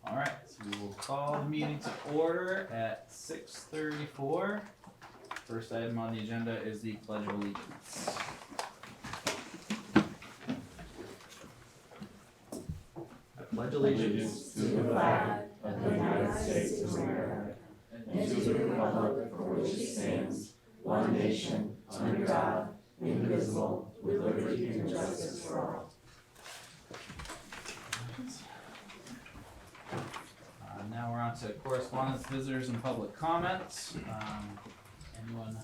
All right, so we will call the meeting to order at 6:34. First item on the agenda is the Pledge of Allegiance. I pledge allegiance to the flag of the United States of America and to the republic for which it stands, one nation, under God, indivisible, with liberty and justice for all. Now we're on to correspondence, visitors, and public comments. Anyone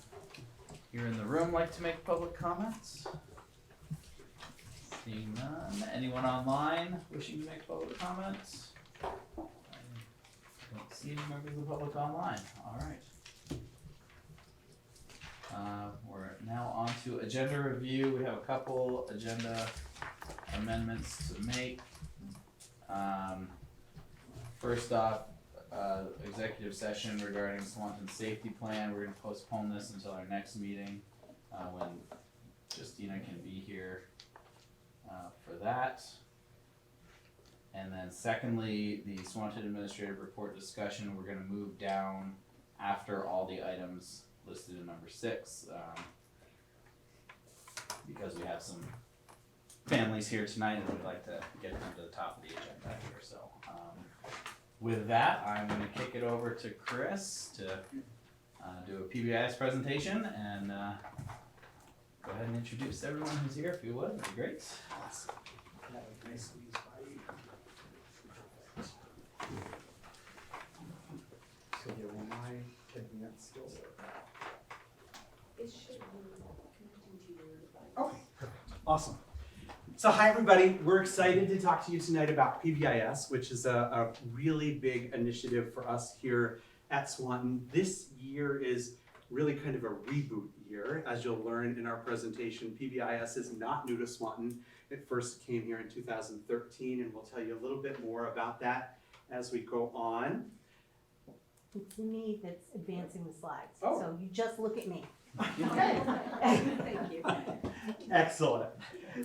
here in the room like to make public comments? Seeing none. Anyone online wishing to make public comments? I don't see any members of the public online. All right. We're now on to agenda review. We have a couple agenda amendments to make. First off, executive session regarding Swanton safety plan. We're gonna postpone this until our next meeting, when Justina can be here, for that. And then secondly, the Swanton administrative report discussion, we're gonna move down after all the items listed in number 6, because we have some families here tonight and we'd like to get them to the top of the agenda here, so. With that, I'm going to kick it over to Chris to do a Pbis presentation and go ahead and introduce everyone who's here, if you would. That'd be great. Awesome. Have a nice squeeze by you. So yeah, when I taking that skill set. It should be connecting to your device. Okay, perfect. Awesome. So hi everybody, we're excited to talk to you tonight about Pbis, which is a really big initiative for us here at Swanton. This year is really kind of a reboot year. As you'll learn in our presentation, Pbis is not new to Swanton. It first came here in 2013, and we'll tell you a little bit more about that as we go on. It's me that's advancing the slides, Oh. so you just look at me. Thank you. Excellent.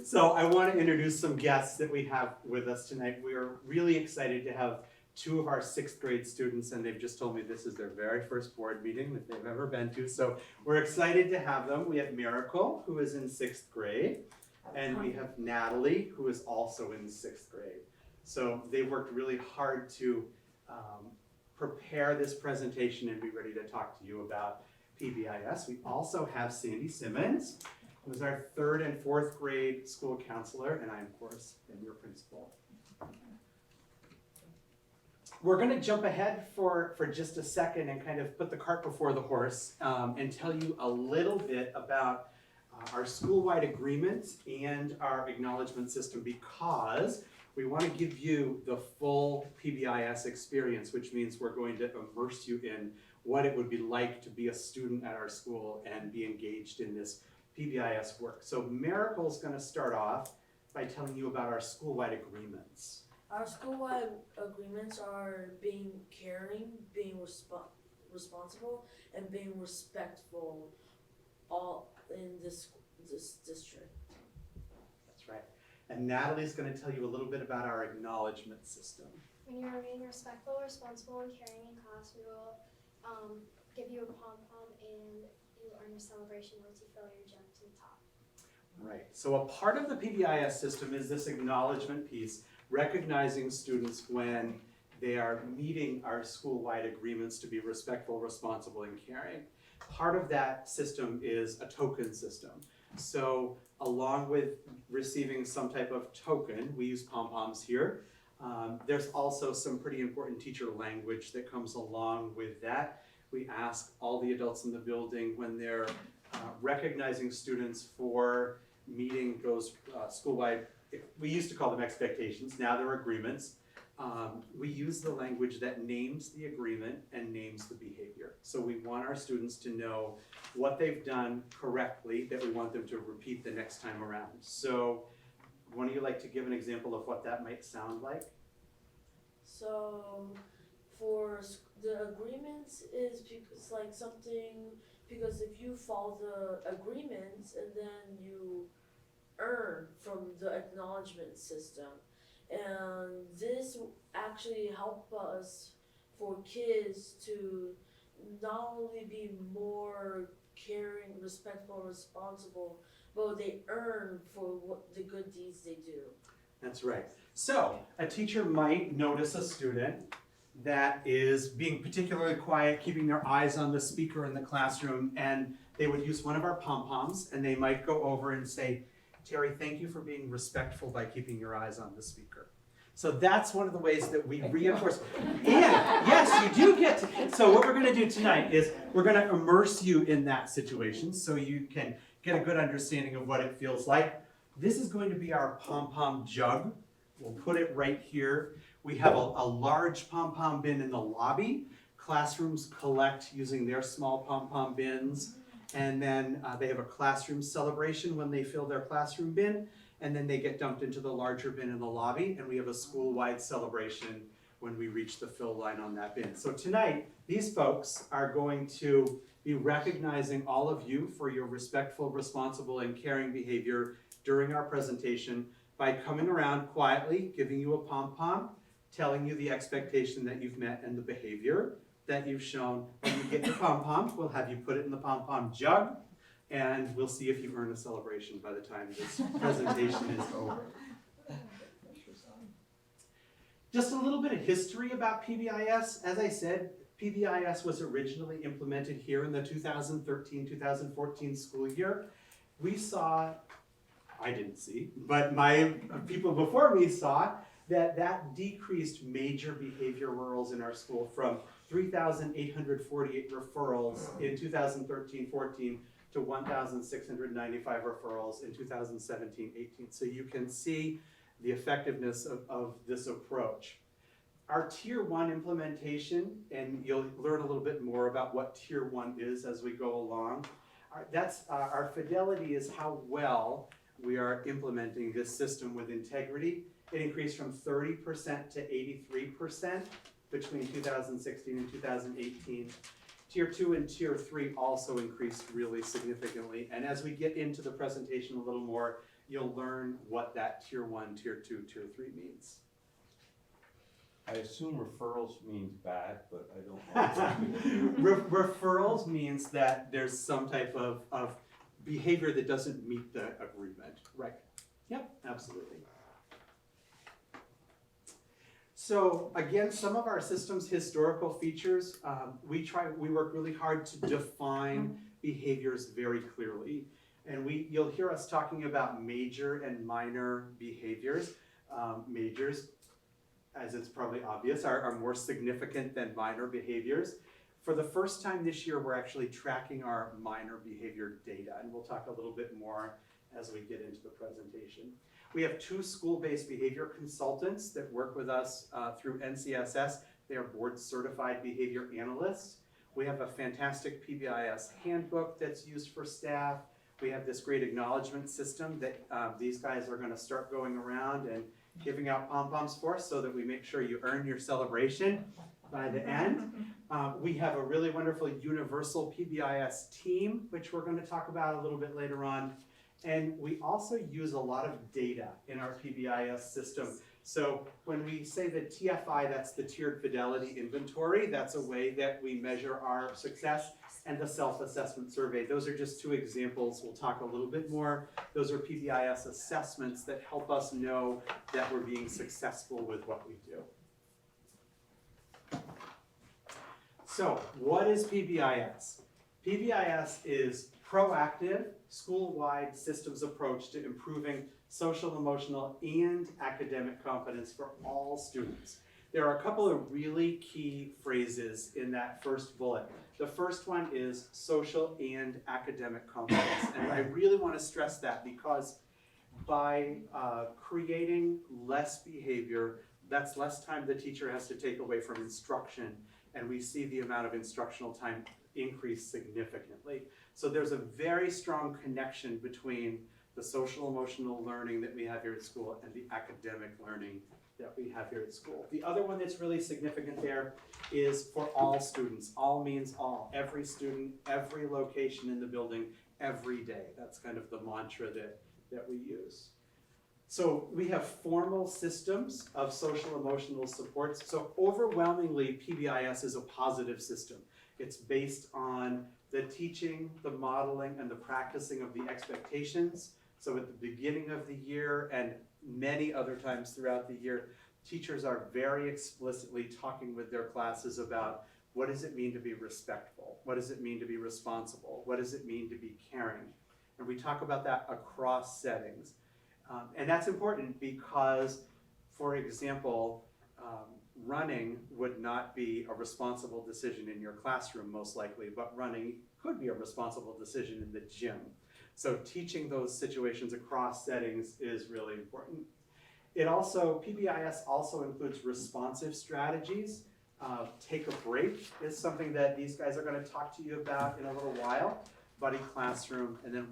So I want to introduce some guests that we have with us tonight. We are really excited to have 2 of our 6th grade students, and they've just told me this is their very first board meeting that they've ever been to. So we're excited to have them. We have Miracle, who is in 6th grade, and we have Natalie, who is also in 6th grade. So they worked really hard to prepare this presentation and be ready to talk to you about Pbis. We also have Sandy Simmons, who is our 3rd and 4th grade school counselor, and I, of course, am your principal. We're going to jump ahead for just a second and kind of put the cart before the horse and tell you a little bit about our school-wide agreements and our acknowledgement system, because we want to give you the full Pbis experience, which means we're going to immerse you in what it would be like to be a student at our school and be engaged in this Pbis work. So Miracle's going to start off by telling you about our school-wide agreements. Our school-wide agreements are being caring, being responsible, and being respectful all in this district. That's right. And Natalie's going to tell you a little bit about our acknowledgement system. When you are being respectful, responsible, and caring in class, we will give you a pom-pom and you earn your celebration once you fill your jump to the top. Right. So a part of the Pbis system is this acknowledgement piece, recognizing students when they are meeting our school-wide agreements to be respectful, responsible, and caring. Part of that system is a token system. So along with receiving some type of token, we use pom-poms here. There's also some pretty important teacher language that comes along with that. We ask all the adults in the building when they're recognizing students for meeting those school-wide, we used to call them expectations, now they're agreements. We use the language that names the agreement and names the behavior. So we want our students to know what they've done correctly that we want them to repeat the next time around. So one of you like to give an example of what that might sound like? So for the agreements is because like something, because if you follow the agreements and then you earn from the acknowledgement system, and this actually help us for kids to not only be more caring, respectful, responsible, but they earn for what the good deeds they do. That's right. So a teacher might notice a student that is being particularly quiet, keeping their eyes on the speaker in the classroom, and they would use one of our pom-poms, and they might go over and say, Terry, thank you for being respectful by keeping your eyes on the speaker. So that's one of the ways that we reinforce. And yes, you do get to. So what we're going to do tonight is we're going to immerse you in that situation so you can get a good understanding of what it feels like. This is going to be our pom-pom jug. We'll put it right here. We have a large pom-pom bin in the lobby. Classrooms collect using their small pom-pom bins. And then they have a classroom celebration when they fill their classroom bin. And then they get dumped into the larger bin in the lobby. And we have a school-wide celebration when we reach the fill line on that bin. So tonight, these folks are going to be recognizing all of you for your respectful, responsible, and caring behavior during our presentation by coming around quietly, giving you a pom-pom, telling you the expectation that you've met and the behavior that you've shown. When you get your pom-pom, we'll have you put it in the pom-pom jug, and we'll see if you earn a celebration by the time this presentation is over. Just a little bit of history about Pbis. As I said, Pbis was originally implemented here in the 2013-2014 school year. We saw, I didn't see, but my people before me saw that decreased major behavioral in our school from 3,848 referrals in 2013-14 to 1,695 referrals in 2017-18. So you can see the effectiveness of this approach. Our Tier 1 implementation, and you'll learn a little bit more about what Tier 1 is as we go along. Our fidelity is how well we are implementing this system with integrity. It increased from 30% to 83% between 2016 and 2018. Tier 2 and Tier 3 also increased really significantly. And as we get into the presentation a little more, you'll learn what that Tier 1, Tier 2, Tier 3 means. I assume referrals means bad, but I don't know. Referrals means that there's some type of behavior that doesn't meet the agreement. Right. Yep, absolutely. So again, some of our system's historical features, we work really hard to define behaviors very clearly. And you'll hear us talking about major and minor behaviors. Majors, as it's probably obvious, are more significant than minor behaviors. For the first time this year, we're actually tracking our minor behavior data, and we'll talk a little bit more as we get into the presentation. We have 2 school-based behavior consultants that work with us through NCSS. They are board-certified behavior analysts. We have a fantastic Pbis handbook that's used for staff. We have this great acknowledgement system that these guys are going to start going around and giving out pom-poms for us so that we make sure you earn your celebration by the end. We have a really wonderful universal Pbis team, which we're going to talk about a little bit later on. And we also use a lot of data in our Pbis system. So when we say the TFI, that's the Tiered Fidelity Inventory. That's a way that we measure our success. And the self-assessment survey. Those are just 2 examples. We'll talk a little bit more. Those are Pbis assessments that help us know that we're being successful with what we do. So what is Pbis? Pbis is proactive, school-wide systems approach to improving social, emotional, and academic competence for all students. There are a couple of really key phrases in that first bullet. The first one is social and academic competence. And I really want to stress that because by creating less behavior, that's less time the teacher has to take away from instruction. And we see the amount of instructional time increase significantly. So there's a very strong connection between the social emotional learning that we have here at school and the academic learning that we have here at school. The other one that's really significant there is for all students. All means all. Every student, every location in the building, every day. That's kind of the mantra that we use. So we have formal systems of social emotional supports. So overwhelmingly, PBIS is a positive system. It's based on the teaching, the modeling, and the practicing of the expectations. So at the beginning of the year and many other times throughout the year, teachers are very explicitly talking with their classes about what does it mean to be respectful? What does it mean to be responsible? What does it mean to be caring? And we talk about that across settings. And that's important because, for example, running would not be a responsible decision in your classroom most likely, but running could be a responsible decision in the gym. So teaching those situations across settings is really important. It also, PBIS also includes responsive strategies. Take a break is something that these guys are going to talk to you about in a little while. Buddy classroom, and then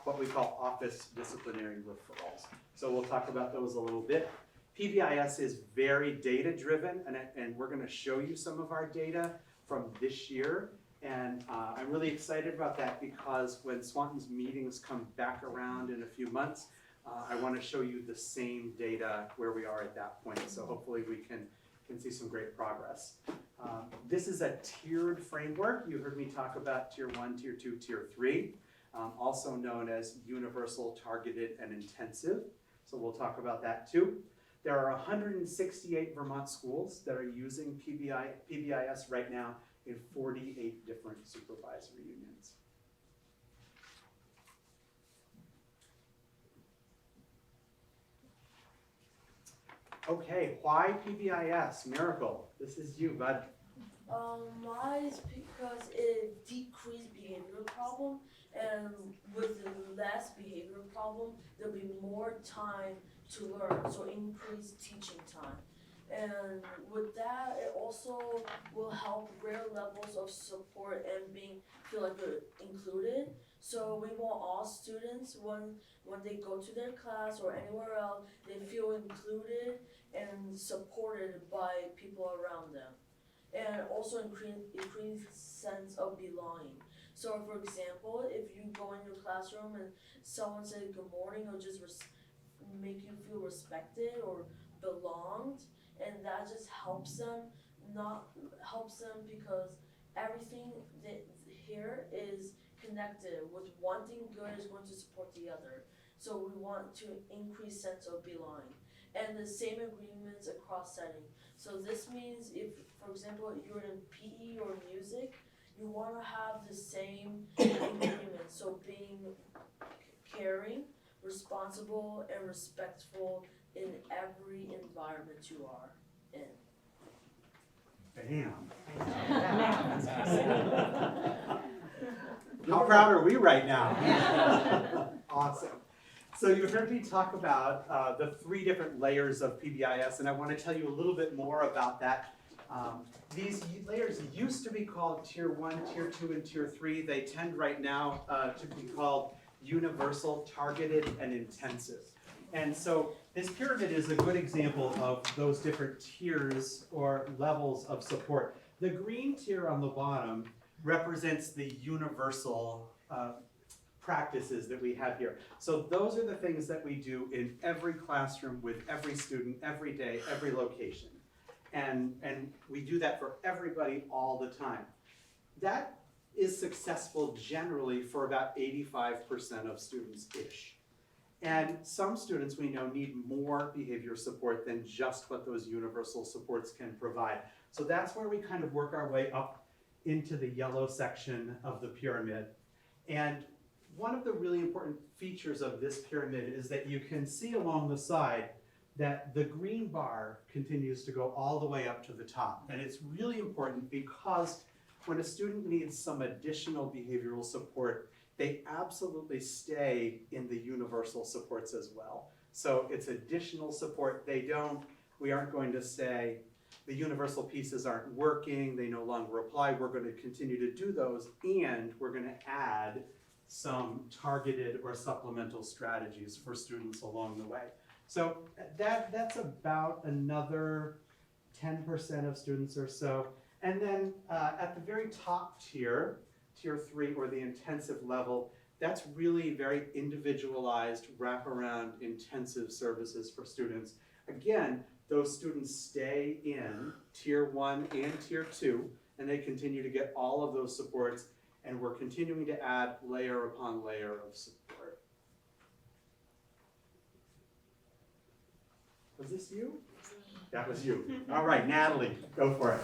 what we call office disciplinary referrals. So we'll talk about those a little bit. PBIS is very data driven, and we're going to show you some of our data from this year. And I'm really excited about that because when Swanton's meetings come back around in a few months, I want to show you the same data where we are at that point. So hopefully we can see some great progress. This is a tiered framework. You heard me talk about Tier 1, Tier 2, Tier 3, also known as universal, targeted, and intensive. So we'll talk about that too. There are 168 Vermont schools that are using PBIS right now in 48 different supervisory unions. Okay, why PBIS? Miracle, this is you, bud. Why is because it decreased behavioral problem, and with the less behavioral problem, there'll be more time to learn, so increased teaching time. And with that, it also will help greater levels of support and feel like they're included. So we want all students, when they go to their class or anywhere else, they feel included and supported by people around them. And also increase sense of belonging. So for example, if you go in your classroom and someone says good morning, or just make you feel respected or belonged, and that just helps them because everything that here is connected with one thing good is going to support the other. So we want to increase sense of belonging. And the same agreements across setting. So this means if, for example, you're in PE or music, you want to have the same agreement. So being caring, responsible, and respectful in every environment you are in. Bam. How proud are we right now? Awesome. So you heard me talk about the 3 different layers of PBIS, and I want to tell you a little bit more about that. These layers used to be called Tier 1, Tier 2, and Tier 3. They tend right now to be called universal, targeted, and intensive. And so this pyramid is a good example of those different tiers or levels of support. The green tier on the bottom represents the universal practices that we have here. So those are the things that we do in every classroom with every student, every day, every location. And we do that for everybody all the time. That is successful generally for about 85% of students-ish. And some students we know need more behavior support than just what those universal supports can provide. So that's where we kind of work our way up into the yellow section of the pyramid. And one of the really important features of this pyramid is that you can see along the side that the green bar continues to go all the way up to the top. And it's really important because when a student needs some additional behavioral support, they absolutely stay in the universal supports as well. So it's additional support. We aren't going to say the universal pieces aren't working, they no longer apply. We're going to continue to do those, and we're going to add some targeted or supplemental strategies for students along the way. So that's about another 10% of students or so. And then at the very top tier, Tier 3 or the intensive level, that's really very individualized, wraparound, intensive services for students. Again, those students stay in Tier 1 and Tier 2, and they continue to get all of those supports, and we're continuing to add layer upon layer of support. Was this you? That was you. All right, Natalie, go for it.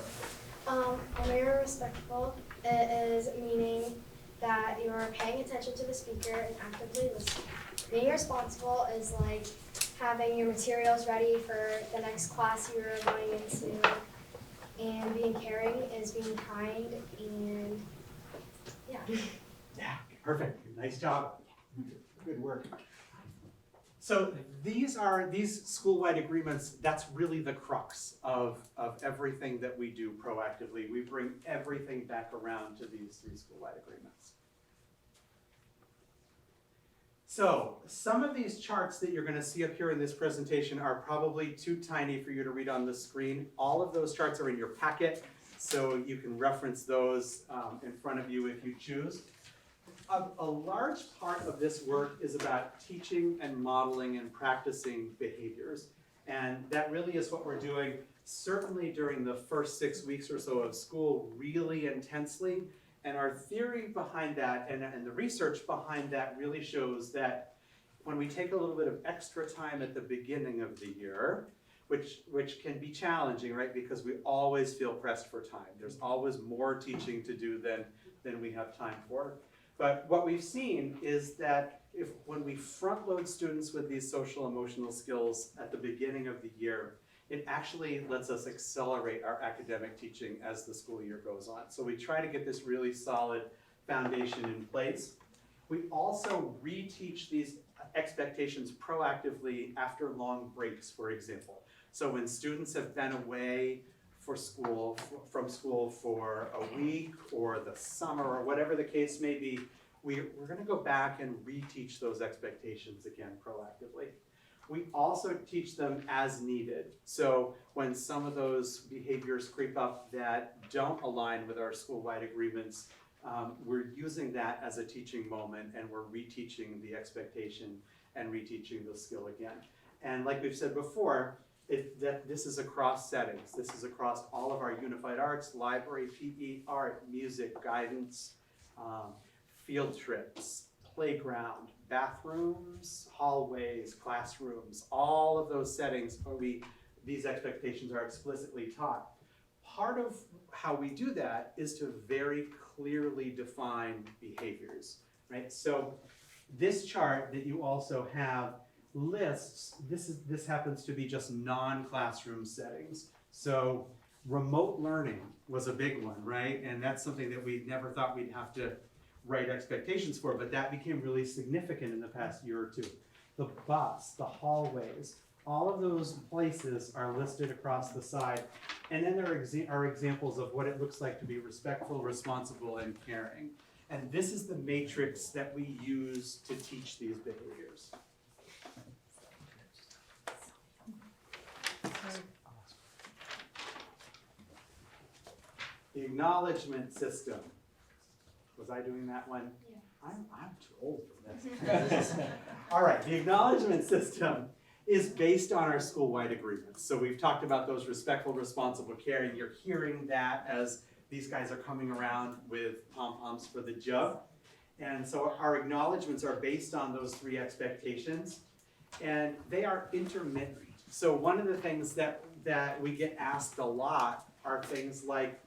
When you're respectful, it is meaning that you're paying attention to the speaker and actively listening. Being responsible is like having your materials ready for the next class you're going into. And being caring is being kind and yeah. Yeah, perfect. Nice job. Good work. So these school-wide agreements, that's really the crux of everything that we do proactively. We bring everything back around to these 3 school-wide agreements. So some of these charts that you're going to see up here in this presentation are probably too tiny for you to read on the screen. All of those charts are in your packet, so you can reference those in front of you if you choose. A large part of this work is about teaching and modeling and practicing behaviors. And that really is what we're doing, certainly during the first 6 weeks or so of school, really intensely. And our theory behind that and the research behind that really shows that when we take a little bit of extra time at the beginning of the year, which can be challenging, right? Because we always feel pressed for time. There's always more teaching to do than we have time for. But what we've seen is that when we front load students with these social emotional skills at the beginning of the year, it actually lets us accelerate our academic teaching as the school year goes on. So we try to get this really solid foundation in place. We also reteach these expectations proactively after long breaks, for example. So when students have been away from school for a week or the summer or whatever the case may be, we're going to go back and reteach those expectations again proactively. We also teach them as needed. So when some of those behaviors creep up that don't align with our school-wide agreements, we're using that as a teaching moment, and we're reteaching the expectation and reteaching the skill again. And like we've said before, this is across settings. This is across all of our unified arts, library, PE, art, music, guidance, field trips, playground, bathrooms, hallways, classrooms, all of those settings where these expectations are explicitly taught. Part of how we do that is to very clearly define behaviors, right? So this chart that you also have lists, this happens to be just non-classroom settings. So remote learning was a big one, right? And that's something that we never thought we'd have to write expectations for, but that became really significant in the past year or two. The bus, the hallways, all of those places are listed across the side. And then there are examples of what it looks like to be respectful, responsible, and caring. And this is the matrix that we use to teach these behaviors. The acknowledgement system. Was I doing that one? Yeah. I'm too old for this. All right, the acknowledgement system is based on our school-wide agreements. So we've talked about those respectful, responsible, caring. You're hearing that as these guys are coming around with pom-poms for the jug. And so our acknowledgements are based on those 3 expectations, and they are intermittent. So one of the things that we get asked a lot are things like,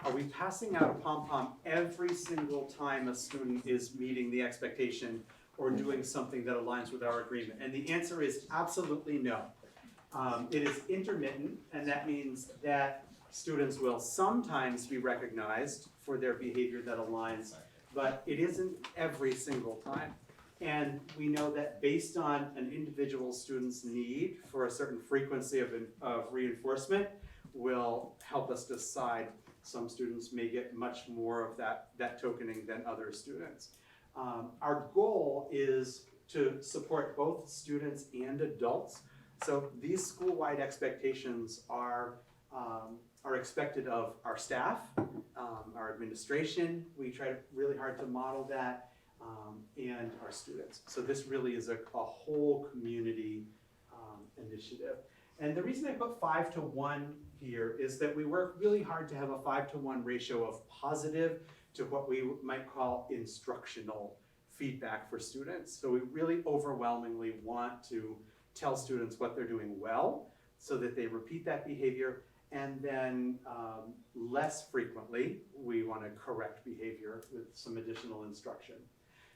are we passing out a pom-pom every single time a student is meeting the expectation or doing something that aligns with our agreement? And the answer is absolutely no. It is intermittent, and that means that students will sometimes be recognized for their behavior that aligns, but it isn't every single time. And we know that based on an individual student's need for a certain frequency of reinforcement will help us decide. Some students may get much more of that tokening than other students. Our goal is to support both students and adults. So these school-wide expectations are expected of our staff, our administration. We try really hard to model that. and our students. So this really is a whole community initiative. And the reason I put 5 to 1 here is that we work really hard to have a 5 to 1 ratio of positive to what we might call instructional feedback for students. So we really overwhelmingly want to tell students what they're doing well so that they repeat that behavior, and then less frequently we want to correct behavior with some additional instruction.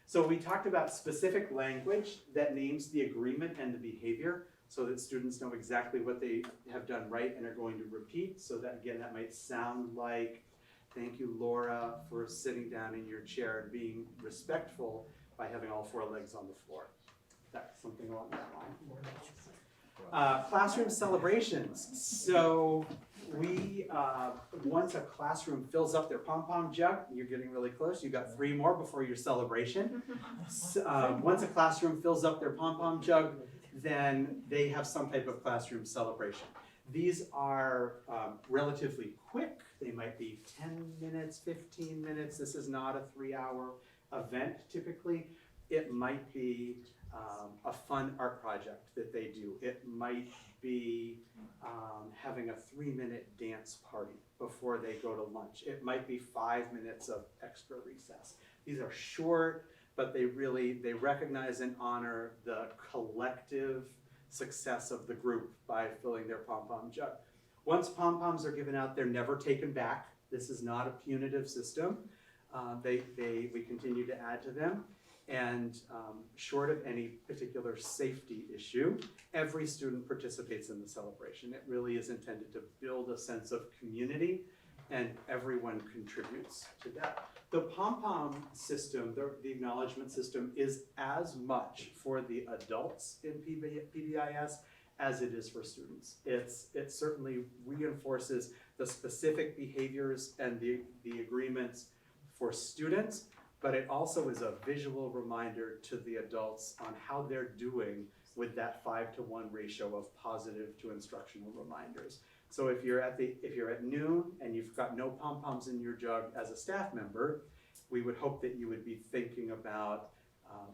So we talked about specific language that names the agreement and the behavior so that students know exactly what they have done right and are going to repeat. So that, again, that might sound like, thank you, Laura, for sitting down in your chair and being respectful by having all 4 legs on the floor. That's something along that line. Classroom celebrations. So we, once a classroom fills up their pom-pom jug, you're getting really close, you got 3 more before your celebration. Once a classroom fills up their pom-pom jug, then they have some type of classroom celebration. These are relatively quick. They might be 10 minutes, 15 minutes. This is not a 3-hour event typically. It might be a fun art project that they do. It might be having a 3-minute dance party before they go to lunch. It might be 5 minutes of extra recess. These are short, but they recognize and honor the collective success of the group by filling their pom-pom jug. Once pom-poms are given out, they're never taken back. This is not a punitive system. We continue to add to them. And short of any particular safety issue, every student participates in the celebration. It really is intended to build a sense of community, and everyone contributes to that. The pom-pom system, the acknowledgement system, is as much for the adults in PBIS as it is for students. It certainly reinforces the specific behaviors and the agreements for students, but it also is a visual reminder to the adults on how they're doing with that 5 to 1 ratio of positive to instructional reminders. So if you're at noon and you've got no pom-poms in your jug as a staff member, we would hope that you would be thinking about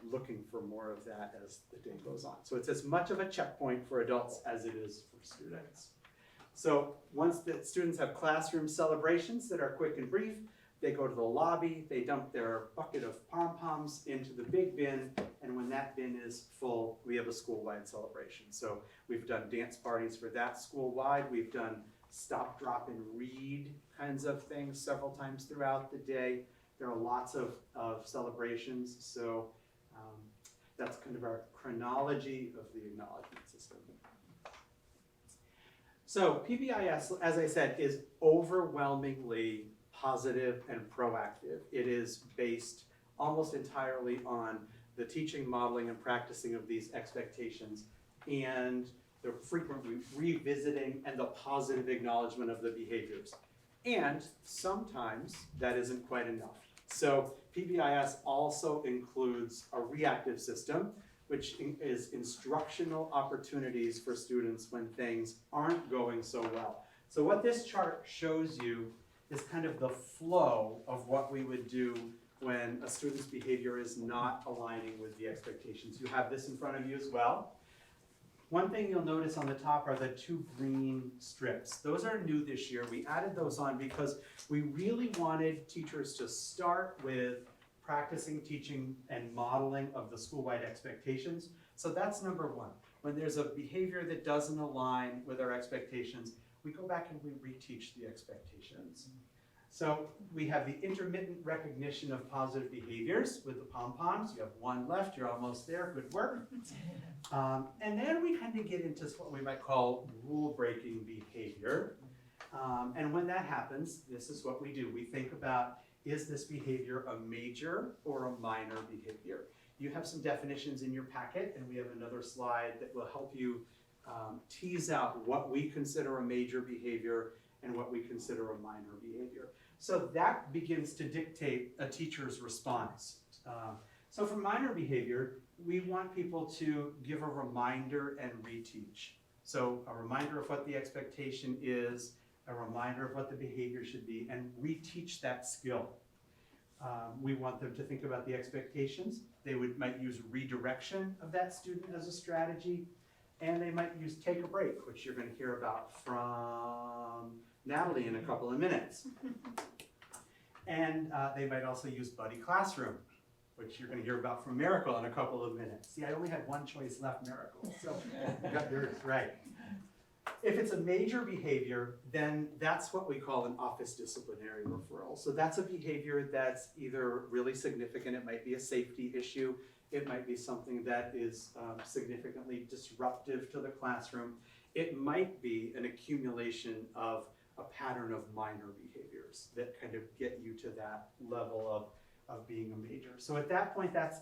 looking for more of that as the day goes on. So it's as much of a checkpoint for adults as it is for students. So once the students have classroom celebrations that are quick and brief, they go to the lobby, they dump their bucket of pom-poms into the big bin, and when that bin is full, we have a school-wide celebration. So we've done dance parties for that school-wide. We've done stop, drop, and read kinds of things several times throughout the day. There are lots of celebrations, so that's kind of our chronology of the acknowledgement system. So PBIS, as I said, is overwhelmingly positive and proactive. It is based almost entirely on the teaching, modeling, and practicing of these expectations and the frequent revisiting and the positive acknowledgement of the behaviors. And sometimes that isn't quite enough. So PBIS also includes a reactive system, which is instructional opportunities for students when things aren't going so well. So what this chart shows you is kind of the flow of what we would do when a student's behavior is not aligning with the expectations. You have this in front of you as well. One thing you'll notice on the top are the 2 green strips. Those are new this year. We added those on because we really wanted teachers to start with practicing, teaching, and modeling of the school-wide expectations. So that's number 1. When there's a behavior that doesn't align with our expectations, we go back and we reteach the expectations. So we have the intermittent recognition of positive behaviors with the pom-poms. You have 1 left, you're almost there, good work. And then we kind of get into what we might call rule-breaking behavior. And when that happens, this is what we do. We think about, is this behavior a major or a minor behavior? You have some definitions in your packet, and we have another slide that will help you tease out what we consider a major behavior and what we consider a minor behavior. So that begins to dictate a teacher's response. So for minor behavior, we want people to give a reminder and reteach. So a reminder of what the expectation is, a reminder of what the behavior should be, and reteach that skill. We want them to think about the expectations. They might use redirection of that student as a strategy, and they might use take a break, which you're going to hear about from Natalie in a couple of minutes. And they might also use buddy classroom, which you're going to hear about from Miracle in a couple of minutes. See, I only had one choice left, Miracle, so you got yours right. If it's a major behavior, then that's what we call an office disciplinary referral. So that's a behavior that's either really significant, it might be a safety issue, it might be something that is significantly disruptive to the classroom. It might be an accumulation of a pattern of minor behaviors that kind of get you to that level of being a major. So at that point, that's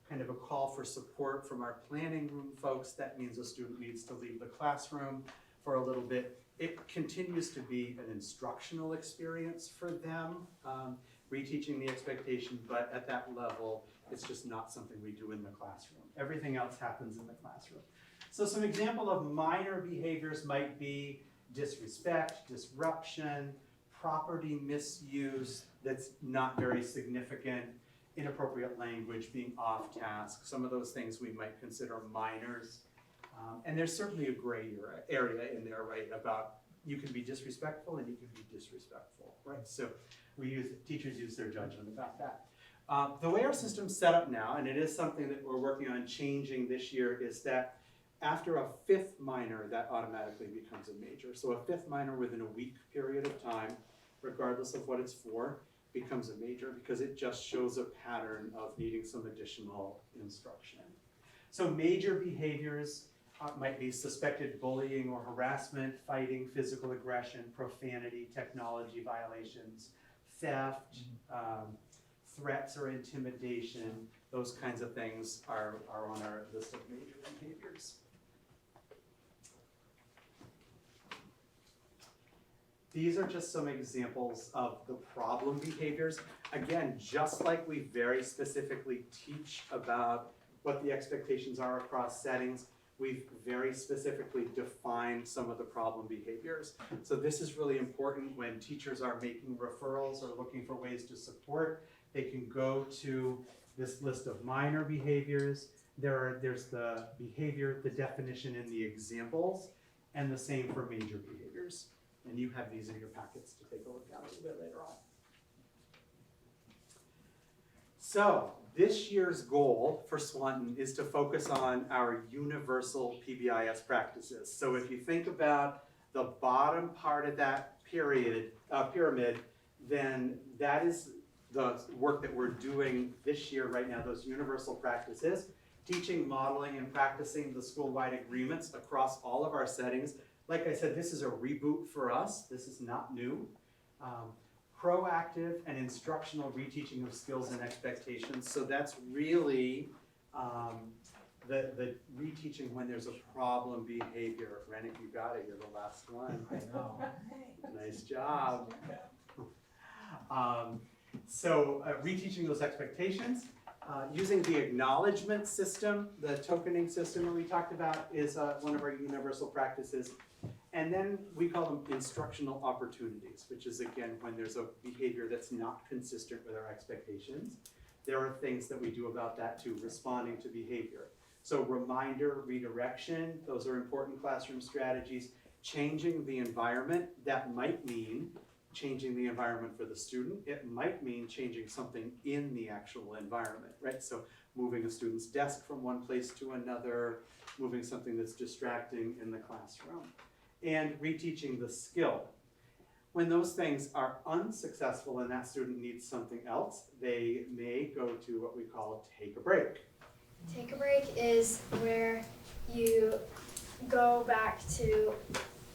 kind of a call for support from our planning room folks. That means a student needs to leave the classroom for a little bit. It continues to be an instructional experience for them, reteaching the expectation, but at that level, it's just not something we do in the classroom. Everything else happens in the classroom. So some example of minor behaviors might be disrespect, disruption, property misuse that's not very significant, inappropriate language, being off task. Some of those things we might consider minors. And there's certainly a gray area in there, right, about you can be disrespectful and you can be disrespectful, right? So teachers use their judgment about that. The way our system's set up now, and it is something that we're working on changing this year, is that after a fifth minor, that automatically becomes a major. So a fifth minor within a week period of time, regardless of what it's for, becomes a major because it just shows a pattern of needing some additional instruction. So major behaviors might be suspected bullying or harassment, fighting, physical aggression, profanity, technology violations, theft, threats or intimidation. Those kinds of things are on our list of major behaviors. These are just some examples of the problem behaviors. Again, just like we very specifically teach about what the expectations are across settings, we've very specifically defined some of the problem behaviors. So this is really important when teachers are making referrals or looking for ways to support. They can go to this list of minor behaviors. There's the behavior, the definition, and the examples, and the same for major behaviors. And you have these in your packets to take a look at a little bit later on. So this year's goal for Swanton is to focus on our universal Pbis practices. So if you think about the bottom part of that pyramid, then that is the work that we're doing this year right now, those universal practices, teaching, modeling, and practicing the school-wide agreements across all of our settings. Like I said, this is a reboot for us. This is not new. Proactive and instructional reteaching of skills and expectations. So that's really the reteaching when there's a problem behavior. Rennick, you got it. You're the last one. I know. Nice job. So reteaching those expectations. Using the acknowledgement system, the tokening system that we talked about is one of our universal practices. And then we call them instructional opportunities, which is again when there's a behavior that's not consistent with our expectations. There are things that we do about that too, responding to behavior. So reminder, redirection, those are important classroom strategies. Changing the environment, that might mean changing the environment for the student. It might mean changing something in the actual environment, right? So moving a student's desk from one place to another, moving something that's distracting in the classroom, and reteaching the skill. When those things are unsuccessful and that student needs something else, they may go to what we call take a break. Take a break is where you go back to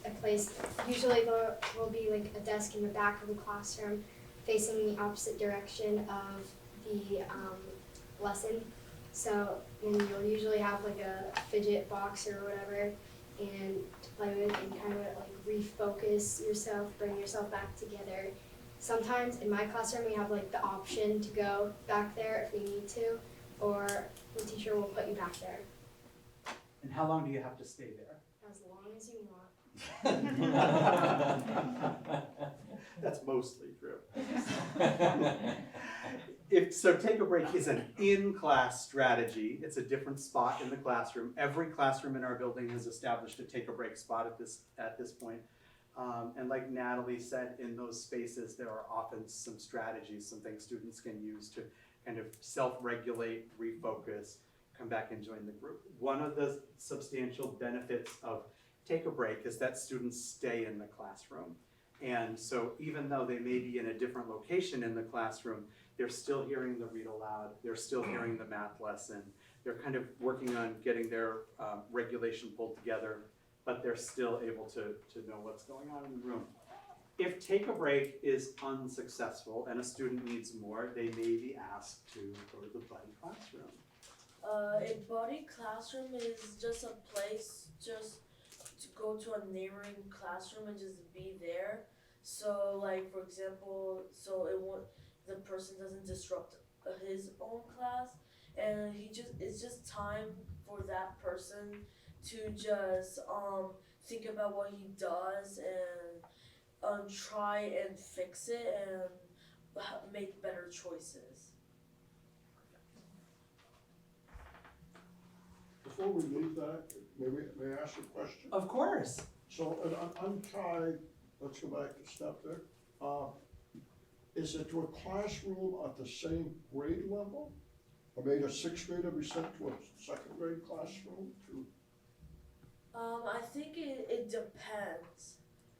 a place. Usually there will be like a desk in the back of the classroom facing the opposite direction of the lesson. So you'll usually have like a fidget box or whatever and to play with and kind of like refocus yourself, bring yourself back together. Sometimes in my classroom we have like the option to go back there if we need to, or the teacher will put you back there. And how long do you have to stay there? As long as you want. That's mostly true. So take a break is an in-class strategy. It's a different spot in the classroom. Every classroom in our building has established a take a break spot at this point. And like Natalie said, in those spaces, there are often some strategies, some things students can use to kind of self-regulate, refocus, come back and join the group. One of the substantial benefits of take a break is that students stay in the classroom. And so even though they may be in a different location in the classroom, they're still hearing the read aloud, they're still hearing the math lesson, they're kind of working on getting their regulation pulled together, but they're still able to know what's going on in the room. If take a break is unsuccessful and a student needs more, they may be asked to go to the buddy classroom. A buddy classroom is just a place just to go to a neighboring classroom and just be there. So like for example, so the person doesn't disrupt his own class, and it's just time for that person to just think about what he does and try and fix it and make better choices. Before we leave that, may I ask a question? Of course. So, an untied, let's go back a step there. Is it to a classroom at the same grade level? Or maybe a sixth grader be sent to a second grade classroom to? I think it depends.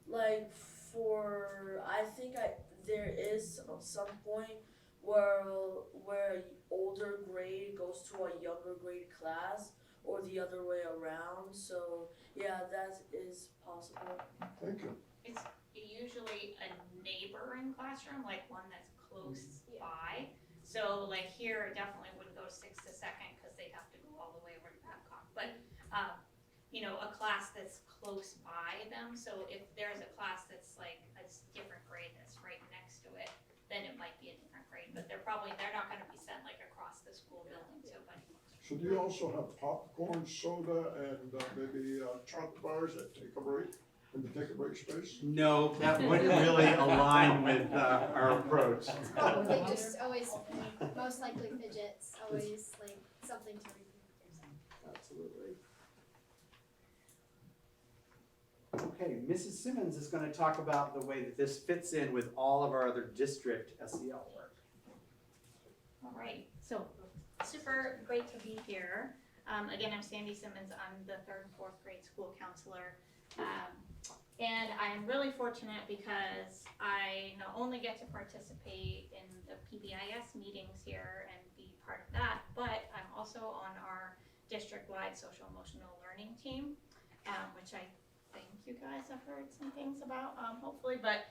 Like there is some point where older grade goes to a younger grade class or the other way around. So yeah, that is possible. Thank you. It's usually a neighboring classroom, like one that's close by. So like here, it definitely wouldn't go 6th to 2nd because they'd have to go all the way over to Babcock. But a class that's close by them. So if there's a class that's like a different grade that's right next to it, then it might be a different grade. But they're not going to be sent like across the school building to a buddy. So do you also have popcorn, soda, and maybe chocolate bars that take a break, in the take a break space? No, that wouldn't really align with our approach. They just always, most likely fidgets, always like something to repeat yourself. Absolutely. Okay, Mrs. Simmons is going to talk about the way that this fits in with all of our other district SEL work. All right, so super great to be here. Again, I'm Sandy Simmons. I'm the 3rd and 4th grade school counselor. And I'm really fortunate because I not only get to participate in the Pbis meetings here and be part of that, but I'm also on our district-wide social emotional learning team, which I think you guys have heard some things about, hopefully. But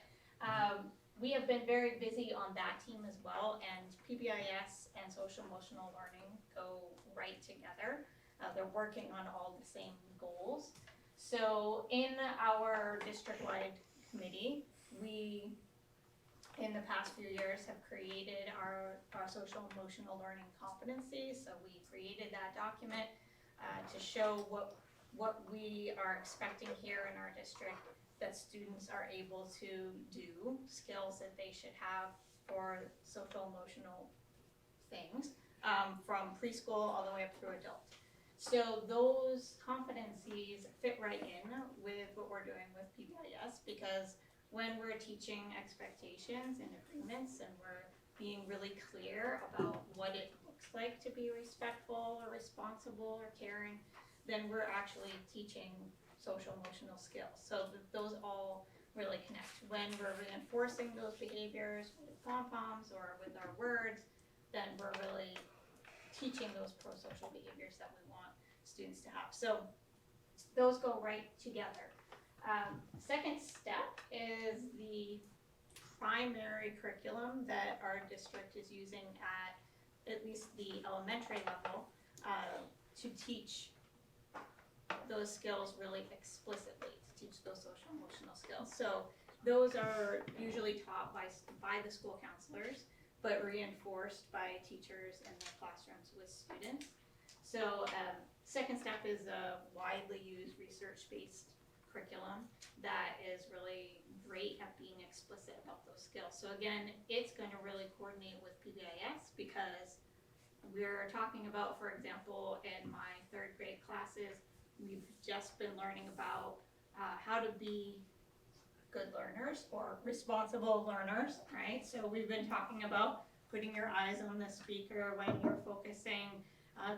we have been very busy on that team as well, and Pbis and social emotional learning go right together. They're working on all the same goals. So in our district-wide committee, we, in the past few years, have created our social emotional learning competencies. So we created that document to show what we are expecting here in our district that students are able to do, skills that they should have for social emotional things, from preschool all the way up through adult. So those competencies fit right in with what we're doing with Pbis, because when we're teaching expectations and agreements and we're being really clear about what it looks like to be respectful or responsible or caring, then we're actually teaching social emotional skills. So those all really connect. When we're reinforcing those behaviors with pom-poms or with our words, then we're really teaching those pro-social behaviors that we want students to have. So those go right together. Second step is the primary curriculum that our district is using at least the elementary level to teach those skills really explicitly, to teach those social emotional skills. So those are usually taught by the school counselors, but reinforced by teachers in their classrooms with students. So second step is a widely used research-based curriculum that is really great at being explicit about those skills. So again, it's gonna really coordinate with PBIS because we're talking about, for example, in my third grade classes, we've just been learning about how to be good learners or responsible learners, right? So we've been talking about putting your eyes on the speaker when you're focusing,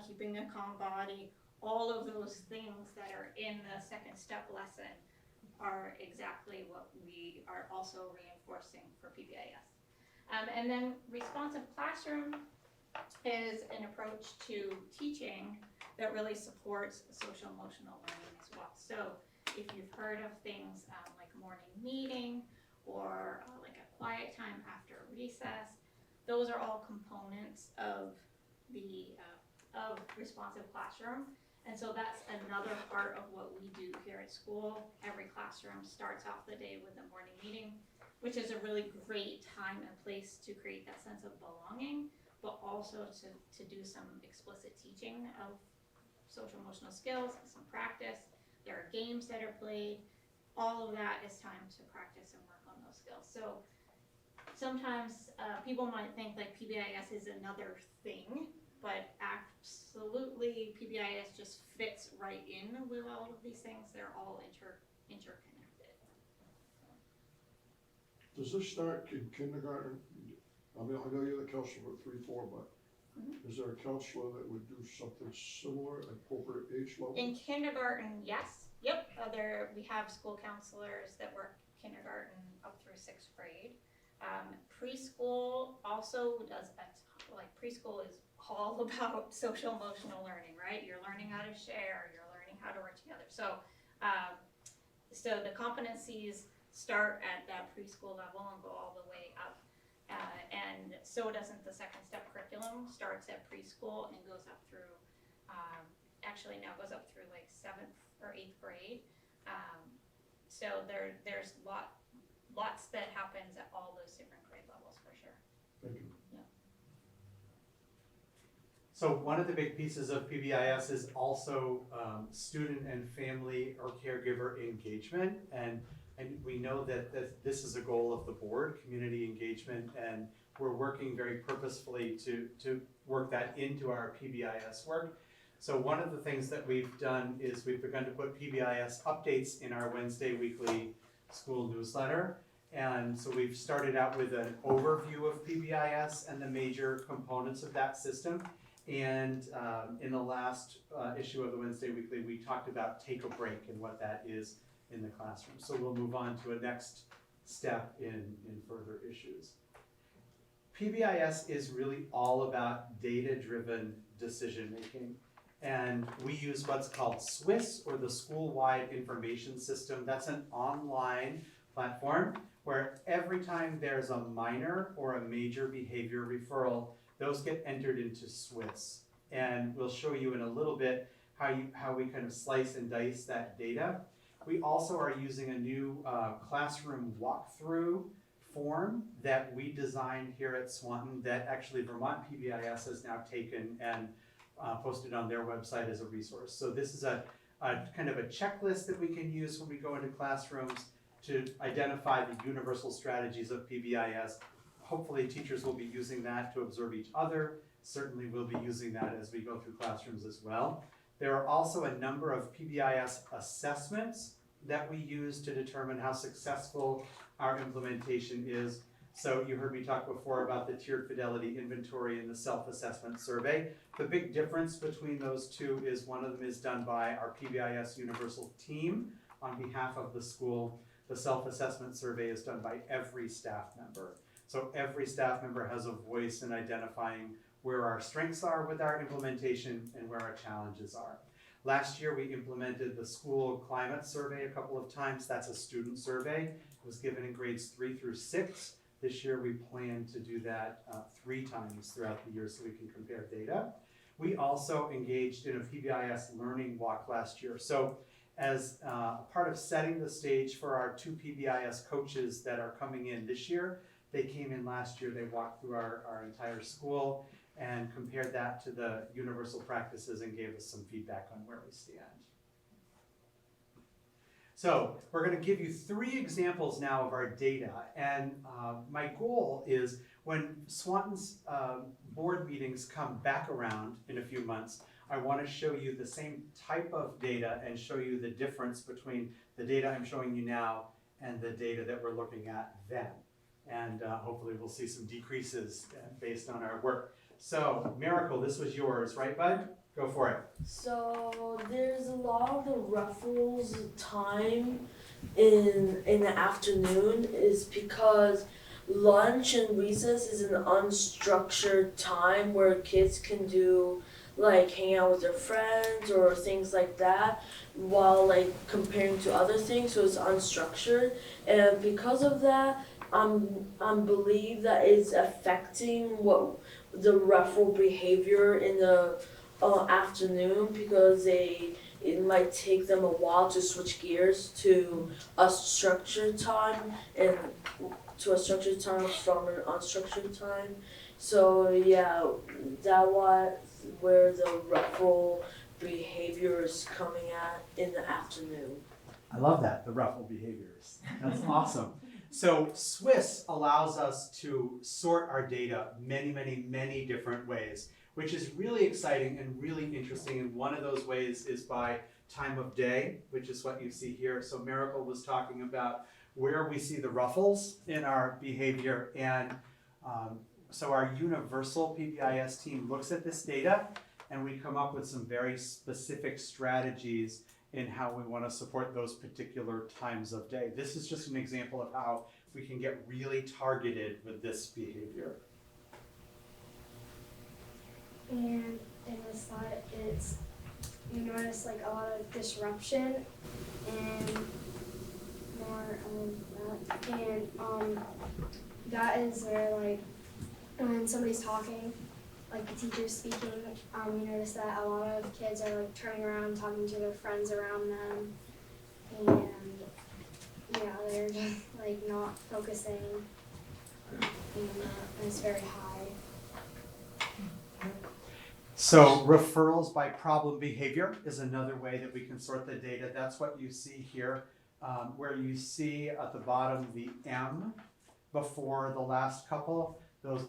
keeping a calm body, all of those things that are in the second step lesson are exactly what we are also reinforcing for PBIS. And then responsive classroom is an approach to teaching that really supports social emotional learning as well. So if you've heard of things like morning meeting or like a quiet time after recess, those are all components of the of responsive classroom. And so that's another part of what we do here at school. Every classroom starts off the day with a morning meeting, which is a really great time and place to create that sense of belonging, but also to do some explicit teaching of social emotional skills, some practice. There are games that are played. All of that is time to practice and work on those skills. So sometimes people might think like PBIS is another thing, but absolutely PBIS just fits right in with all of these things. They're all interconnected. Does this start in kindergarten? I mean, I know you're the counselor at 3-4, but is there a counselor that would do something similar at appropriate age level? In kindergarten, yes. Yep. We have school counselors that work kindergarten up through 6th grade. Preschool also does preschool is all about social emotional learning, right? You're learning how to share, you're learning how to work together. So the competencies start at that preschool level and go all the way up. And so doesn't the second step curriculum. Starts at preschool and goes up through, actually now goes up through like 7th or 8th grade. So there's lots that happens at all those different grade levels for sure. Thank you. So one of the big pieces of PBIS is also student and family or caregiver engagement. And we know that this is a goal of the board, community engagement, and we're working very purposefully to work that into our PBIS work. So one of the things that we've done is we've begun to put Pbis updates in our Wednesday weekly school newsletter. And so we've started out with an overview of PBIS and the major components of that system. And in the last issue of the Wednesday Weekly, we talked about take a break and what that is in the classroom. So we'll move on to a next step in further issues. PBIS is really all about data-driven decision-making. And we use what's called SWIS, or the School-Wide Information System. That's an online platform where every time there's a minor or a major behavior referral, those get entered into SWIS. And we'll show you in a little bit how we kind of slice and dice that data. We also are using a new classroom walkthrough form that we designed here at Swanton that actually Vermont Pbis has now taken and posted on their website as a resource. So this is a kind of a checklist that we can use when we go into classrooms to identify the universal strategies of PBIS. Hopefully teachers will be using that to observe each other. Certainly we'll be using that as we go through classrooms as well. There are also a number of Pbis assessments that we use to determine how successful our implementation is. So you heard me talk before about the tiered fidelity inventory and the self-assessment survey. The big difference between those two is one of them is done by our Pbis universal team on behalf of the school. The self-assessment survey is done by every staff member. So every staff member has a voice in identifying where our strengths are with our implementation and where our challenges are. Last year we implemented the school climate survey a couple of times. That's a student survey. It was given in grades 3 through 6. This year we plan to do that 3 times throughout the year so we can compare data. We also engaged in a Pbis learning walk last year. So as part of setting the stage for our 2 Pbis coaches that are coming in this year, they came in last year, they walked through our entire school and compared that to the universal practices and gave us some feedback on where we stand. So we're going to give you 3 examples now of our data, and my goal is when Swanton's board meetings come back around in a few months, I want to show you the same type of data and show you the difference between the data I'm showing you now and the data that we're looking at then. And hopefully we'll see some decreases based on our work. So Miracle, this was yours, right, bud? Go for it. So there's a lot of the referrals time in the afternoon is because lunch and recess is an unstructured time where kids can do like hang out with their friends or things like that while like comparing to other things, so it's unstructured, and because of that I believe that it's affecting what the referral behavior in the afternoon, because it might take them a while to switch gears to a structured time and to a structured time from an unstructured time. So yeah, that was where the referral behavior is coming at in the afternoon. I love that, the ruffle behaviors. That's awesome. So Swiss allows us to sort our data many different ways, which is really exciting and really interesting. And one of those ways is by time of day, which is what you see here. So Miracle was talking about where we see the ruffles in our behavior. And so our universal Pbis team looks at this data, and we come up with some very specific strategies in how we want to support those particular times of day. This is just an example of how we can get really targeted with this behavior. And in this slide, you notice like a lot of disruption and more of that. And that is where like when somebody's talking, like the teacher's speaking, you notice that a lot of kids are like turning around, talking to their friends around them, and yeah, they're just like not focusing, and it's very high. So referrals by problem behavior is another way that we can sort the data. That's what you see here, where you see at the bottom the M before the last couple.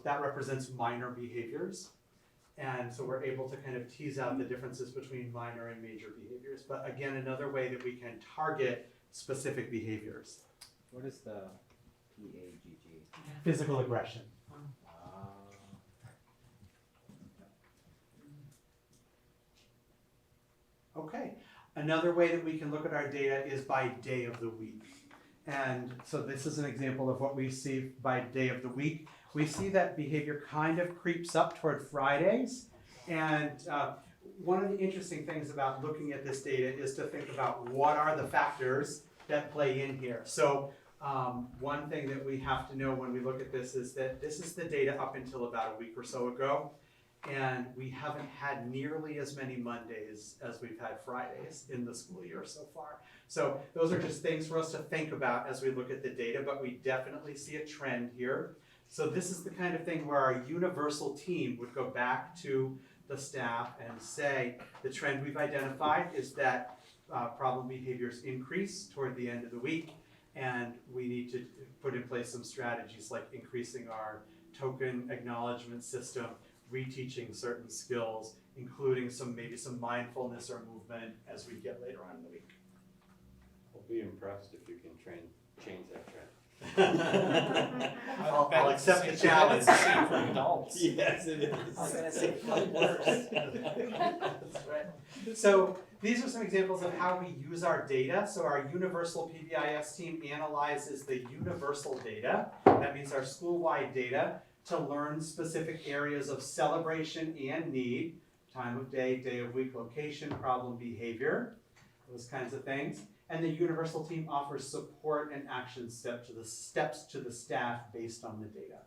That represents minor behaviors. And so we're able to kind of tease out the differences between minor and major behaviors. But again, another way that we can target specific behaviors. What is the P.E.G? Physical aggression. Okay, another way that we can look at our data is by day of the week. And so this is an example of what we see by day of the week. We see that behavior kind of creeps up toward Fridays. And one of the interesting things about looking at this data is to think about what are the factors that play in here. So one thing that we have to know when we look at this is that this is the data up until about a week or so ago. And we haven't had nearly as many Mondays as we've had Fridays in the school year so far. So those are just things for us to think about as we look at the data, but we definitely see a trend here. So this is the kind of thing where our universal team would go back to the staff and say, the trend we've identified is that problem behaviors increase toward the end of the week, and we need to put in place some strategies like increasing our token acknowledgement system, reteaching certain skills, including maybe some mindfulness or movement as we get later on in the week. I'll be impressed if you can change that trend. I'll accept the challenge. It's the same for adults. Yes, it is. I was gonna say probably worse. That's right. So these are some examples of how we use our data. So our universal Pbis team analyzes the universal data, that means our school-wide data, to learn specific areas of celebration and need, time of day, day of week, location, problem behavior, those kinds of things. And the universal team offers support and action steps to the staff based on the data.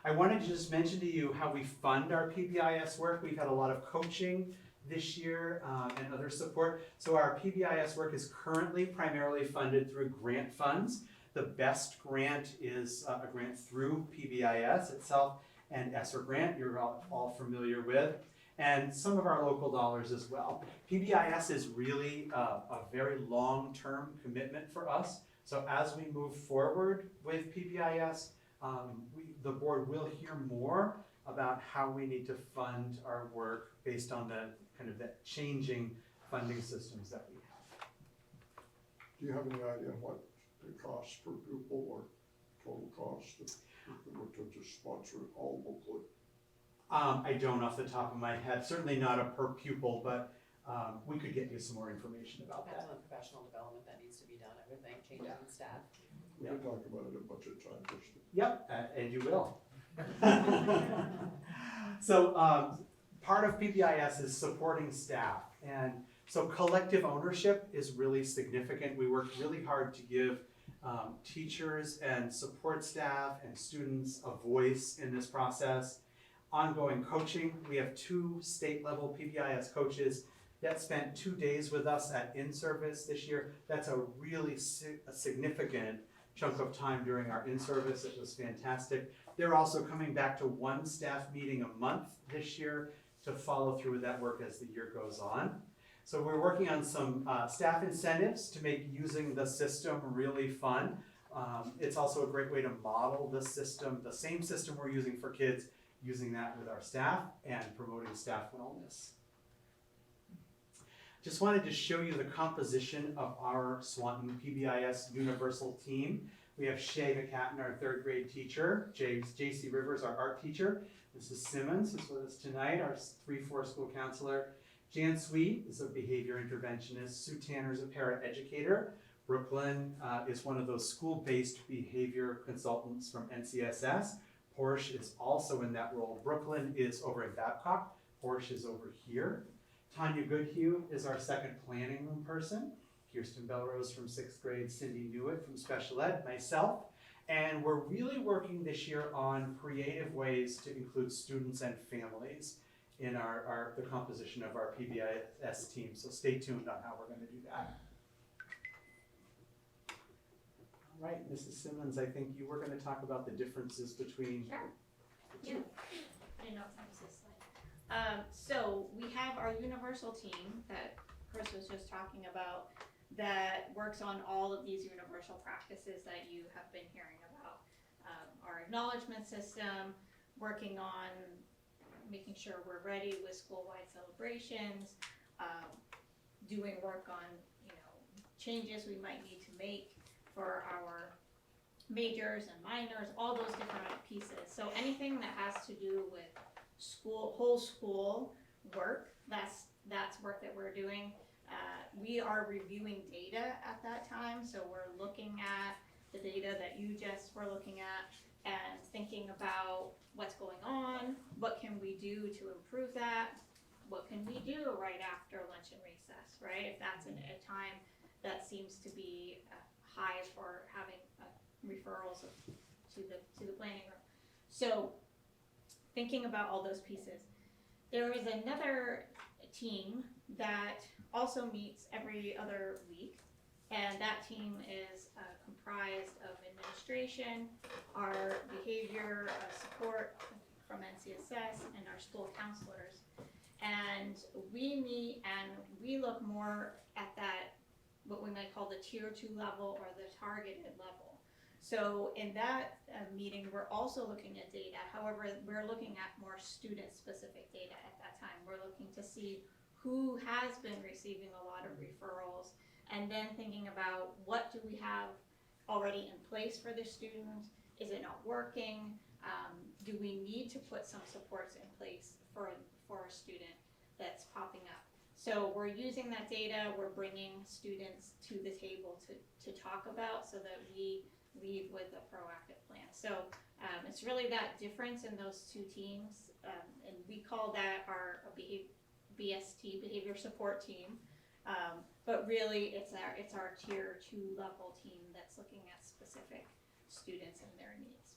I wanted to just mention to you how we fund our Pbis work. We've had a lot of coaching this year and other support. So our Pbis work is currently primarily funded through grant funds. The best grant is a grant through Pbis itself, and ESSER grant you're all familiar with. and some of our local dollars as well. PBIS is really a very long-term commitment for us. So as we move forward with PBIS, the board will hear more about how we need to fund our work based on the kind of the changing funding systems that we have. Do you have any idea what the cost per pupil or total cost if we were to just sponsor it all locally? I don't off the top of my head, certainly not a per pupil, but we could get you some more information about Depends that. on the professional development that needs to be done, I would think, changes Yeah. in staff. We can talk about it at budget time, Kristen. Yep, and you will. So part of PBIS is supporting staff, and so collective ownership is really significant. We work really hard to give teachers and support staff and students a voice in this process. Ongoing coaching, we have 2 state-level PBIS coaches that spent 2 days with us at in-service this year. That's a really a significant chunk of time during our in-service. It was fantastic. They're also coming back to 1 staff meeting a month this year to follow through with that work as the year goes on. So we're working on some staff incentives to make using the system really fun. It's also a great way to model the system, the same system we're using for kids, using that with our staff and promoting staff wellness. Just wanted to show you the composition of our Swanton PBIS Universal team. We have Shay McCatton, our 3rd grade teacher, J.C. Rivers, our art teacher, Mrs. Simmons, who's with us tonight, our 3-4 school counselor, Jan Sweet is a behavior interventionist, Sue Tanner is a para-educator, Brooklyn is one of those school-based behavior consultants from NCSS, Porsche is also in that role. Brooklyn is over in Babcock, Porsche is over here. Tanya Goodhue is our 2nd planning room person. Kirsten Belrose from 6th grade, Cindy Newitt from special ed, myself. And we're really working this year on creative ways to include students and families in the composition of our PBIS team. So stay tuned on how we're going to do that. All right, Mrs. Simmons, I think you were going to talk about the differences between Sure. the 2. Yeah. I didn't know it was this slide. So we have our universal team that Chris was just talking about that works on all of these universal practices that you have been hearing about. Our acknowledgement system, working on making sure we're ready with school-wide celebrations, doing work on, changes we might need to make for our majors and minors, all those different pieces. So anything that has to do with whole school work, that's work that we're doing. We are reviewing data at that time, so we're looking at the data that you just were looking at and thinking about what's going on, what can we do to improve that, what can we do right after lunch and recess, right? If that's a time that seems to be high for having referrals to the planning room. So thinking about all those pieces. There is another team that also meets every other week, and that team is comprised of administration, our behavior support from NCSS, and our school counselors. And we meet and we look more at that, what we might call the tier 2 level or the targeted level. So in that meeting, we're also looking at data. However, we're looking at more student-specific data at that time. We're looking to see who has been receiving a lot of referrals, and then thinking about what do we have already in place for the student? Is it not working? Do we need to put some supports in place for a student that's popping up? So we're using that data, we're bringing students to the table to talk about so that we leave with a proactive plan. So it's really that difference in those 2 teams, and we call that our BST, Behavior Support Team, but really it's our tier 2 level team that's looking at specific students and their needs.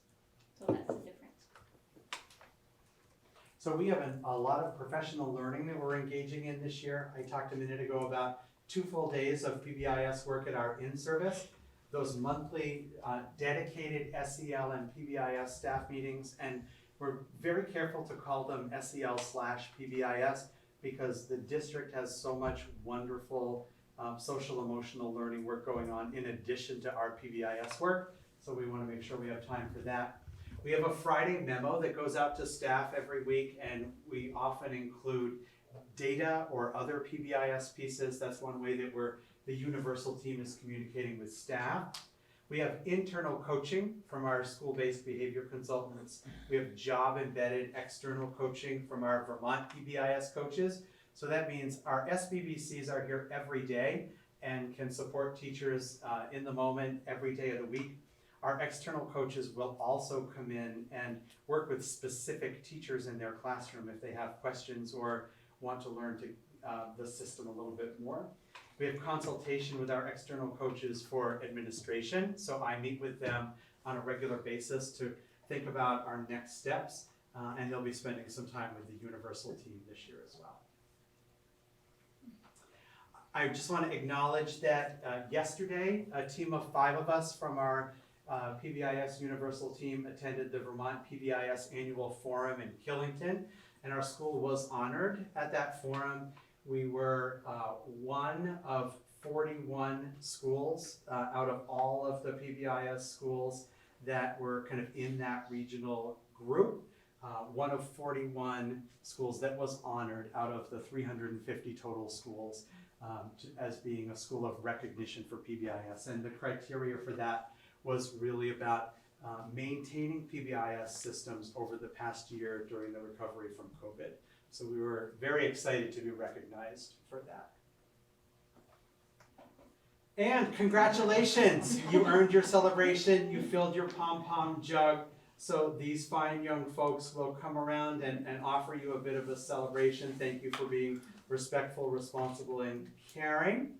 So that's the difference. So we have a lot of professional learning that we're engaging in this year. I talked a minute ago about 2 full days of PBIS work at our in-service, those monthly dedicated SEL and PBIS staff meetings, and We're very careful to call them SEL/PBIS because the district has so much wonderful social emotional learning work going on in addition to our PBIS work. So we want to make sure we have time for that. We have a Friday memo that goes out to staff every week, and we often include data or other PBIS pieces. That's one way that the universal team is communicating with staff. We have internal coaching from our school-based behavior consultants. We have job-embedded external coaching from our Vermont Pbis coaches. So that means our SBBCs are here every day and can support teachers in the moment every day of the week. Our external coaches will also come in and work with specific teachers in their classroom if they have questions or want to learn the system a little bit more. We have consultation with our external coaches for administration. So I meet with them on a regular basis to think about our next steps, and they'll be spending some time with the universal team this year as well. I just want to acknowledge that yesterday, a team of 5 of us from our PBIS Universal team attended the Vermont PBIS Annual Forum in Killington, and our school was honored at that forum. We were one of 41 schools out of all of the PBIS schools that were kind of in that regional group. One of 41 schools that was honored out of the 350 total schools as being a school of recognition for PBIS. And the criteria for that was really about maintaining PBIS systems over the past year during the recovery from COVID. So we were very excited to be recognized for that. And congratulations, you earned your celebration, you filled your pom-pom jug. So these fine young folks will come around and offer you a bit of a celebration. Thank you for being respectful, responsible, and caring.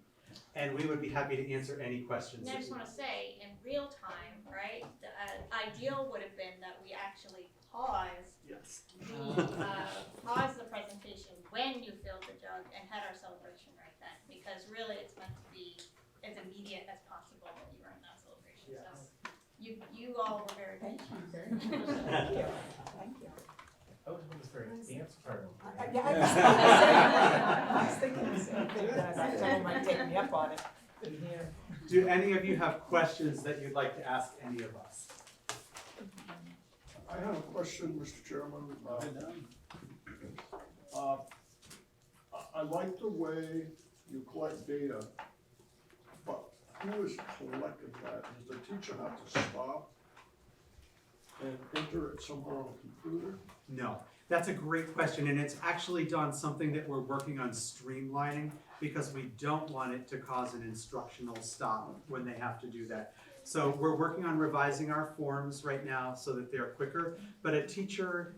And we would be happy to answer any questions. And I just want to say, in real time, right, the ideal would have been that we actually pause the presentation when you filled the jug and had our celebration right then, because really it's meant to be as immediate as possible that you earn that celebration. Yes. So you all were very good. Thank you very much. Thank you. Thank you. I was for dance part. I was thinking the same thing. Someone might take me up on it. Do any of you have questions that you'd like to ask any of us? I have a question, Mr. Chairman. I like the way you collect data, but who is collecting that? Does the teacher have to stop and enter it somewhere on a computer? No, that's a great question, and it's actually, Don, something that we're working on streamlining because we don't want it to cause an instructional stop when they have to do that. So we're working on revising our forms right now so that they're quicker, but a teacher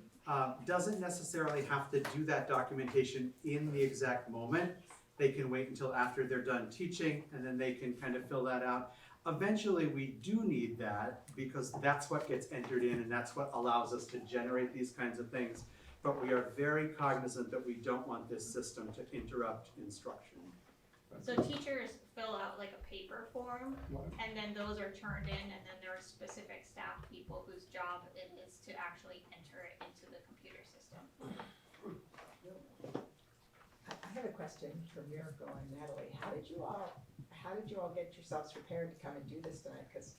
doesn't necessarily have to do that documentation in the exact moment. They can wait until after they're done teaching, and then they can kind of fill that out. Eventually, we do need that because that's what gets entered in and that's what allows us to generate these kinds of things. But we are very cognizant that we don't want this system to interrupt instruction. So teachers fill out like a paper form, and then those are turned in, and then there are specific staff people whose job it is to actually enter it into the computer system. I have a question for Miracle and Natalie. How did you all get yourselves prepared to come and do this tonight? Because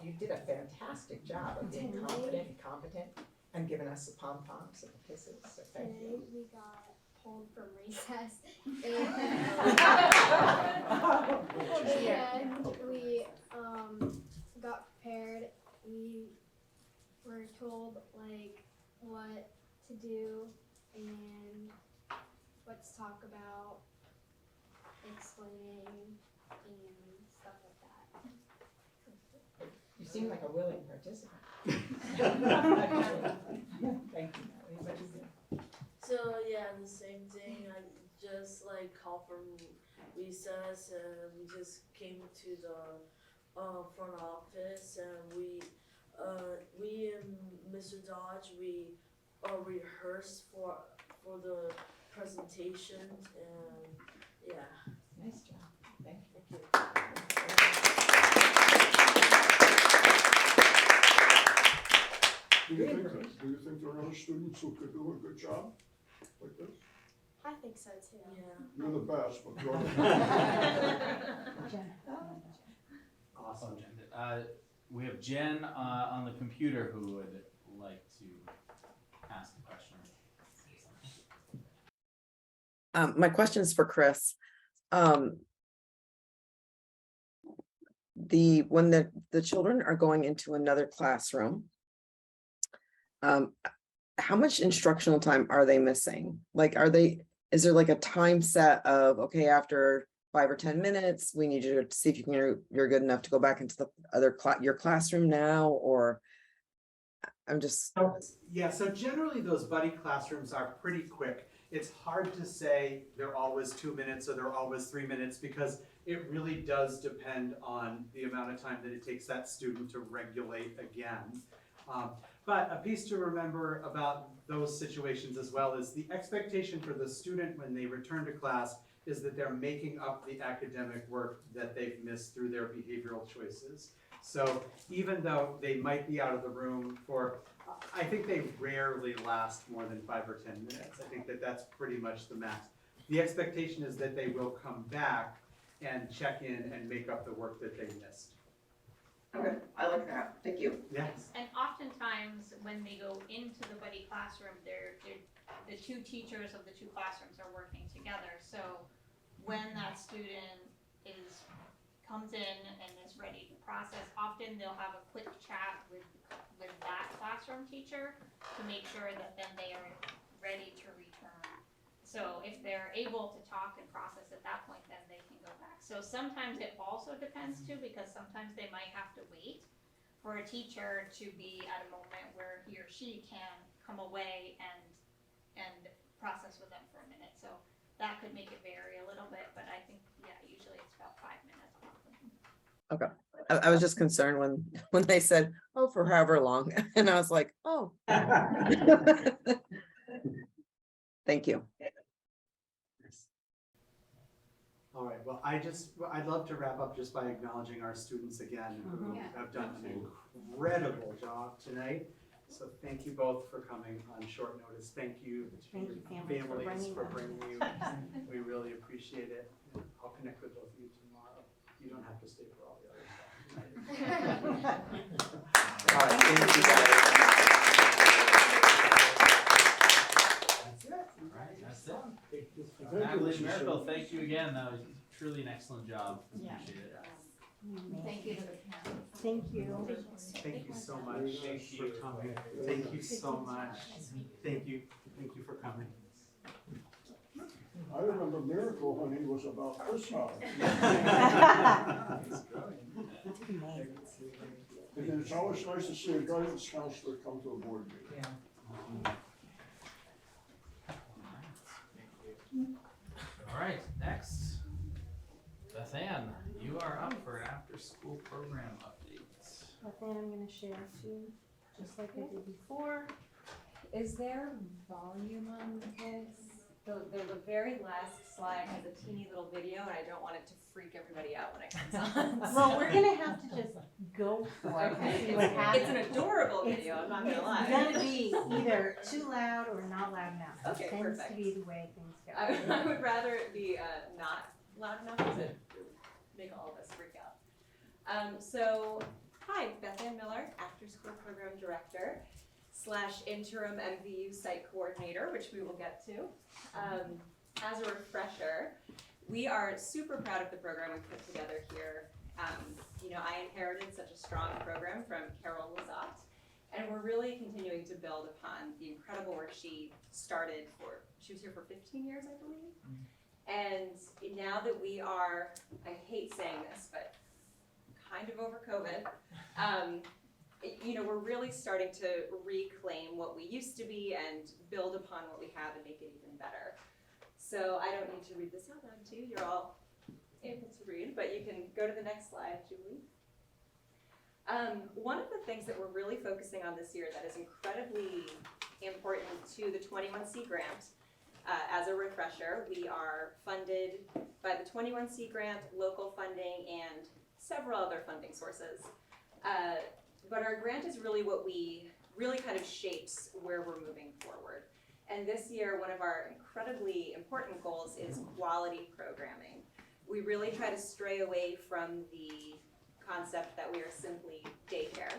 you did a fantastic job of being confident and competent and giving us the pom-poms and the kisses, so thank you. Today we got pulled from recess and we got prepared. We were told like what to do and what to talk about, explaining and stuff like that. You seem like a willing participant. Thank you, Natalie. What you think? So yeah, the same thing. I just like called from recess and we just came to the front office and we and Mr. Dodge we rehearsed for the presentation and yeah. Nice job. Thank you. Do you think there are other students who could do a good job like this? I think so too. Yeah. You're the best, but go ahead. Jen. Awesome. We have Jen on the computer who would like to ask a question. My question is for Chris. When the children are going into another classroom, how much instructional time are they missing? Like, is there like a time set of, okay, after 5 or 10 minutes, we need you to see if you're good enough to go back into the other your classroom now, or I'm just. Yeah, so generally those buddy classrooms are pretty quick. It's hard to say they're always 2 minutes or they're always 3 minutes because it really does depend on the amount of time that it takes that student to regulate again. But a piece to remember about those situations as well is the expectation for the student when they return to class is that they're making up the academic work that they've missed through their behavioral choices. So even though they might be out of the room for, I think they rarely last more than 5 or 10 minutes. I think that that's pretty much the max. The expectation is that they will come back and check in and make up the work that they missed. Okay, I like that. Thank you. Yes. And oftentimes, when they go into the buddy classroom, the two teachers of the two classrooms are working together. So when that student comes in and is ready to process, often they'll have a quick chat with that classroom teacher to make sure that then they are ready to return. So if they're able to talk and process at that point, then they can go back. So sometimes it also depends too, because sometimes they might have to wait for a teacher to be at a moment where he or she can come away and process with them for a minute. So that could make it vary a little bit, but I think, yeah, usually it's about 5 minutes. Okay. I was just concerned when they said, oh, for however long. And I was like, oh. Thank you. All right, well, I'd love to wrap up just by acknowledging our students again who have done an incredible job tonight. So thank you both for coming on short notice. Thank you to your families for bringing you. We really appreciate it. I'll connect with both of you tomorrow. You don't have to stay for all the other stuff tonight. All right, thank you guys. That's it. All right, that's it. Thank you, Natalie Mrs. Miracle, Simmons. thank you again. That was truly an excellent job. Appreciate it. Thank you to the panel. Thank you. Thank you so much for coming. Thank you so much. Thank you for coming. I remember Miracle when he was about this high. And it's always nice to see a guidance counselor come to a board meeting. All right, next. Beth Ann, you are up for an after-school program update. But then I'm gonna share too, just like I did before. Is there volume on this? The very last slide has a teeny little video, and I don't want it to freak everybody out when it comes on. Well, we're gonna have to just go for it and see what happens. It's an adorable video, I'm not gonna lie. It's gonna be either too loud or not loud enough. Okay, It tends perfect. to be the way things go. I would rather it be not loud enough because it would make all of us freak out. Hi, Beth Ann Miller, After School Program Director / Interim MVU Site Coordinator, which we will get to. As a refresher, we are super proud of the program we put together here. I inherited such a strong program from Carol Lazat, and we're really continuing to build upon the incredible work she started she was here for 15 years, I believe. And now that we are, I hate saying this, but kind of over COVID, we're really starting to reclaim what we used to be and build upon what we have and make it even better. So I don't need to read this out loud to you. You're all able to read, but you can go to the next slide, Julie. One of the things that we're really focusing on this year that is incredibly important to the 21C grant, as a refresher, we are funded by the 21C grant, local funding, and several other funding sources. But our grant is really what we really kind of shapes where we're moving forward. And this year, one of our incredibly important goals is quality programming. We really try to stray away from the concept that we are simply daycare.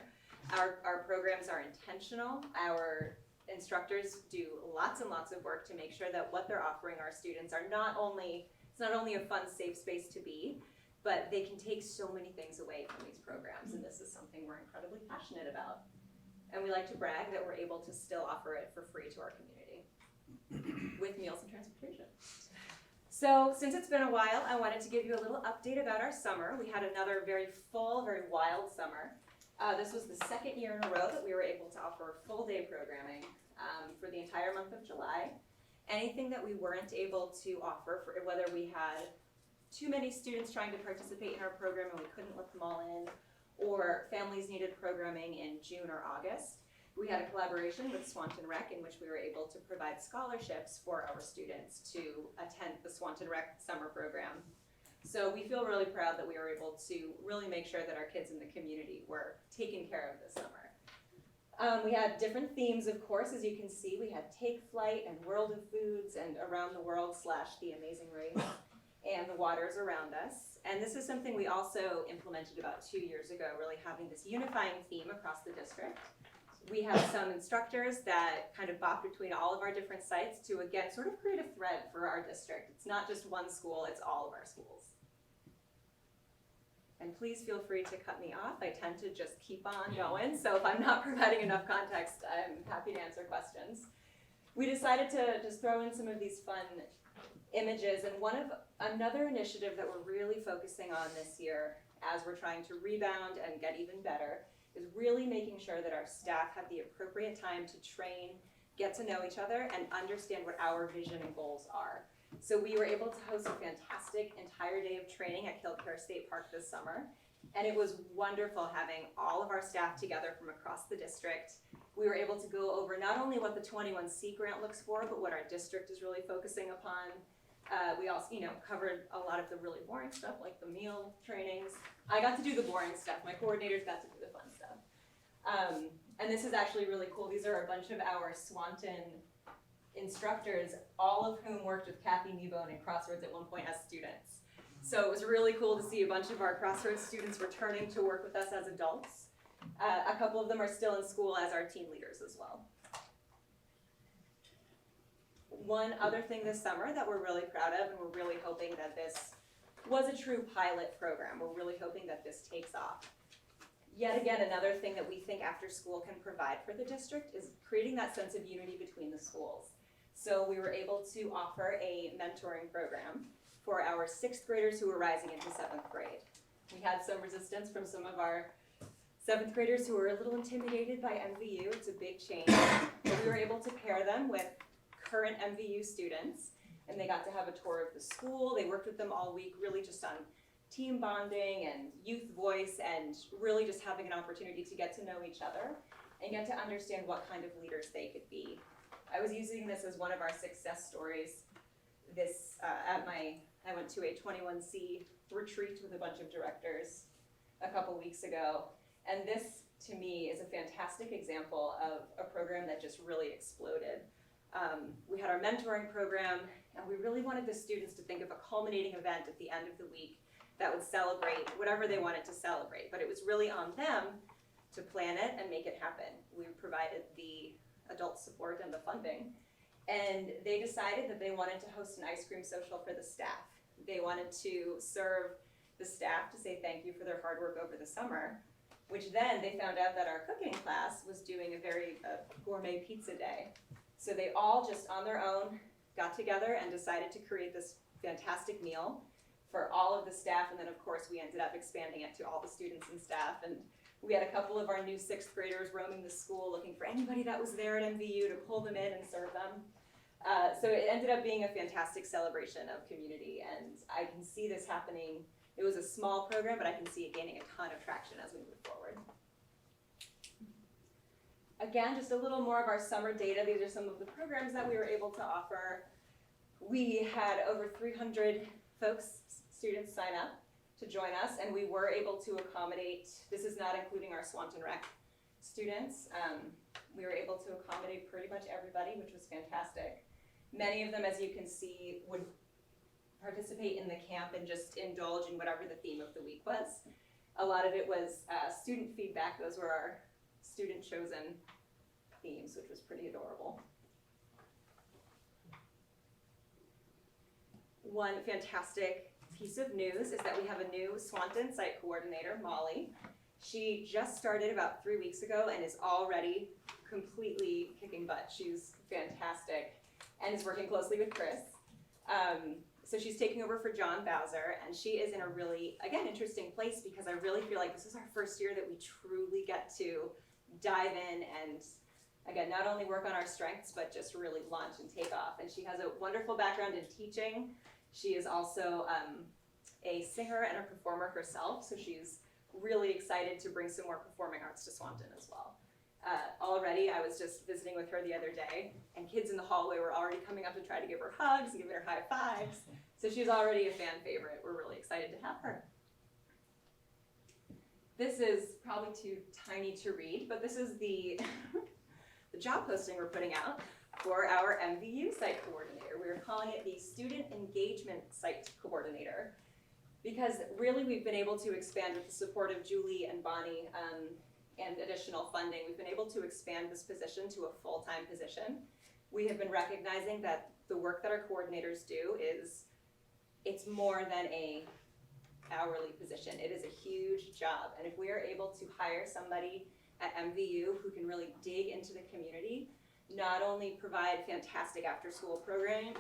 Our programs are intentional. Our instructors do lots and lots of work to make sure that what they're offering our students are it's not only a fun, safe space to be, but they can take so many things away from these programs, and this is something we're incredibly passionate about. And we like to brag that we're able to still offer it for free to our community with meals and transportation. So since it's been a while, I wanted to give you a little update about our summer. We had another very full, very wild summer. This was the second year in a row that we were able to offer full day programming for the entire month of July. Anything that we weren't able to offer, for whether we had too many students trying to participate in our program and we couldn't let them all in, or families needed programming in June or August, we had a collaboration with Swanton Rec in which we were able to provide scholarships for our students to attend the Swanton Rec summer program. So we feel really proud that we were able to really make sure that our kids in the community were taken care of this summer. We had different themes, of course, as you can see. We had Take Flight and World of Foods and Around the World / The Amazing Race and The Waters Around Us. And this is something we also implemented about 2 years ago, really having this unifying theme across the district. We have some instructors that kind of bop between all of our different sites to, again, sort of create a thread for our district. It's not just one school, it's all of our schools. And please feel free to cut me off. I tend to just keep on going, so if I'm not providing enough context, I'm happy to answer questions. We decided to just throw in some of these fun images, and another initiative that we're really focusing on this year as we're trying to rebound and get even better is really making sure that our staff have the appropriate time to train, get to know each other, and understand what our vision and goals are. So we were able to host a fantastic entire day of training at Kilcare State Park this summer, and it was wonderful having all of our staff together from across the district. We were able to go over not only what the 21C grant looks for, but what our district is really focusing upon. We also, covered a lot of the really boring stuff, like the meal trainings. I got to do the boring stuff. My coordinators got to do the fun stuff. And this is actually really cool. These are a bunch of our Swanton instructors, all of whom worked with Kathy Kneebone in Crossroads at one point as students. So it was really cool to see a bunch of our Crossroads students returning to work with us as adults. A couple of them are still in school as our team leaders as well. One other thing this summer that we're really proud of, and we're really hoping that this was a true pilot program, we're really hoping that this takes off. Yet again, another thing that we think after school can provide for the district is creating that sense of unity between the schools. So we were able to offer a mentoring program for our 6th graders who were rising into 7th grade. We had some resistance from some of our 7th graders who were a little intimidated by MVU. It's a big change, but we were able to pair them with current MVU students, and they got to have a tour of the school. They worked with them all week, really just on team bonding and youth voice, and really just having an opportunity to get to know each other and get to understand what kind of leaders they could be. I was using this as one of our success stories. I went to a 21C retreat with a bunch of directors a couple weeks ago, and this to me is a fantastic example of a program that just really exploded. We had our mentoring program, and we really wanted the students to think of a culminating event at the end of the week that would celebrate whatever they wanted to celebrate, but it was really on them to plan it and make it happen. We provided the adult support and the funding, and they decided that they wanted to host an ice cream social for the staff. They wanted to serve the staff to say thank you for their hard work over the summer, which then they found out that our cooking class was doing a very gourmet pizza day. So they all just on their own got together and decided to create this fantastic meal for all of the staff, and then of course we ended up expanding it to all the students and staff, and we had a couple of our new 6th graders roaming the school looking for anybody that was there at MVU to pull them in and serve them. So it ended up being a fantastic celebration of community, and I can see this happening. It was a small program, but I can see it gaining a ton of traction as we move forward. Again, just a little more of our summer data. These are some of the programs that we were able to offer. We had over 300 students sign up to join us, and we were able to accommodate, this is not including our Swanton Rec students, We were able to accommodate pretty much everybody, which was fantastic. Many of them, as you can see, would participate in the camp and just indulge in whatever the theme of the week was. A lot of it was student feedback. Those were our student-chosen themes, which was pretty adorable. One fantastic piece of news is that we have a new Swanton site coordinator, Molly. She just started about 3 weeks ago and is already completely kicking butt. She's fantastic and is working closely with Chris. So she's taking over for John Bowser, and she is in a really, again, interesting place because I really feel like this is our first year that we truly get to dive in and, again, not only work on our strengths, but just really launch and take off. And she has a wonderful background in teaching. She is also a singer and a performer herself, so she's really excited to bring some more performing arts to Swanton as well. Already, I was just visiting with her the other day, and kids in the hallway were already coming up to try to give her hugs and giving her high fives. So she's already a fan favorite. We're really excited to have her. This is probably too tiny to read, but this is the, the job posting we're putting out for our MVU site coordinator. We're calling it the Student Engagement Site Coordinator, because really we've been able to expand with the support of Julie and Bonnie and additional funding. We've been able to expand this position to a full-time position. We have been recognizing that the work that our coordinators do it's more than a hourly position. It is a huge job, and if we are able to hire somebody at MVU who can really dig into the community, not only provide fantastic after-school programming,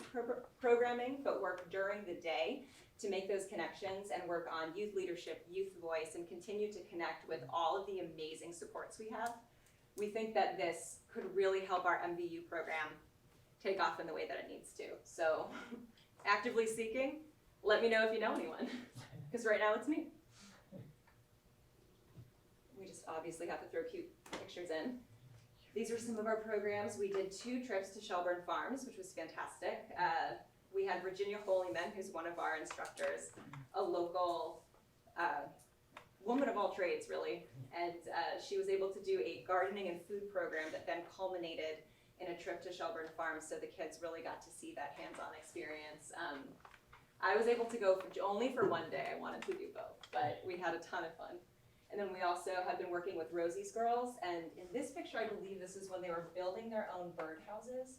but work during the day to make those connections and work on youth leadership, youth voice, and continue to connect with all of the amazing supports we have, we think that this could really help our MVU program take off in the way that it needs to. So, actively seeking, let me know if you know anyone, because right now it's me. We just obviously have to throw cute pictures in. These are some of our programs. We did 2 trips to Shelburne Farms, which was fantastic. We had Virginia Holyman, who's one of our instructors, a local woman of all trades, really. And she was able to do a gardening and food program that then culminated in a trip to Shelburne Farms, so the kids really got to see that hands-on experience. I was able to go only for one day. I wanted to do both, but we had a ton of fun. And then we also have been working with Rosie's girls, and in this picture, I believe this is when they were building their own birdhouses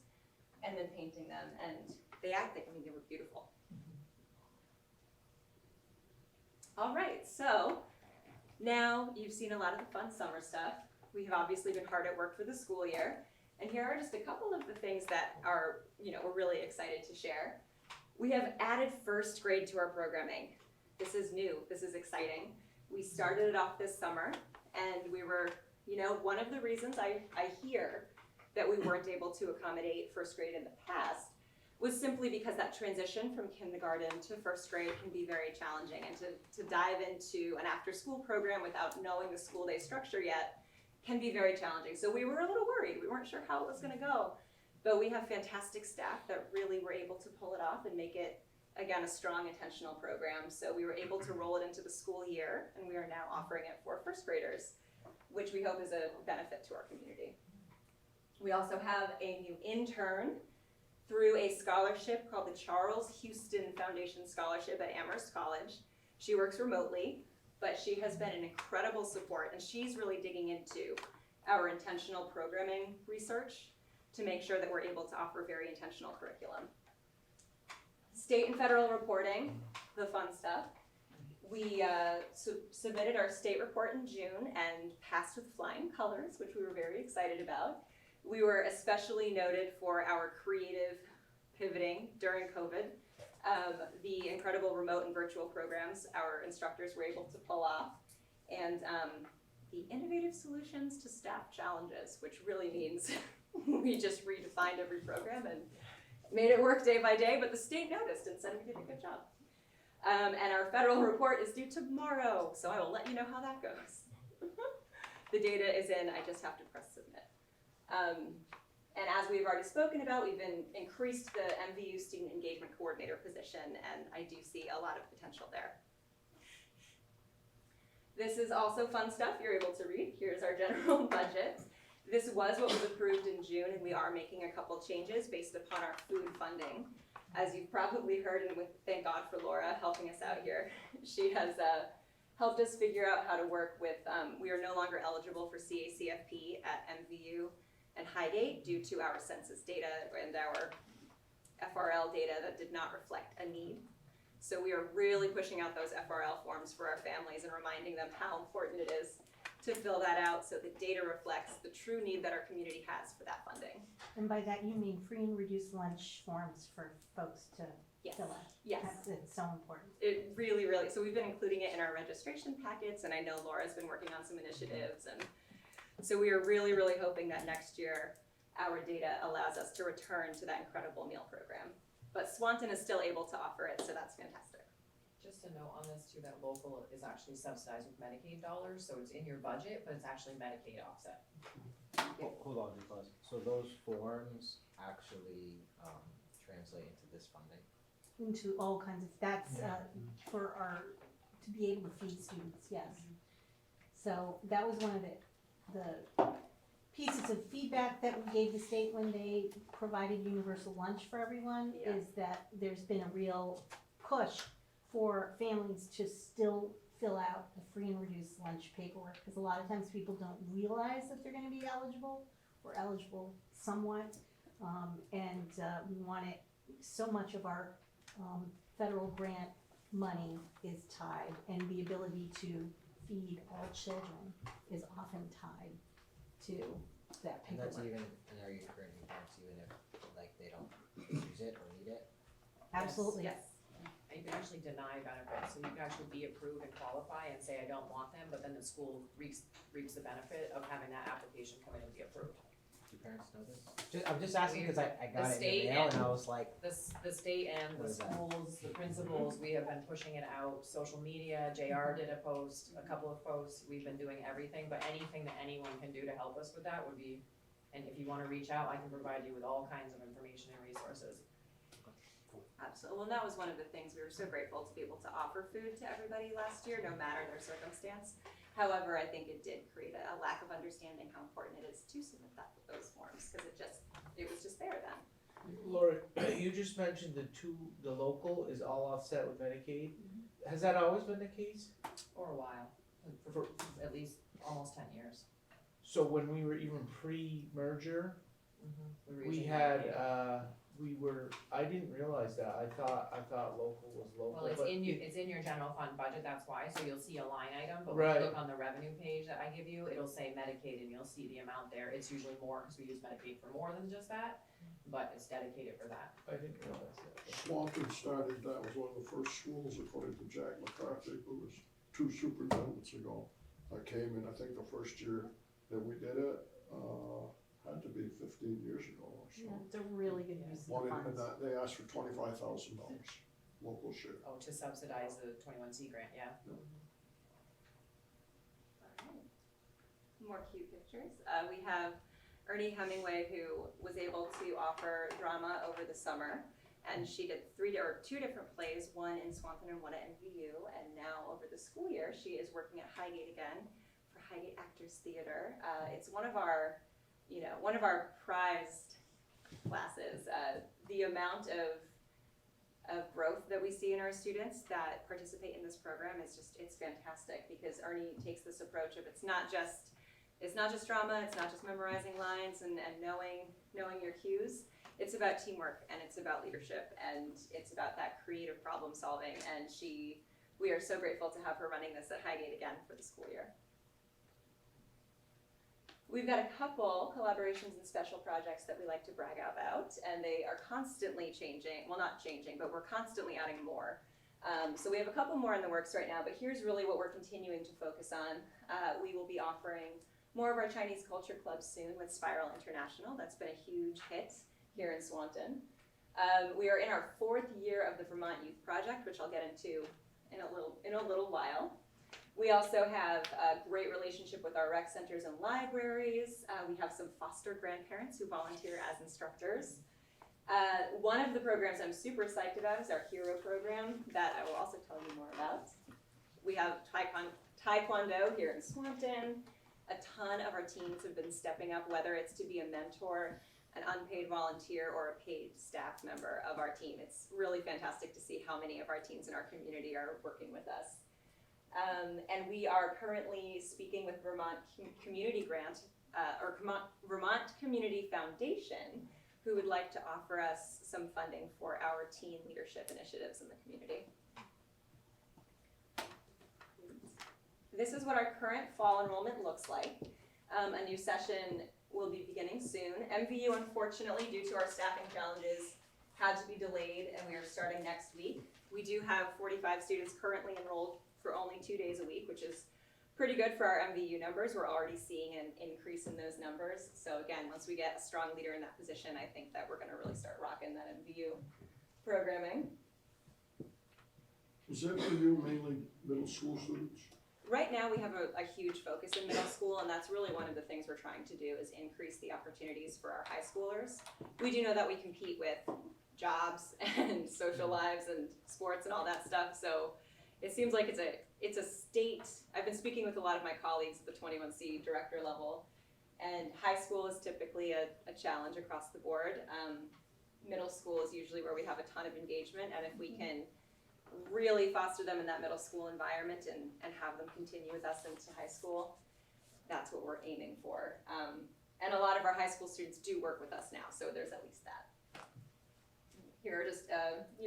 and then painting them, and they were beautiful. All right, so now you've seen a lot of the fun summer stuff. We have obviously been hard at work for the school year, and here are just a couple of the things that are, we're really excited to share. We have added first grade to our programming. This is new, this is exciting. We started it off this summer, and we were, one of the reasons I hear that we weren't able to accommodate first grade in the past was simply because that transition from kindergarten to first grade can be very challenging, and to dive into an after-school program without knowing the school day structure yet can be very challenging. So we were a little worried. We weren't sure how it was gonna go, but we have fantastic staff that really were able to pull it off and make it, again, a strong intentional program. So we were able to roll it into the school year, and we are now offering it for first graders, which we hope is a benefit to our community. We also have a new intern through a scholarship called the Charles Houston Foundation Scholarship at Amherst College. She works remotely, but she has been an incredible support, and she's really digging into our intentional programming research to make sure that we're able to offer very intentional curriculum. State and federal reporting, the fun stuff. We submitted our state report in June and passed with flying colors, which we were very excited about. We were especially noted for our creative pivoting during COVID. The incredible remote and virtual programs our instructors were able to pull off, and the innovative solutions to staff challenges, which really means we just redefined every program and made it work day by day, but the state noticed and said we did a good job. And our federal report is due tomorrow, so I will let you know how that goes. The data is in, I just have to press submit. And as we've already spoken about, we've increased the MVU Student Engagement Coordinator position, and I do see a lot of potential there. This is also fun stuff you're able to read. Here's our general budget. This was what was approved in June, and we are making a couple changes based upon our food funding. As you've probably heard, and thank God for Laura helping us out here. She has helped us figure out how to work with, we are no longer eligible for CACFP at MVU and Highgate due to our census data and our FRL data that did not reflect a need. So we are really pushing out those FRL forms for our families and reminding them how important it is to fill that out so the data reflects the true need that our community has for that funding. And by that you mean free and reduced lunch forms for folks to Yes. fill out. Yes. It's so important. It really, so we've been including it in our registration packets, and I know Laura's been working on some initiatives, and so we are really, really hoping that next year our data allows us to return to that incredible meal program. But Swanton is still able to offer it, so that's fantastic. Just a note on this too, that local is actually subsidized with Medicaid dollars, so it's in your budget, but it's actually Medicaid offset. Hold on, because, so those forms actually, translate into this funding? Into all kinds of, that's for our, to be able to feed students, yes. So that was one of the pieces of feedback that we gave the state when they provided universal lunch for everyone, Yeah. is that there's been a real push for families to still fill out the free and reduced lunch paperwork, because a lot of times people don't realize that they're gonna be eligible, or eligible somewhat, and we want it, so much of our federal grant money is tied, and the ability to feed all children is often tied to that And that's paperwork. even, and are you encouraging parents even if, like, they don't use it or need it? Absolutely. Yes. And you can actually deny benefits, so you can actually be approved and qualify and say, I don't want them, but then the school reaps the benefit of having that application come in and be approved. Do parents know this? I'm just asking because I got it in state the mail and- and I was like, The state and What the is that? schools, the principals, we have been pushing it out, social media, JR did a post, a couple of posts, we've been doing everything, but anything that anyone can do to help us with that would be, and if you wanna reach out, I can provide you with all kinds of information and resources. Absolutely. Well, and that was one of the things, we were so grateful to be able to offer food to everybody last year, no matter their circumstance. However, I think it did create a lack of understanding how important it is to submit those forms, because it was just there then. Laura, you just mentioned the local is all offset with Medicaid. Has that always been the case? For a while, for at least almost 10 years. So when we were even pre-merger, were we using had, Medicaid. I didn't realize that. I thought local was local, Well, it's but in your general fund budget, that's why, so you'll see a line item, but when Right. you look on the revenue page that I give you, it'll say Medicaid and you'll see the amount there. It's usually more, because we use Medicaid for more than just that, but it's dedicated for that. I didn't realize that. Swanton started, that was one of the first schools, according to Jack McCarthy, who was 2 superintendents ago. I came in, I think the first year that we did it, had to be 15 years ago or so. Yeah, it's a really good use of One, the and funds. they asked for $25,000 local share. Oh, to subsidize the 21C grant, yeah. Alright. More cute pictures. We have Ernie Hemingway, who was able to offer drama over the summer, and she did 2 different plays, one in Swanton and one at NVU, and now over the school year, she is working at Highgate again for Highgate Actors Theater. It's one of our prized classes. The amount of growth that we see in our students that participate in this program is it's fantastic, because Ernie takes this approach of it's not just drama, it's not just memorizing lines and knowing your cues. It's about teamwork, and it's about leadership, and it's about that creative problem solving, and we are so grateful to have her running this at Highgate again for the school year. We've got a couple collaborations and special projects that we like to brag about, and they are constantly changing. Well, not changing, but we're constantly adding more. So we have a couple more in the works right now, but here's really what we're continuing to focus on. We will be offering more of our Chinese culture clubs soon with Spiral International. That's been a huge hit here in Swanton. We are in our 4th year of the Vermont Youth Project, which I'll get into in a little while. We also have a great relationship with our rec centers and libraries. We have some foster grandparents who volunteer as instructors. One of the programs I'm super psyched about is our Hero program that I will also tell you more about. We have Taekwondo here in Swanton. A ton of our teens have been stepping up, whether it's to be a mentor, an unpaid volunteer, or a paid staff member of our team. It's really fantastic to see how many of our teens in our community are working with us. And we are currently speaking with Vermont Community Grant, or Vermont Community Foundation, who would like to offer us some funding for our teen leadership initiatives in the community. This is what our current fall enrollment looks like. A new session will be beginning soon. MVU, unfortunately, due to our staffing challenges, had to be delayed, and we are starting next week. We do have 45 students currently enrolled for only 2 days a week, which is pretty good for our MVU numbers. We're already seeing an increase in those numbers. So again, once we get a strong leader in that position, I think that we're gonna really start rocking that MVU programming. Is that for you mainly middle school students? Right now, we have a huge focus in middle school, and that's really one of the things we're trying to do is increase the opportunities for our high schoolers. We do know that we compete with jobs and social lives and sports and all that stuff, so it seems like it's a state. I've been speaking with a lot of my colleagues at the 21C director level, and high school is typically a challenge across the board. Middle school is usually where we have a ton of engagement, and if we can really foster them in that middle school environment and have them continue with us into high school, that's what we're aiming for. And a lot of our high school students do work with us now, so there's at least that. Here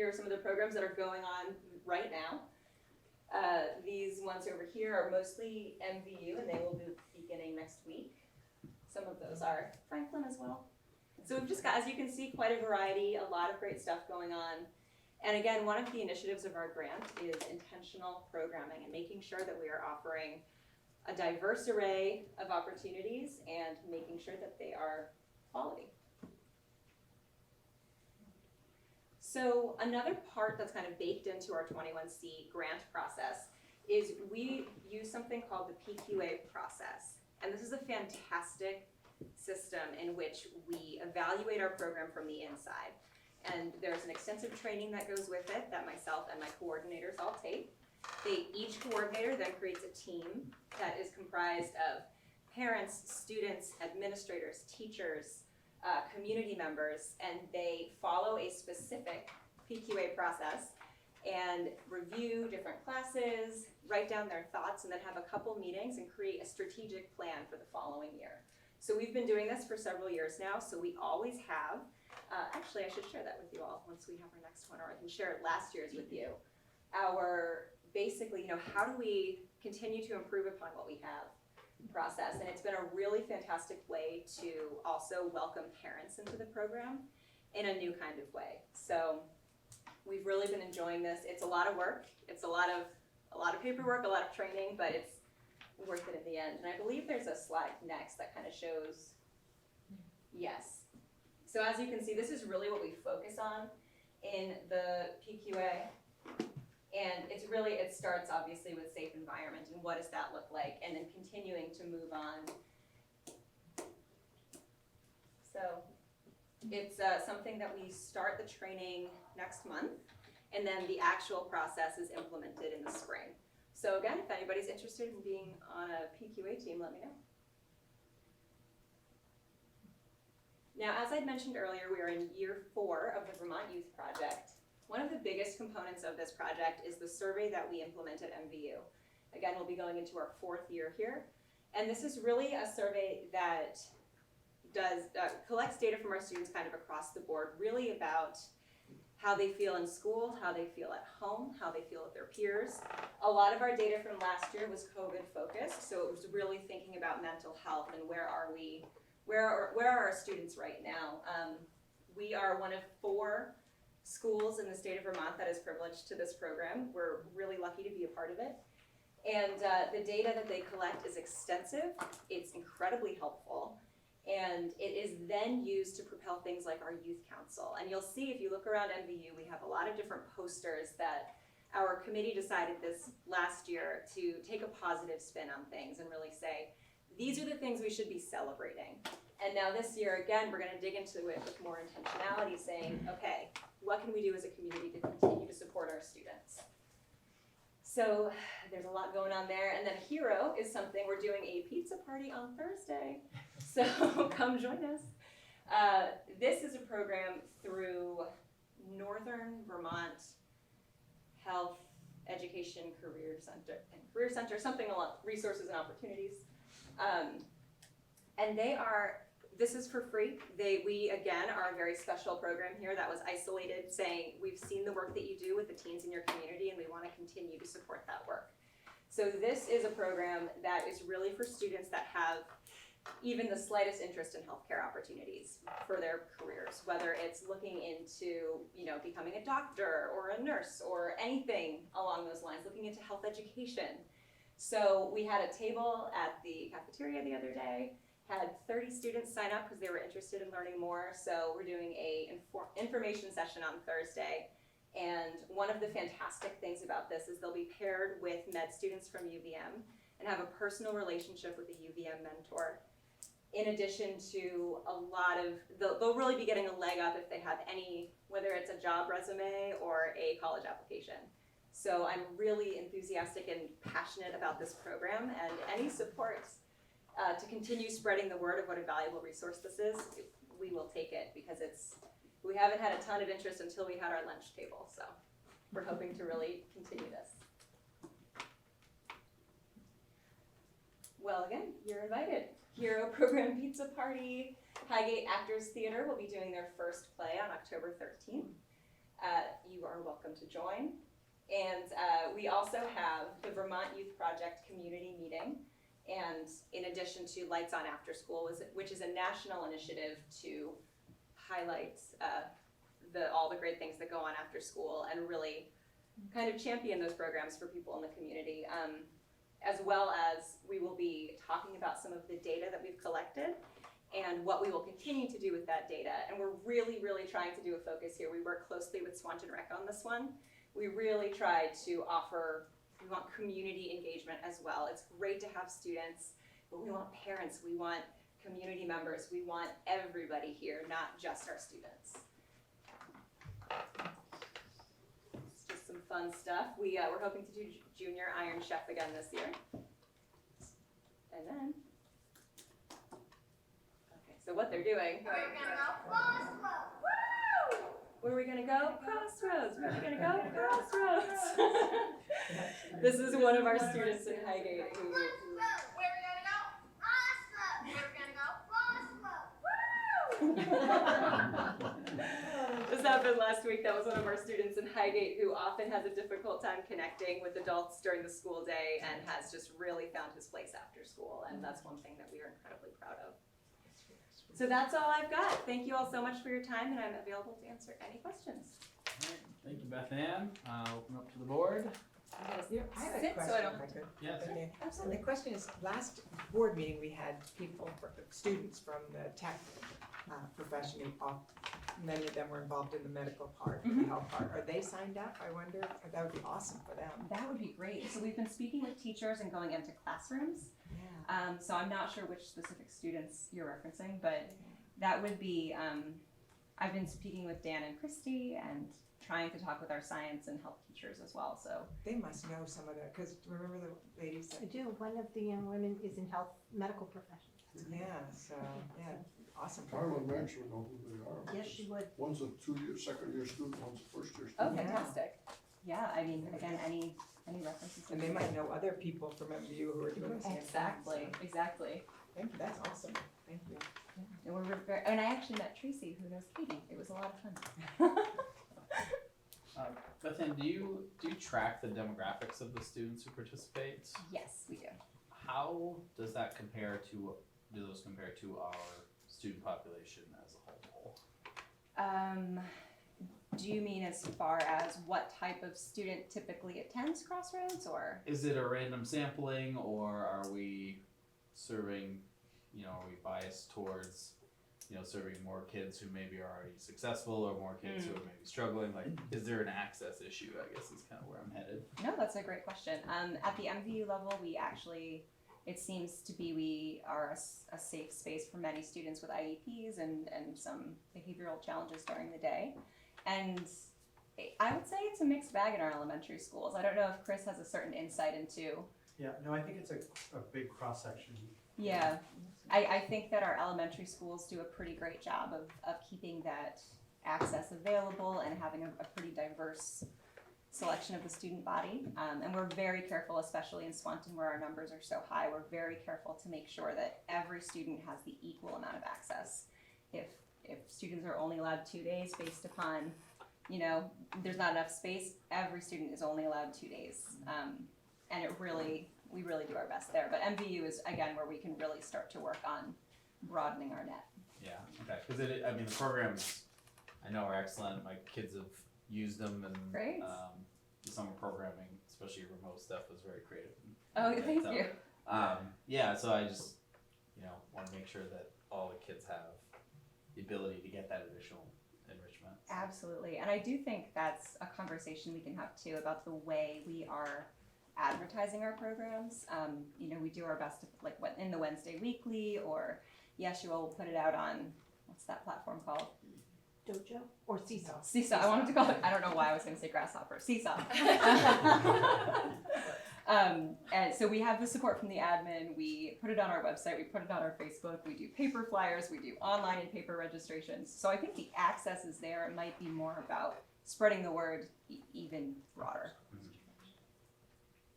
are some of the programs that are going on right now. These ones over here are mostly MVU, and they will be beginning next week. Some of those are Franklin as well. So we've just got, as you can see, quite a variety, a lot of great stuff going on. And again, one of the initiatives of our grant is intentional programming and making sure that we are offering a diverse array of opportunities and making sure that they are quality. So another part that's kind of baked into our 21C grant process is we use something called the PQA process. And this is a fantastic system in which we evaluate our program from the inside. And there's an extensive training that goes with it that myself and my coordinators all take. Each coordinator then creates a team that is comprised of parents, students, administrators, teachers, community members, and they follow a specific PQA process and review different classes, write down their thoughts, and then have a couple meetings and create a strategic plan for the following year. So we've been doing this for several years now, so we always have. Actually, I should share that with you all once we have our next one, or I can share last year's with you. Basically, how do we continue to improve upon what we have process? And it's been a really fantastic way to also welcome parents into the program in a new kind of way. So we've really been enjoying this. It's a lot of work. It's a lot of paperwork, a lot of training, but it's worth it in the end. And I believe there's a slide next that kind of shows, yes. So as you can see, this is really what we focus on in the PQA. And it starts obviously with safe environment and what does that look like, and then continuing to move on. So it's something that we start the training next month, and then the actual process is implemented in the spring. So again, if anybody's interested in being on a PQA team, let me know. Now, as I mentioned earlier, we are in year 4 of the Vermont Youth Project. One of the biggest components of this project is the survey that we implement at MVU. Again, we'll be going into our 4th year here. And this is really a survey that collects data from our students kind of across the board, really about how they feel in school, how they feel at home, how they feel with their peers. A lot of our data from last year was COVID focused, so it was really thinking about mental health and where are our students right now. We are one of 4 schools in the state of Vermont that is privileged to this program. We're really lucky to be a part of it. And the data that they collect is extensive, it's incredibly helpful, and it is then used to propel things like our youth council. And you'll see if you look around MVU, we have a lot of different posters that our committee decided this last year to take a positive spin on things and really say, these are the things we should be celebrating. And now this year, again, we're gonna dig into it with more intentionality, saying, okay, what can we do as a community to continue to support our students? So there's a lot going on there. And then Hero is something, we're doing a pizza party on Thursday. So come join us. This is a program through Northern Vermont Health Education Career Center, something along Resources and Opportunities. And this is for free. We again are a very special program here that was isolated, saying we've seen the work that you do with the teens in your community and we want to continue to support that work. So this is a program that is really for students that have even the slightest interest in healthcare opportunities for their careers, whether it's looking into, becoming a doctor or a nurse or anything along those lines, looking into health education. So we had a table at the cafeteria the other day, had 30 students sign up because they were interested in learning more. So we're doing a information session on Thursday. And one of the fantastic things about this is they'll be paired with med students from UVM and have a personal relationship with a UVM mentor. In addition to they'll really be getting a leg up if they have any, whether it's a job resume or a college application. So I'm really enthusiastic and passionate about this program, and any support to continue spreading the word of what a valuable resource this is, we will take it, because we haven't had a ton of interest until we had our lunch table, so we're hoping to really continue this. Well, again, you're invited. Hero Program Pizza Party. Highgate Actors Theater will be doing their first play on October 13th. You are welcome to join. And we also have the Vermont Youth Project Community Meeting. And in addition to Lights On After School, which is a national initiative to highlight all the great things that go on after school and really kind of champion those programs for people in the community. As well as we will be talking about some of the data that we've collected and what we will continue to do with that data. And we're really, really trying to do a focus here. We work closely with Swanton Rec on this one. We really try to we want community engagement as well. It's great to have students, but we want parents, we want community members, we want everybody here, not just our students. It's just some fun stuff. We're hoping to do Junior Iron Chef again this year. And then, okay, so what they're doing. We're gonna go Crossroads. Woo! Where are we gonna go? Crossroads. Where are we gonna go? Crossroads. This is one of our students in Highgate who Where we gonna go? Crossroads. Where we gonna go? Crossroads. This happened last week. That was one of our students in Highgate who often has a difficult time connecting with adults during the school day and has just really found his place after school. And that's one thing that we are incredibly proud of. So that's all I've got. Thank you all so much for your time, and I'm available to answer any questions. All right, thank you, Beth Ann. Open up to the board. I have a Sit so I question, don't- if I could. Yes. Okay. And the question is, last board meeting, we had students from the tech profession, many of them were involved in the medical part, the health part. Are they signed up? I wonder, that would be awesome for them. That would be great. So we've been speaking with teachers and going into classrooms. Yeah. So I'm not sure which specific students you're referencing, but that would be, I've been speaking with Dan and Christy and trying to talk with our science and health teachers as well, so. They must know some of the, because remember the ladies I that, do. One of the young women is in medical professions. yeah, so, yeah, awesome. Carla actually know who they are. Yes, she would. One's a second-year student, one's a first-year Oh, student. fantastic. Yeah, I mean, again, any references. And they might know other people from MVU who are doing the same thing. Exactly, exactly. Thank you, that's awesome. Thank you. And I actually met Tracy, who knows Katie. It was a lot of fun. Beth Ann, do you track the demographics of the students who participate? Yes, we do. How does that compare to, do those compare to our student population as a whole? Do you mean as far as what type of student typically attends Crossroads, or? Is it a random sampling, or are we serving, are we biased towards, serving more kids who maybe are already successful or more kids who are maybe struggling? Like, is there an access issue, I guess is kind of where I'm headed. No, that's a great question. At the MVU level, it seems to be we are a safe space for many students with IEPs and some behavioral challenges during the day. And I would say it's a mixed bag in our elementary schools. I don't know if Chris has a certain insight into. Yeah, no, I think it's a big cross-section. Yeah, I think that our elementary schools do a pretty great job of keeping that access available and having a pretty diverse selection of the student body. And we're very careful, especially in Swanton where our numbers are so high, we're very careful to make sure that every student has the equal amount of access. If students are only allowed 2 days based upon, you know, there's not enough space, every student is only allowed 2 days. And we really do our best there. But MVU is, again, where we can really start to work on broadening our net. Yeah, okay, cause I mean, the programs I know are excellent, my kids have used them and, Great. The summer programming, especially remote stuff, was very creative. Oh, and thank so, you. Yeah, so I just, wanna make sure that all the kids have the ability to get that additional enrichment. Absolutely, and I do think that's a conversation we can have too about the way we are advertising our programs. We do our best to, like, what in the Wednesday Weekly, or Yeshua will put it out on, what's that platform called? Dojo or Seesaw? Seesaw. I wanted to call it, I don't know why I was going to say Grasshopper. Seesaw. And so we have the support from the admin. We put it on our website. We put it on our Facebook. We do paper flyers. We do online and paper registrations. So I think the access is there. It might be more about spreading the word even broader.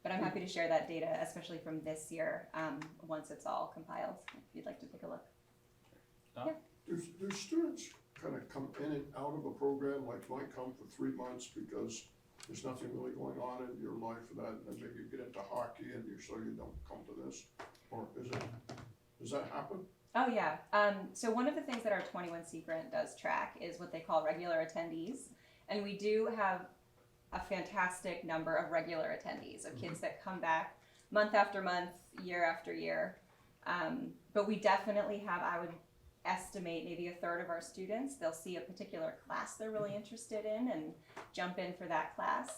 But I'm happy to share that data, especially from this year, once it's all compiled, if you'd like to take a look. Don? Do students kind of come in and out of a program, like might come for 3 months because there's nothing really going on in your life for that, and then maybe you get into hockey and so you don't come to this? Or does that happen? Oh yeah, so one of the things that our 21C grant does track is what they call regular attendees. And we do have a fantastic number of regular attendees, of kids that come back month after month, year after year. But we definitely have, I would estimate, maybe a third of our students, they'll see a particular class they're really interested in and jump in for that class.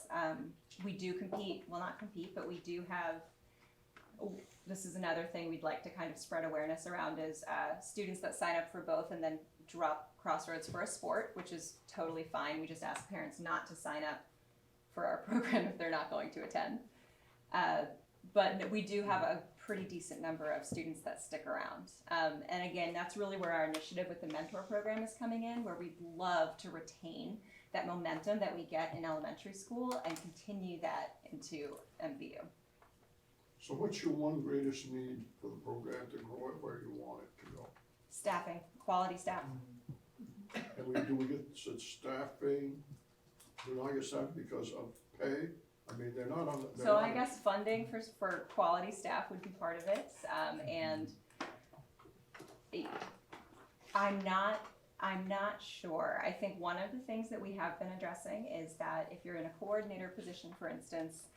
We do compete, well not compete, but we do have, this is another thing we'd like to kind of spread awareness around, is students that sign up for both and then drop Crossroads for a sport, which is totally fine. We just ask parents not to sign up for our program if they're not going to attend. But we do have a pretty decent number of students that stick around. And again, that's really where our initiative with the mentor program is coming in, where we'd love to retain that momentum that we get in elementary school and continue that into MVU. So what's your one greatest need for the program to grow it where you want it to go? Staffing, quality staff. And do we get such staffing, do not get staffed because of pay? I mean, they're not on the. So I guess funding for quality staff would be part of it, and I'm not sure. I think one of the things that we have been addressing is that if you're in a coordinator position, for instance,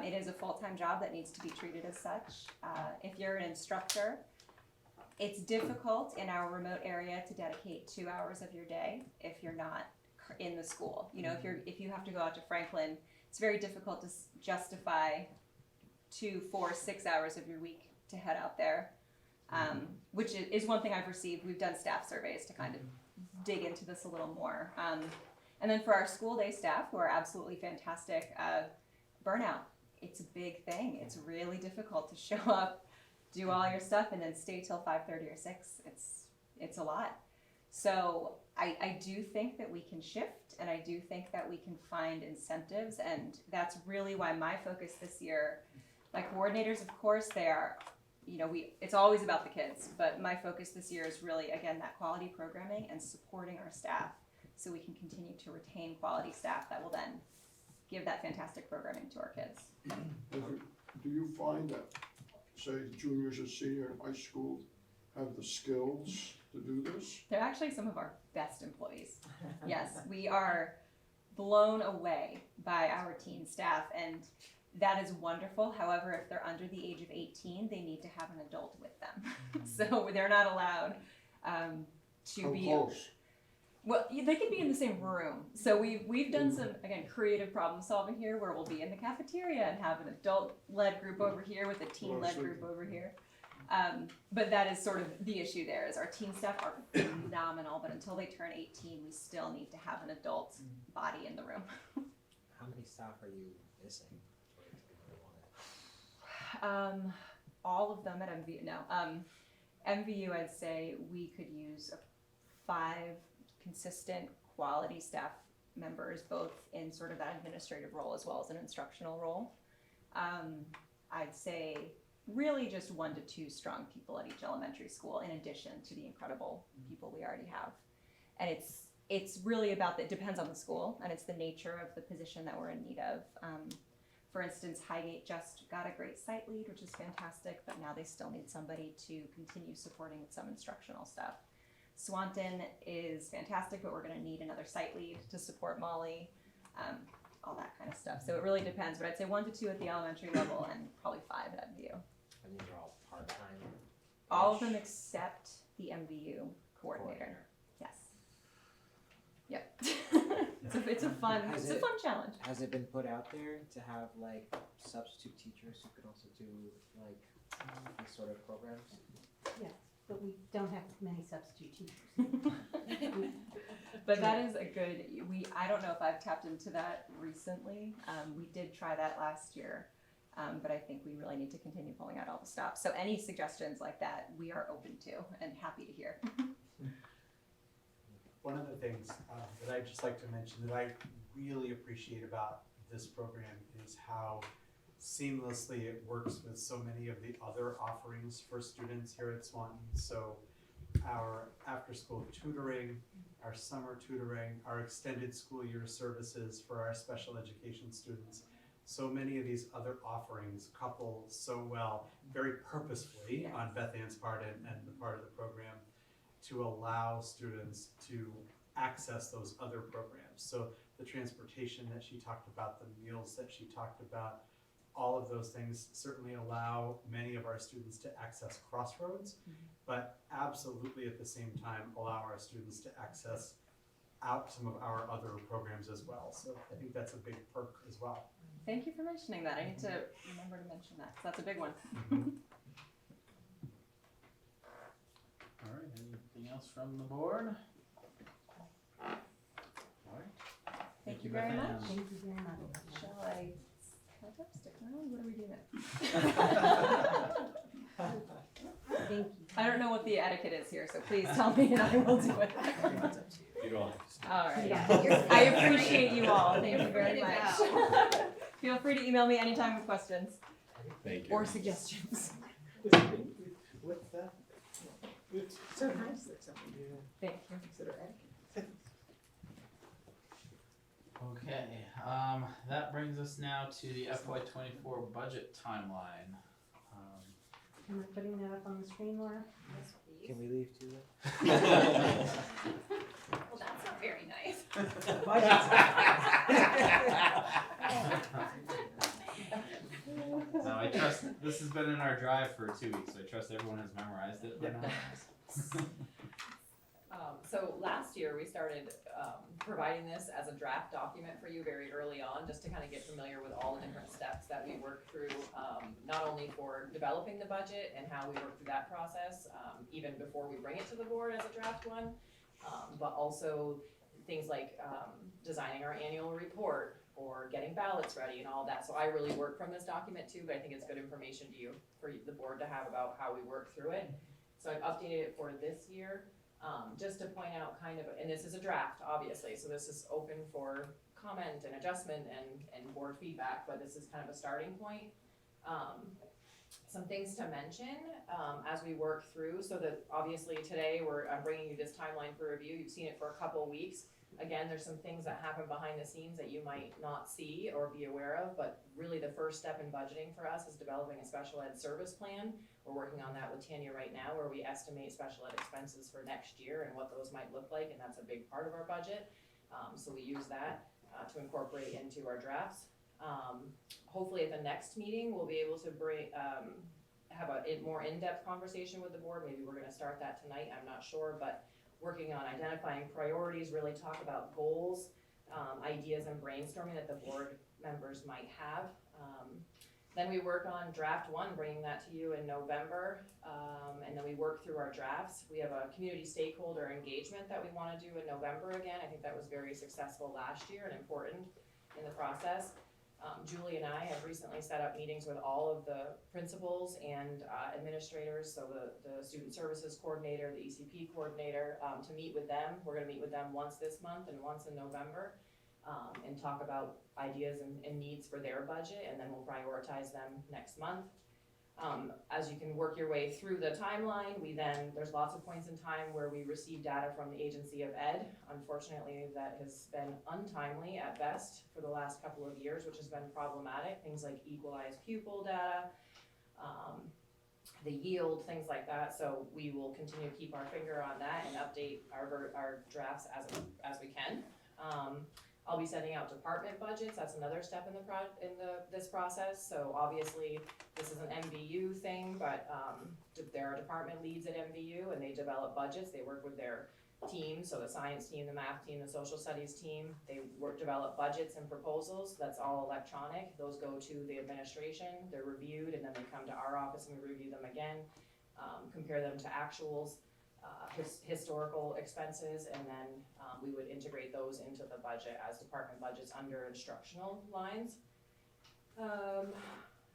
it is a full-time job that needs to be treated as such. If you're an instructor, it's difficult in our remote area to dedicate 2 hours of your day if you're not in the school. If you have to go out to Franklin, it's very difficult to justify 2, 4, 6 hours of your week to head out there, which is one thing I've received. We've done staff surveys to kind of dig into this a little more. And then for our school day staff, who are absolutely fantastic, burnout, it's a big thing. It's really difficult to show up, do all your stuff, and then stay till 5:30 or 6. It's a lot. So I do think that we can shift, and I do think that we can find incentives, and that's really why my focus this year, my coordinators, of course, they are, it's always about the kids, but my focus this year is really, again, that quality programming and supporting our staff so we can continue to retain quality staff that will then give that fantastic programming to our kids. Do you find that, say, juniors or senior in high school have the skills to do this? They're actually some of our best employees. Yes, we are blown away by our teen staff, and that is wonderful. However, if they're under the age of 18, they need to have an adult with them. So they're not allowed to How be. close? Well, they can be in the same room. So we've done some, again, creative problem solving here, where we'll be in the cafeteria and have an adult-led group over here with a teen-led group over here. But that is sort of the issue there, is our teen staff are phenomenal, but until they turn 18, we still need to have an adult body in the room. How many staff are you missing? All of them at MVU, no. MVU, I'd say we could use 5 consistent quality staff members, both in sort of that administrative role as well as an instructional role. I'd say really just 1 to 2 strong people at each elementary school, in addition to the incredible people we already have. And it's really about, it depends on the school, and it's the nature of the position that we're in need of. For instance, Highgate just got a great site lead, which is fantastic, but now they still need somebody to continue supporting with some instructional stuff. Swanton is fantastic, but we're gonna need another site lead to support Molly, all that kind of stuff. So it really depends, but I'd say 1 to 2 at the elementary level and probably 5 at MVU. And these are all part-time? All of them except the MVU coordinator. Yes. Yep. It's a fun challenge. Has it been put out there to have like substitute teachers who could also do like these sort of programs? Yeah, but we don't have many substitute teachers. But that is a good, I don't know if I've tapped into that recently. We did try that last year, but I think we really need to continue pulling out all the stops. So any suggestions like that, we are open to and happy to hear. One of the things that I'd just like to mention that I really appreciate about this program is how seamlessly it works with so many of the other offerings for students here at Swanton. So our after-school tutoring, our summer tutoring, our extended school year services for our special education students. So many of these other offerings couple so well, very purposefully on Beth Ann's part and the part of the program, to allow students to access those other programs. So the transportation that she talked about, the meals that she talked about, all of those things certainly allow many of our students to access Crossroads, but absolutely at the same time allow our students to access out some of our other programs as well. So I think that's a big perk as well. Thank you for mentioning that. I need to remember to mention that, because that's a big one. All right, anything else from the board? All right. Thank you very Beth much. Ann. Thank you very much. Shall I stick around? What do we do next? Thank you. I don't know what the etiquette is here, so please tell me and I will do it. You don't have to stay. All right. Yeah. I appreciate you all. Thank you very much. Feel free to email me anytime with questions Thank you. or suggestions. With the, it's so nice that somebody Thank you. consider etiquette. Okay, that brings us now to the FY24 budget timeline. Am I putting that up on the screen, Laura? Can we leave too? Well, that's not very nice. No, I trust, this has been in our drive for 2 weeks, so I trust everyone has memorized it by now. So last year, we started providing this as a draft document for you very early on, just to kind of get familiar with all the different steps that we work through, not only for developing the budget and how we work through that process, even before we bring it to the board as a draft one, but also things like designing our annual report or getting ballots ready and all that. So I really work from this document too, but I think it's good information to you, for the board to have about how we work through it. So I've updated it for this year. Just to point out kind of, and this is a draft, obviously, so this is open for comment and adjustment and board feedback, but this is kind of a starting point. Some things to mention as we work through, so that obviously today I'm bringing you this timeline for review. You've seen it for a couple weeks. Again, there's some things that happen behind the scenes that you might not see or be aware of, but really the first step in budgeting for us is developing a special ed service plan. We're working on that with Tanya right now, where we estimate special ed expenses for next year and what those might look like, and that's a big part of our budget. So we use that to incorporate into our drafts. Hopefully at the next meeting, we'll be able to have a more in-depth conversation with the board. Maybe we're gonna start that tonight, I'm not sure, but working on identifying priorities, really talk about goals, ideas and brainstorming that the board members might have. Then we work on draft one, bringing that to you in November, and then we work through our drafts. We have a community stakeholder engagement that we wanna do in November again. I think that was very successful last year and important in the process. Julie and I have recently set up meetings with all of the principals and administrators, so the student services coordinator, the ECP coordinator, to meet with them. We're gonna meet with them once this month and once in November, and talk about ideas and needs for their budget, and then we'll prioritize them next month. As you can work your way through the timeline, there's lots of points in time where we receive data from the Agency of Ed. Unfortunately, that has been untimely at best for the last couple of years, which has been problematic. Things like equalized pupil data, the yield, things like that. So we will continue to keep our finger on that and update our drafts as we can. I'll be sending out department budgets. That's another step in this process. So obviously, this is an MVU thing, but there are department leads at MVU, and they develop budgets. They work with their team, so the science team, the math team, the social studies team. They develop budgets and proposals. That's all electronic. Those go to the administration. They're reviewed, and then they come to our office, and we review them again, compare them to actuals. Historical expenses, and then we would integrate those into the budget as department budgets under instructional lines.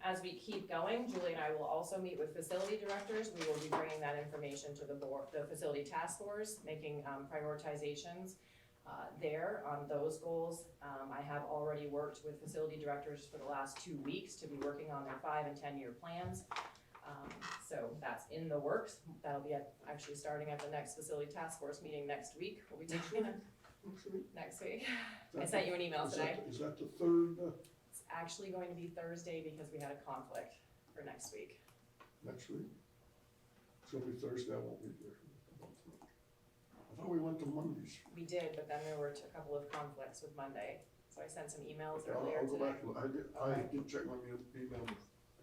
As we keep going, Julie and I will also meet with facility directors. We will be bringing that information to the board, the facility task force, making prioritizations there on those goals. I have already worked with facility directors for the last 2 weeks to be working on their 5 and 10-year plans. So that's in the works. That'll be actually starting at the next facility task force meeting next week. We'll be taking it next week. I sent you an email today. Is that the third? It's actually going to be Thursday because we had a conflict for next week. Next week? It's gonna be Thursday, I won't be here. I thought we went to Mondays. We did, but then there were a couple of conflicts with Monday. So I sent some emails Okay, earlier I'll go today. back, I did check my email, Okay,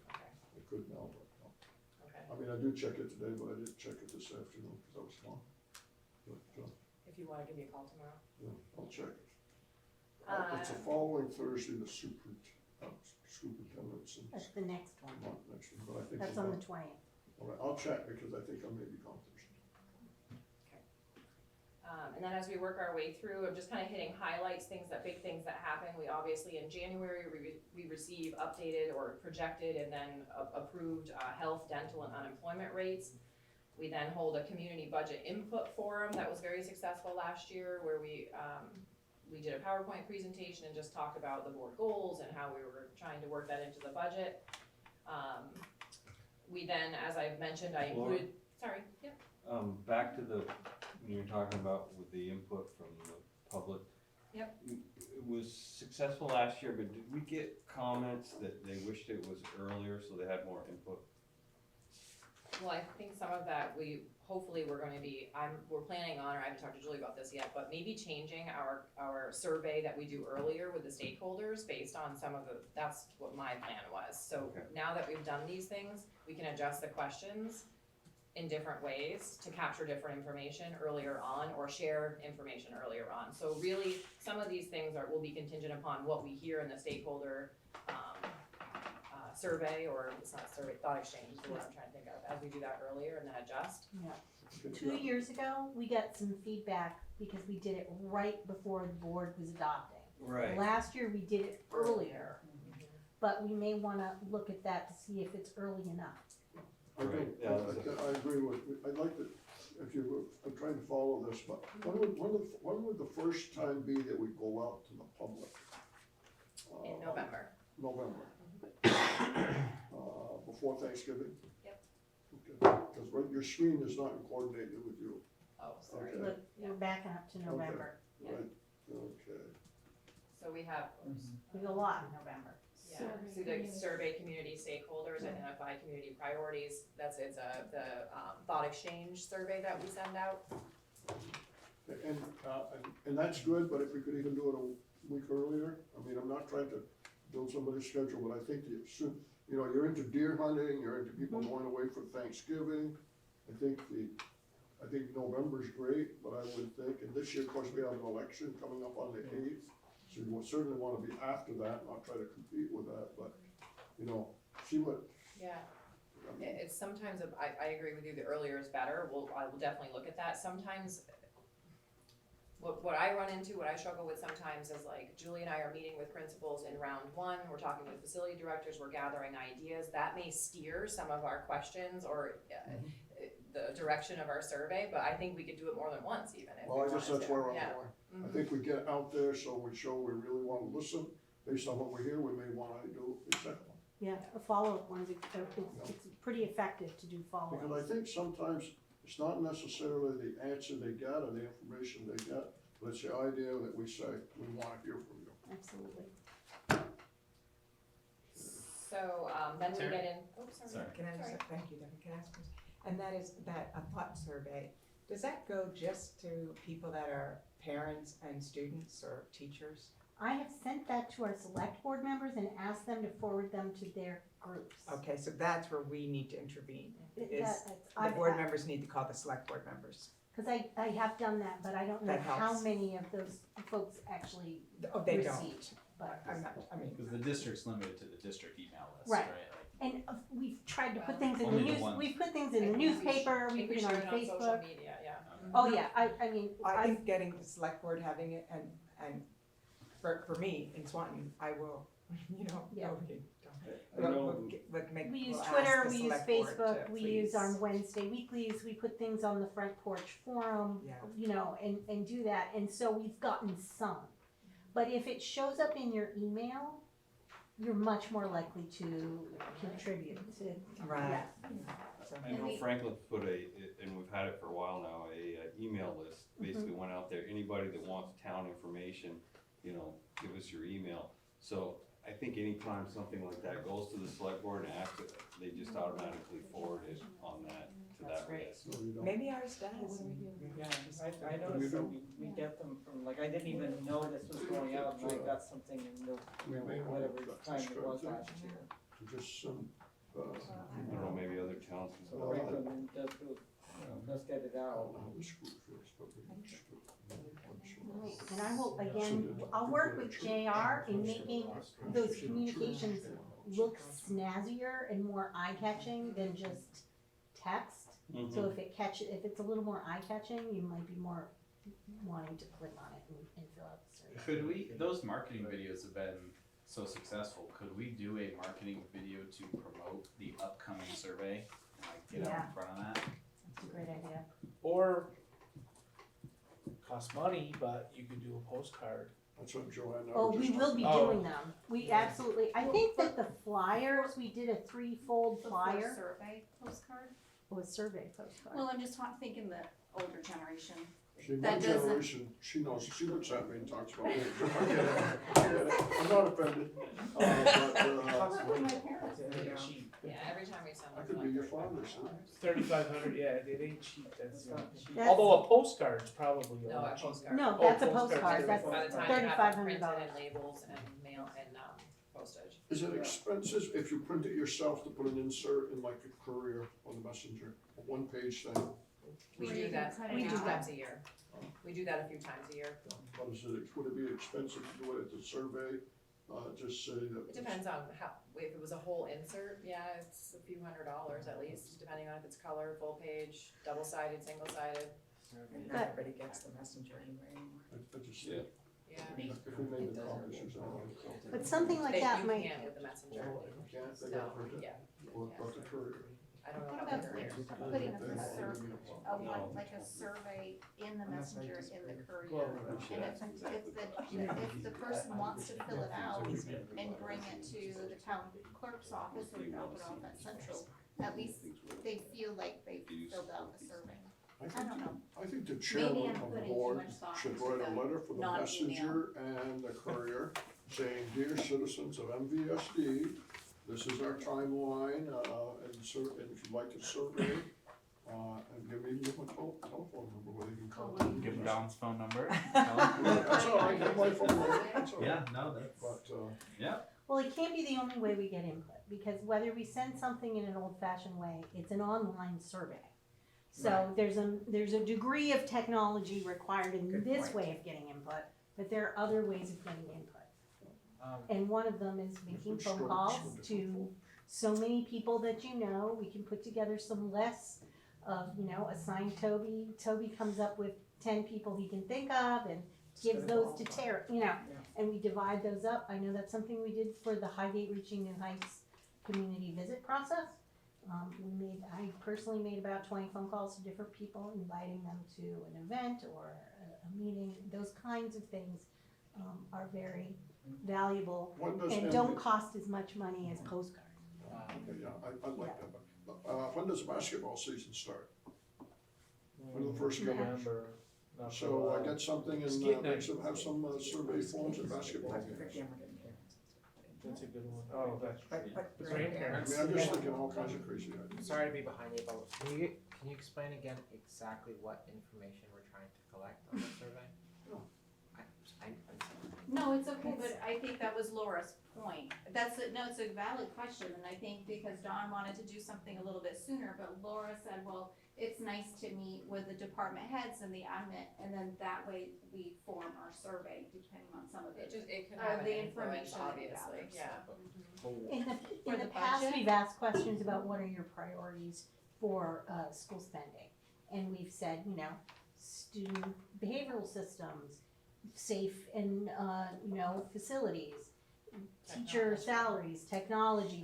I could now, but no. okay. I mean, I did check it today, but I didn't check it this afternoon, because I was gone. But, If you wanna give me a call tomorrow. yeah, I'll check it. It's the following Thursday, the superintendent's and That's the next one. not next one, but I think. That's we're on the gone. 20th. All right, I'll check, because I think I may be gone Thursday. And then as we work our way through, I'm just kind of hitting highlights, big things that happen. We obviously, in January, we receive updated or projected and then approved health, dental, and unemployment rates. We then hold a community budget input forum that was very successful last year, where we did a PowerPoint presentation and just talked about the board goals and how we were trying to work that into the budget. We then, as I've mentioned, I included, sorry, yep. Back to when you're talking about with the input from the public. Yep. It was successful last year, but did we get comments that they wished it was earlier so they had more input? Well, I think some of that we're planning on, or I haven't talked to Julie about this yet, but maybe changing our survey that we do earlier with the stakeholders based on that's what my plan was. So Okay. now that we've done these things, we can adjust the questions in different ways to capture different information earlier on or share information earlier on. So really, some of these things will be contingent upon what we hear in the stakeholder survey, or it's not survey, thought exchange is the word I'm trying to think of, as we do that earlier and then adjust. Yeah. 2 years ago, we got some feedback because we did it right before the board was adopting. Right. Last year, we did it earlier, but we may wanna look at that to see if it's early enough. I Right, yeah, I agree with, I'd like to, I'm trying to follow this, but when would the first time be that we go out to the public? In November. November. Before Thanksgiving? Yep. Okay, because your screen is not coordinated with you. Oh, sorry. Okay. Look, we're backing up to November. Yeah. Right, okay. So we have, We have a lot in November. yeah, so the survey community stakeholders, identify community priorities. The thought exchange survey that we send out. And that's good, but if we could even do it a week earlier, I mean, I'm not trying to build somebody's schedule, but I think you're into deer hunting, you're into people going away for Thanksgiving. I think November's great, but I would think, and this year, of course, we have an election coming up on the 8th, so you certainly wanna be after that, not try to compete with that, but, see what, Yeah. It's sometimes, I agree with you, the earlier is better, I will definitely look at that, sometimes, what I run into, what I struggle with sometimes is like, Julie and I are meeting with principals in round one, we're talking with facility directors, we're gathering ideas, that may steer some of our questions or the direction of our survey, but I think we could do it more than once even if we well, I wanted guess that's to. where I'm Yeah. going. I think we get out there, so we show we really wanna listen, based on what we hear, we may wanna do a second one. Yeah, a follow-up one's, it's pretty effective to do follow-ups. Because I think sometimes it's not necessarily the answer they get or the information they get, but it's the idea that we say, we wanna hear from you. Absolutely. So, then we Terry? get in, oh, sorry. Sorry. Can I just, thank you, Debbie, can I ask this? And that is that a thought survey, does that go just to people that are parents and students or teachers? I have sent that to our select board members and asked them to forward them to their groups. Okay, so that's where we need to intervene, It- is that- the I've board asked- members need to call the select board members. Cause I have done that, but I don't know That how helps. many of those folks actually Oh, they don't. received. But, I'm not, I mean, Because the district's limited to the district email list, Right. right? and we've tried to put things in the Only the news, ones. we've put things in I the think we newspaper, I we think put we it on share it on social Facebook. media, yeah. Oh, yeah, I mean, I think getting the select board having it and for me in Swanton, I will, you know, Yeah. we use we'll ask Twitter, the we use select board Facebook, to we use please- our Wednesday weeklies, we put things on the front porch forum, Yeah. you know, and do that, and so we've gotten some. But if it shows up in your email, you're much more likely to contribute to, Right. yeah. So- I know Franklin put and we've had it for a while now, a email list, basically went out there, anybody that wants town information, you know, give us your email. So I think anytime something like that goes to the select board and asks it, they just automatically forward it on that, to that list. No, you don't. Maybe ours does. Yeah, I noticed that we get them from, like, I didn't even know this was going out, and I got something in the, We may whatever want to time it was start last year. to just some, I don't know, maybe other towns can So put that. Franklin does do, let's get it I out. don't know how the school feels, but we should. Right, and I will, again, I'll work with JR in making those communications look snazzier and more eye-catching than just text. So if it's a little more eye-catching, you might be more wanting to click on it and fill out the survey. Could we, those marketing videos have been so successful, could we do a marketing video to promote the upcoming survey? And like get out Yeah. in front of that? That's a great idea. Or, costs money, but you could do a postcard. That's what Joanne. and I Oh, were we just will be talking Oh. doing them. We absolutely, I think that the flyers, we did a threefold flyer. Survey postcard? Oh, a survey postcard. Well, I'm just thinking the older generation. See, my That doesn't- generation, she knows, she looks at me and talks about me. I get it. I'm not offended. Probably my parents. They're cheap. Yeah, every time we send I them could like be your $35. father, son. 3,500, yeah, it ain't cheap, that's not cheap. That's- Although a postcard's probably a No, a lot cheaper. postcard. No, Oh, that's a postcards, postcard, that's By the time you have them printed $3,500. and labels and mail and, postage. Is it expensive if you print it yourself to put an insert in like a courier on the messenger, a one-page thing? We Where do you that can cut a it few out. times a year. We do that a few times a year. What is it, would it be expensive to do it at the survey, just say that? It depends on if it was a whole insert, yeah, it's a few $100s at least, depending on if it's color, full page, double-sided, single-sided. And not everybody gets the messenger anyway anymore. I just, Yeah. Yeah. if we made the copies, Suzanne. But something like That that you might, can't with the messenger. Can't, they No, gotta print it, yeah, or about the courier. I don't know What about about the career. putting like a survey in the messenger in the courier? And if the person wants to fill it out and bring it to the town clerk's office or drop it off at Central, at least they feel like they filled out the survey. I don't know. I think the Maybe chairman I'm of the putting too board much thought should into write a the letter for the non-email. messenger and the courier saying, dear citizens of MVSD, this is our timeline, and if you'd like to survey, and give me my telephone number where they can call. Give them Don's phone number. That's all right, give my phone number, that's all right. Yeah, no, that's, But, yeah. well, it can't be the only way we get input, because whether we send something in an old-fashioned way, it's an online survey. So there's a degree of technology required in Good this point. way of getting input, but there are other ways of getting input. And one of them is making phone calls to so many people that you know, we can put together some lists of, assign Toby. Toby comes up with 10 people he can think of and gives those to Tara, and we divide those up. I know that's something we did for the Highgate Reaching New Heights community visit process. I personally made about 20 phone calls to different people, inviting them to an event or a meeting. Those kinds of things are very valuable and don't cost as much money as postcards. Okay, yeah, I like that, but, when does basketball season start? When do the first games? November. So I get something and, have some survey forms at basketball games. That's a good one. Oh, that's. I mean, I'm just thinking all kinds of crazy ideas. Sorry to be behind you, but can you explain again exactly what information we're trying to collect on the survey? No, it's okay, but I think that was Laura's point. It's a valid question, and I think because Dawn wanted to do something a little bit sooner, but Laura said, well, it's nice to meet with the department heads and the admin, and then that way we form our survey depending on some of It it. can have an The influence, information that we obviously, gather, yeah. In the past, we've asked questions about what are your priorities for school spending. And we've said, student behavioral systems, safe and, facilities, teacher salaries, technology,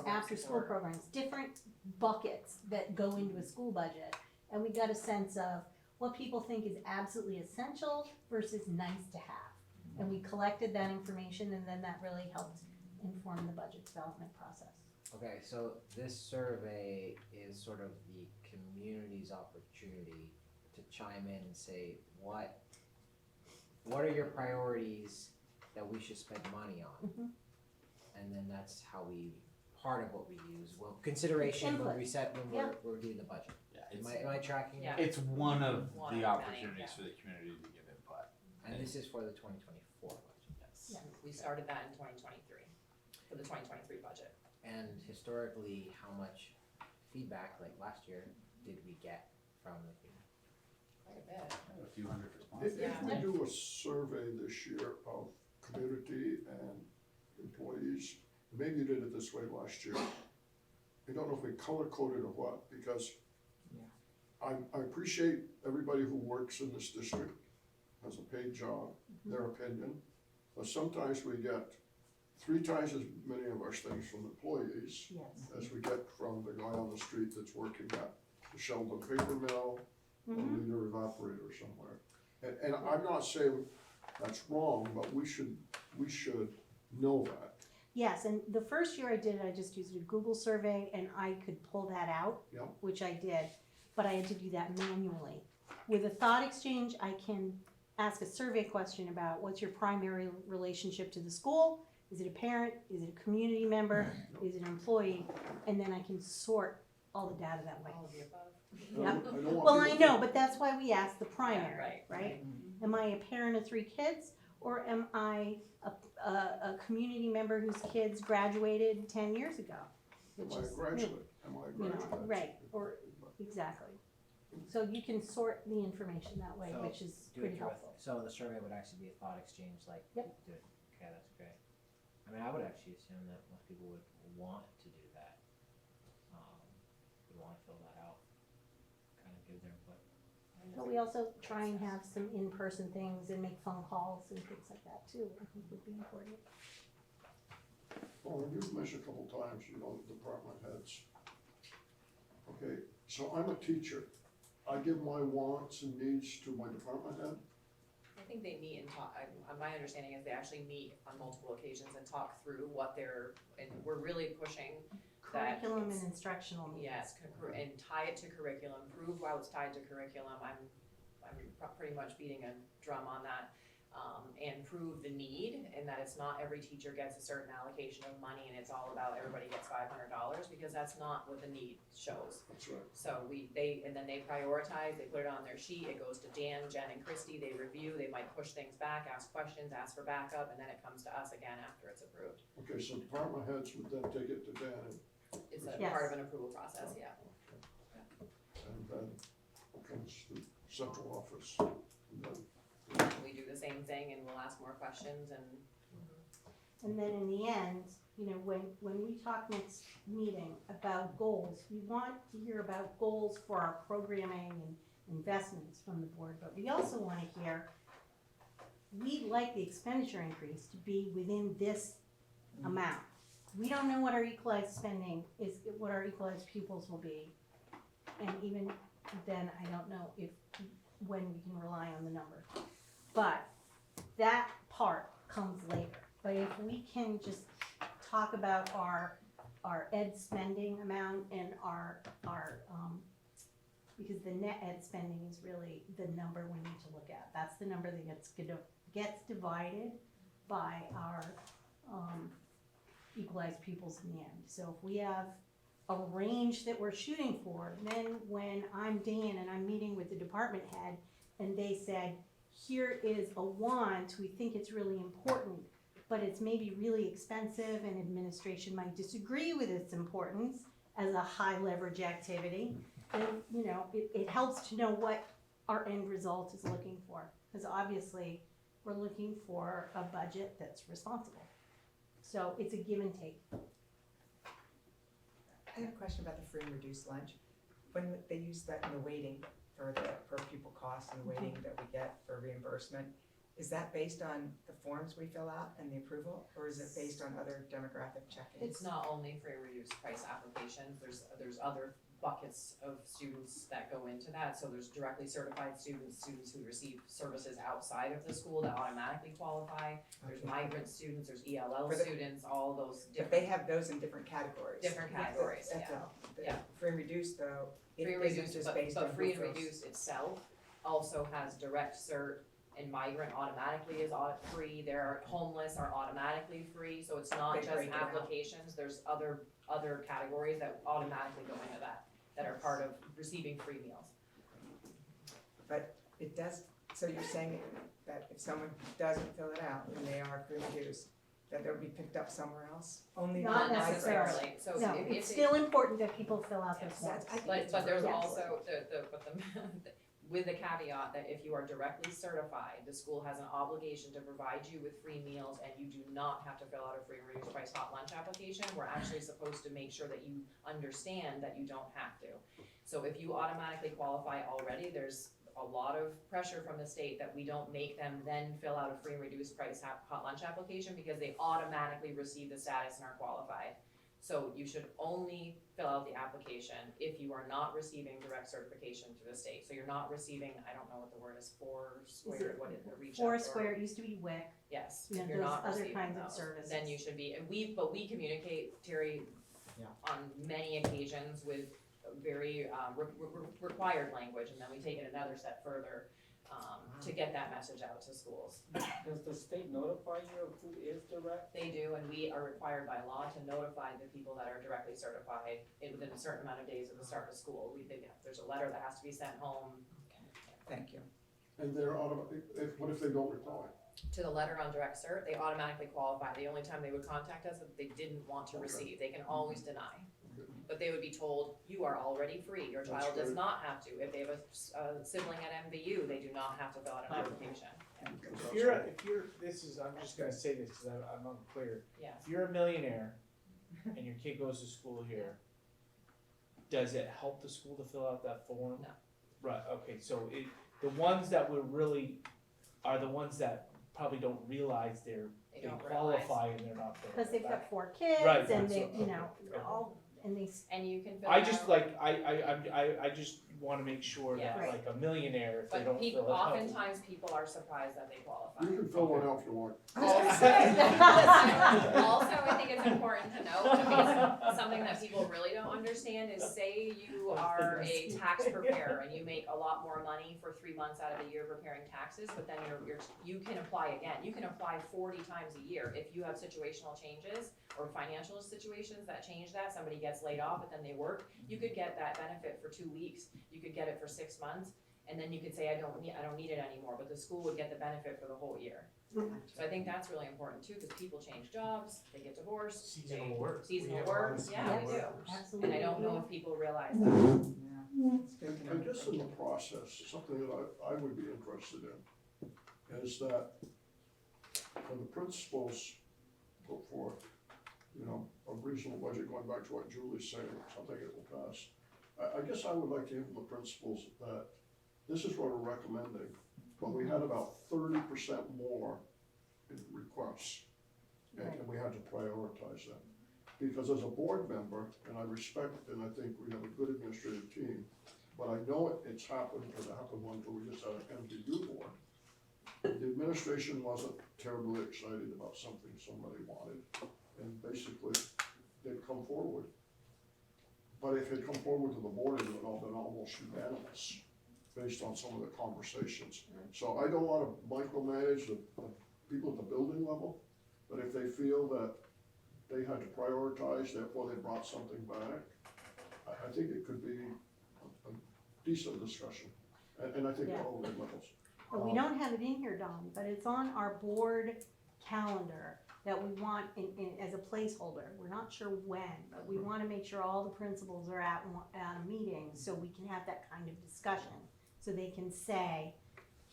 after school programs, different buckets that go into a school budget. And we got a sense of what people think is absolutely essential versus nice to have. And we collected that information, and then that really helped inform the budget development process. Okay, so this survey is sort of the community's opportunity to chime in and say, what are your priorities that we should spend money on? Mhm. And then that's how part of what we use, consideration when we set, when Yeah. we're doing the budget. Yeah, Am I tracking? Yeah. it's one of One the of many, opportunities yeah. for the community to give input. And this is for the 2024 budget. Yes. Yeah. We started that in 2023, for the 2023 budget. And historically, how much feedback, like last year, did we get from the community? Quite a bit. A few hundred responses. If we do a survey this year of community and employees, maybe you did it this way last year. I don't know if we color coded or what, because I appreciate everybody who works in this district, has a paid job, their opinion. But sometimes we get 3 times as many of our things from employees Yes. as we get from the guy on the street that's working at the Sheldon paper mill, or Mhm. Leader Evaporator somewhere. And I'm not saying that's wrong, but we should know that. Yes, and the first year I did it, I just used a Google survey and I could pull that out, Yeah. which I did, but I had to do that manually. With a thought exchange, I can ask a survey question about what's your primary relationship to the school? Is it a parent? Is it a community member? Is it an employee? And then I can sort all the data that way. All of the above. Yeah. I don't want Well, I people know, but that's why we ask the primary, right. right? Am I a parent of 3 kids, or am I a community member whose kids graduated 10 years ago? Am Which I a is new, graduate? Am I a graduate? right, or, exactly. So you can sort the information that way, So, which is Do pretty it with, helpful. so the survey would actually be a thought exchange, like, Yep. do it, okay, that's great. I mean, I would actually assume that most people would want to do that. Would wanna fill that out, kind of give their input. But we also try and have some in-person things and make phone calls and things like that too, I think would be important. Well, you've mentioned a couple times, the department heads. Okay, so I'm a teacher. I give my wants and needs to my department head. I think they meet and talk, my understanding is they actually meet on multiple occasions and talk through what and we're really pushing that. Curriculum and instructional needs. Yes, and tie it to curriculum, prove how it's tied to curriculum, I'm pretty much beating a drum on that. And prove the need, and that it's not every teacher gets a certain allocation of money and it's all about everybody gets $500, because that's not what the need shows. That's right. So and then they prioritize, they put it on their sheet, it goes to Dan, Jen, and Christy, they review, they might push things back, ask questions, ask for backup, and then it comes to us again after it's approved. Okay, so department heads would then take it to Dan. It's a Yes. part of an approval process, yeah. And then comes the central office. And then We do the same thing and we'll ask more questions and And then in the end, you know, when we talk next meeting about goals, we want to hear about goals for our programming and investments from the board, but we also want to hear, we'd like the expenditure increase to be within this amount. We don't know what our equalized spending is, what our equalized pupils will be. And even then, I don't know when we can rely on the number. But that part comes later. But if we can just talk about our ed spending amount and our because the net ed spending is really the number we need to look at. That's the number that gets divided by our equalized pupils in the end. So if we have a range that we're shooting for, then when I'm Dan and I'm meeting with the department head and they said, here is a want, we think it's really important, but it's maybe really expensive and administration might disagree with its importance as a high leverage activity, then, you know, it helps to know what our end result is looking for. Because obviously we're looking for a budget that's responsible. So it's a give and take. I have a question about the free and reduced lunch. When they use that in the weighting for the per pupil cost and the weighting that we get for reimbursement, is that based on the forms we fill out and the approval, or is it based on other demographic check-ins? It's not only free reduced price applications, there's other buckets of students that go into that. So there's directly certified students, students who receive services outside of the school that automatically qualify. There's migrant students, there's ELL students, all those different. But they have those in different categories. Different categories, That's yeah. all. Yeah. Free and reduced though, it Free isn't reduced, just but, based on but free who and fills. reduced itself also has direct cert, and migrant automatically is free, their homeless are automatically free, so it's not They just break it out. applications, there's other categories that automatically go into that are part of receiving free meals. But it does, so you're saying that if someone doesn't fill it out and they are free and reduced, that they'll be picked up somewhere else? Only Not the migrant. necessarily. So No, if it's they- still important that people fill out their forms. But there's Yes. also with the caveat that if you are directly certified, the school has an obligation to provide you with free meals and you do not have to fill out a free and reduced price hot lunch application. We're actually supposed to make sure that you understand that you don't have to. So if you automatically qualify already, there's a lot of pressure from the state that we don't make them then fill out a free and reduced price hot lunch application because they automatically receive the status and are qualified. So you should only fill out the application if you are not receiving direct certification through the state. So you're not receiving, I don't know what the word is, Foursquare, what is it, reach out or- Foursquare, it used to be WIC. Yes, You know, if you're those not other receiving kinds of those, services. then you should be, and we communicate, Terry, Yeah. on many occasions with very required language, and then we take it another step further, to get that message out to schools. Does the state notify you of who is direct? They do, and we are required by law to notify the people that are directly certified within a certain amount of days of the start of school. There's a letter that has to be sent home. Thank you. And they're what if they don't reply? To the letter on direct cert, they automatically qualify. The only time they would contact us if they didn't want to receive. They can always deny. But they would be told, you are already free, your child does great. not have to. If they have a sibling at MVU, they do not have to fill out an application. If you're, this is, I'm just gonna say this because I'm unclear. Yes. If you're a millionaire and your kid goes to school here, does it help the school to fill out that form? No. Right, okay, so the ones that were really, are the ones that probably don't realize they don't qualify and they're not filling Because it they've out. got 4 kids Right, and right, they, so- you know, okay. all, and they, And you can fill I out. just like, I just wanna make sure that Yeah. like a millionaire, if they But don't fill it out. oftentimes people are surprised that they qualify. You can fill one out if you want. Also, I think it's important to note, because something that people really don't understand is, say you are a tax preparer and you make a lot more money for 3 months out of the year preparing taxes, but then you can apply again. You can apply 40 times a year if you have situational changes or financial situations that change that. Somebody gets laid off, but then they work. You could get that benefit for 2 weeks. You could get it for 6 months, and then you could say, I don't need it anymore, but the school would get the benefit for the whole year. So I think that's really important too, because people change jobs, they get divorced. Seasonal work. Seasonal We have a lot work, of yeah, we Yes, do. absolutely. And I don't know if people realize that. It's good to know. And just in the process, something that I would be interested in is that for the principals put forth, you know, a reasonable budget, going back to what Julie's saying, so I think it will pass. I guess I would like to hear from the principals that this is what we're recommending, but we had about 30% more in requests, and we had to prioritize them. Because as a board member, and I respect, and I think we have a good administrative team, but I know it's happened, because it happened once where we just had an MVU board. The administration wasn't terribly excited about something somebody wanted, and basically, they'd come forward. But if it come forward to the board, it would have all been almost unanimous, based on some of the conversations. So I don't wanna micromanage the people at the building level, but if they feel that they had to prioritize, therefore they brought something back, I think it could be a decent discussion, and I think at all levels. But we don't have it in here, Don, but it's on our board calendar that we want as a placeholder. We're not sure when, but we wanna make sure all the principals are at a meeting so we can have that kind of discussion. So they can say,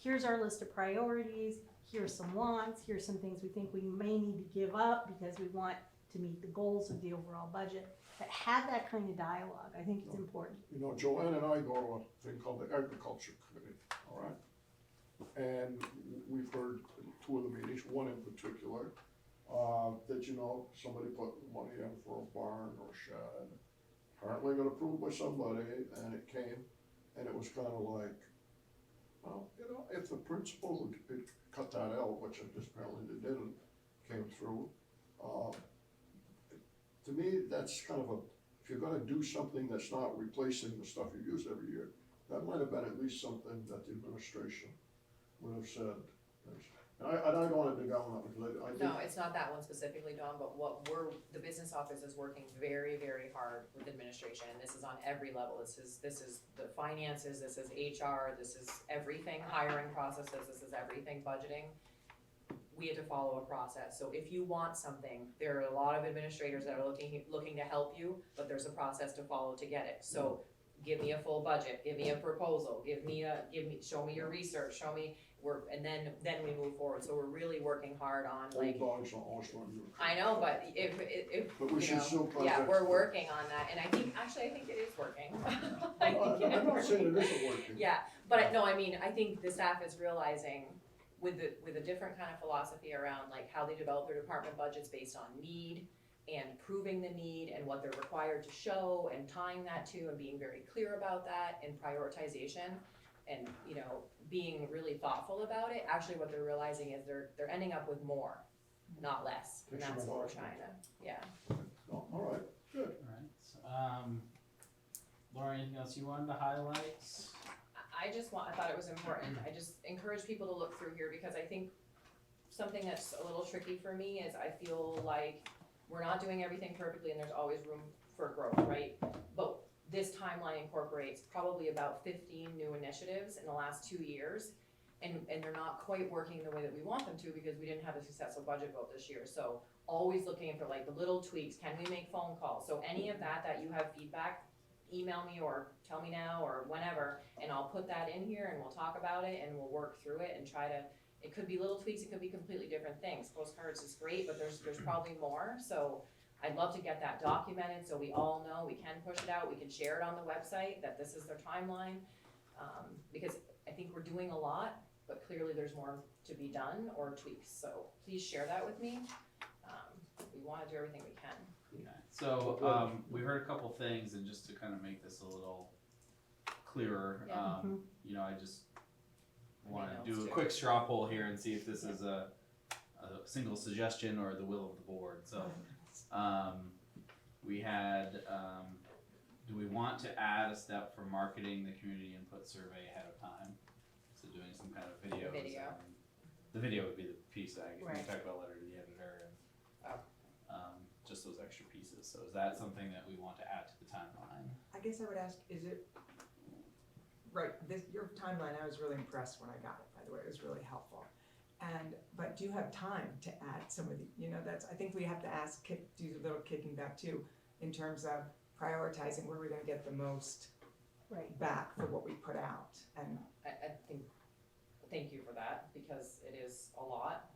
here's our list of priorities, here's some wants, here's some things we think we may need to give up because we want to meet the goals of the overall budget. But have that kind of dialogue, I think it's important. You know, Joanne and I go to a thing called the Agriculture Committee, all right? And we've heard two of the meetings, one in particular, that, you know, somebody put money in for a barn or a shed. Apparently got approved by somebody, and it came, and it was kind of like, well, you know, if the principal had cut that out, which it just apparently they didn't, came through, to me, that's kind of a, if you're gonna do something that's not replacing the stuff you use every year, that might have been at least something that the administration would have said. And I don't wanna dig down on that, because I think. No, it's not that one specifically, Dawn, but the business office is working very, very hard with administration, and this is on every level. This is the finances, this is HR, this is everything, hiring processes, this is everything, budgeting. We have to follow a process, so if you want something, there are a lot of administrators that are looking to help you, but there's a process to follow to get it. So give me a full budget, give me a proposal, show me your research, and then we move forward. So we're really working hard on like. Old dogs don't always run you. I know, but if But we you should know, still yeah, we're working on that, and I think it is working. I'm not saying it isn't working. Yeah, but no, I mean, I think the staff is realizing with a different kind of philosophy around like how they develop their department budgets based on need and proving the need and what they're required to show and tying that to and being very clear about that and prioritization and, you know, being really thoughtful about it. Actually, what they're realizing is they're ending up with more, not less, and that's what we're trying to, yeah. Oh, all right, good. Alright, Laura, anything else you wanted to highlight? I thought it was important. I just encourage people to look through here because I think something that's a little tricky for me is I feel like we're not doing everything perfectly and there's always room for growth, right? But this timeline incorporates probably about 15 new initiatives in the last 2 years. And they're not quite working the way that we want them to because we didn't have a successful budget vote this year. So always looking for like the little tweaks. Can we make phone calls? So any of that you have feedback, email me or tell me now or whenever, and I'll put that in here and we'll talk about it and we'll work through it and try to, it could be little tweaks, it could be completely different things. Postcards is great, but there's probably more. So I'd love to get that documented so we all know we can push it out, we can share it on the website, that this is their timeline. Because I think we're doing a lot, but clearly there's more to be done or tweaks. So please share that with me. We wanna do everything we can. Okay. So, we heard a couple things, and just to kind of make this a little clearer, Yeah. you know, I just wanna notes do a too. quick straw poll here and see if this is a single suggestion or the will of the board. So, we had, do we want to add a step for marketing the community input survey ahead of time? So doing some kind of videos. Video. The video would be the piece that we Right. talked about letter to the editor and just those extra pieces. So is that something that we want to add to the timeline? I guess I would ask, is it, right, your timeline, I was really impressed when I got it, by the way, it was really helpful. But do you have time to add some of the, you know, I think we have to do a little kicking back too, in terms of prioritizing where we're gonna get the most back for what we put out. And I think, thank you for that, because it is a lot.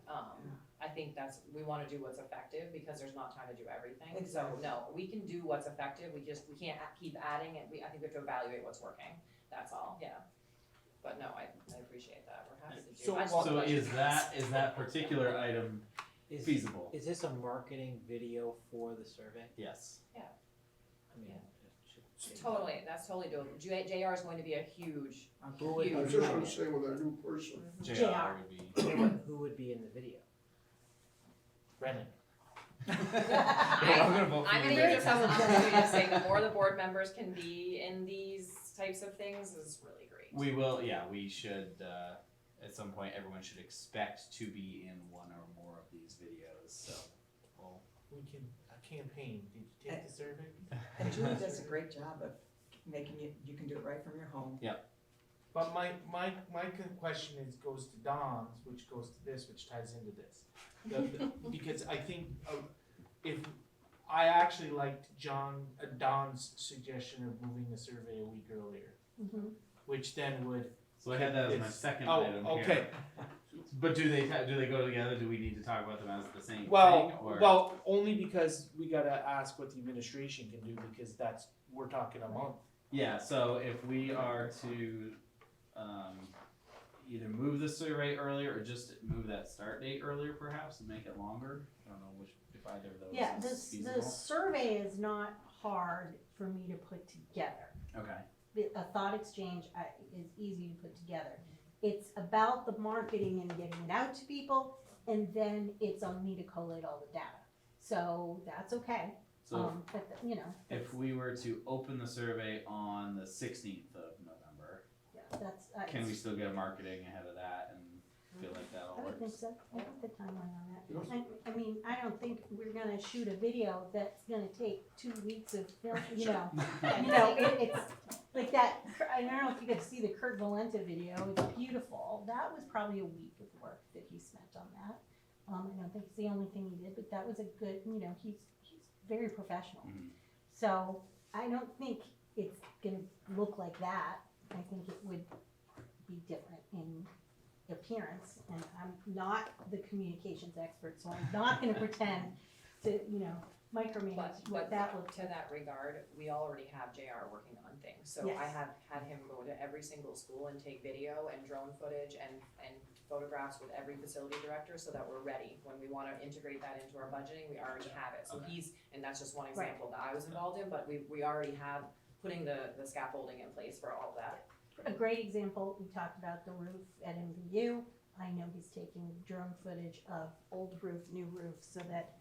I think we wanna do what's effective, because there's not time to do everything. So, Exactly. no, we can do what's effective, we can't keep adding it, I think we have to evaluate what's working, that's all, yeah. But no, I appreciate that, we're happy to do. So- I just want So to let you is that particular item feasible? Is this a marketing video for the survey? Yes. I mean, Yeah. it should. Totally, that's totally doable. JR is going to be a huge, Who would, I was just gonna say with our new person, JR would be. who would be in the video? Brennan. I'm gonna vote for gonna you, use Rick. this as an opportunity to say the more the board members can be in these types of things is really great. We will, yeah, we should, at some point, everyone should expect to be in one or more of these videos, so. We'll We can, a campaign, did you take the survey? And Julie does a great job of making it, you can do it right from your home. But my question goes to Don's, which goes to this, which ties into this. Because I think, if, I actually liked Don's suggestion of moving the survey a week earlier, which then would. So I had that as my second item here. Okay. But do they go together? Do we need to talk about them as the same thing, Well, or? well, only because we gotta ask what the administration can do, because we're talking a month. Yeah, so if we are to, either move the survey earlier or just move that start date earlier perhaps and make it longer, I don't know if either of those Yeah, is the feasible. survey is not hard for me to put together. Okay, A thought exchange is easy to put together. It's about the marketing and getting it out to people, and then it's on me to collate all the data. So that's okay. so But you know, if we were to open the survey on the 16th of November, yeah, that's. can we still get marketing ahead of that and feel like that all I would think works? so. I put the timeline on that. Yes. I mean, I don't think we're gonna shoot a video that's gonna take 2 weeks of film, you know. It's like that, I don't know if you got to see the Kurt Valenta video, it's beautiful. That was probably a week of work that he spent on that. I don't think it's the only thing he did, but that was a good, he's very professional. Mhm. So I don't think it's gonna look like that. I think it would be different in appearance, and I'm not the communications expert, so I'm not gonna pretend to, micromanage what But that looks to like. that regard, we already have JR working on things, so I Yes. have had him go to every single school and take video and drone footage and photographs with every facility director, so that we're ready. When we wanna integrate that into our budgeting, we already have it, so Okay. and that's just one example that I was involved in, but we already have putting the scaffolding in place for all of that. A great example, we talked about the roof at MVU. I know he's taking drone footage of old roof, new roof, so that,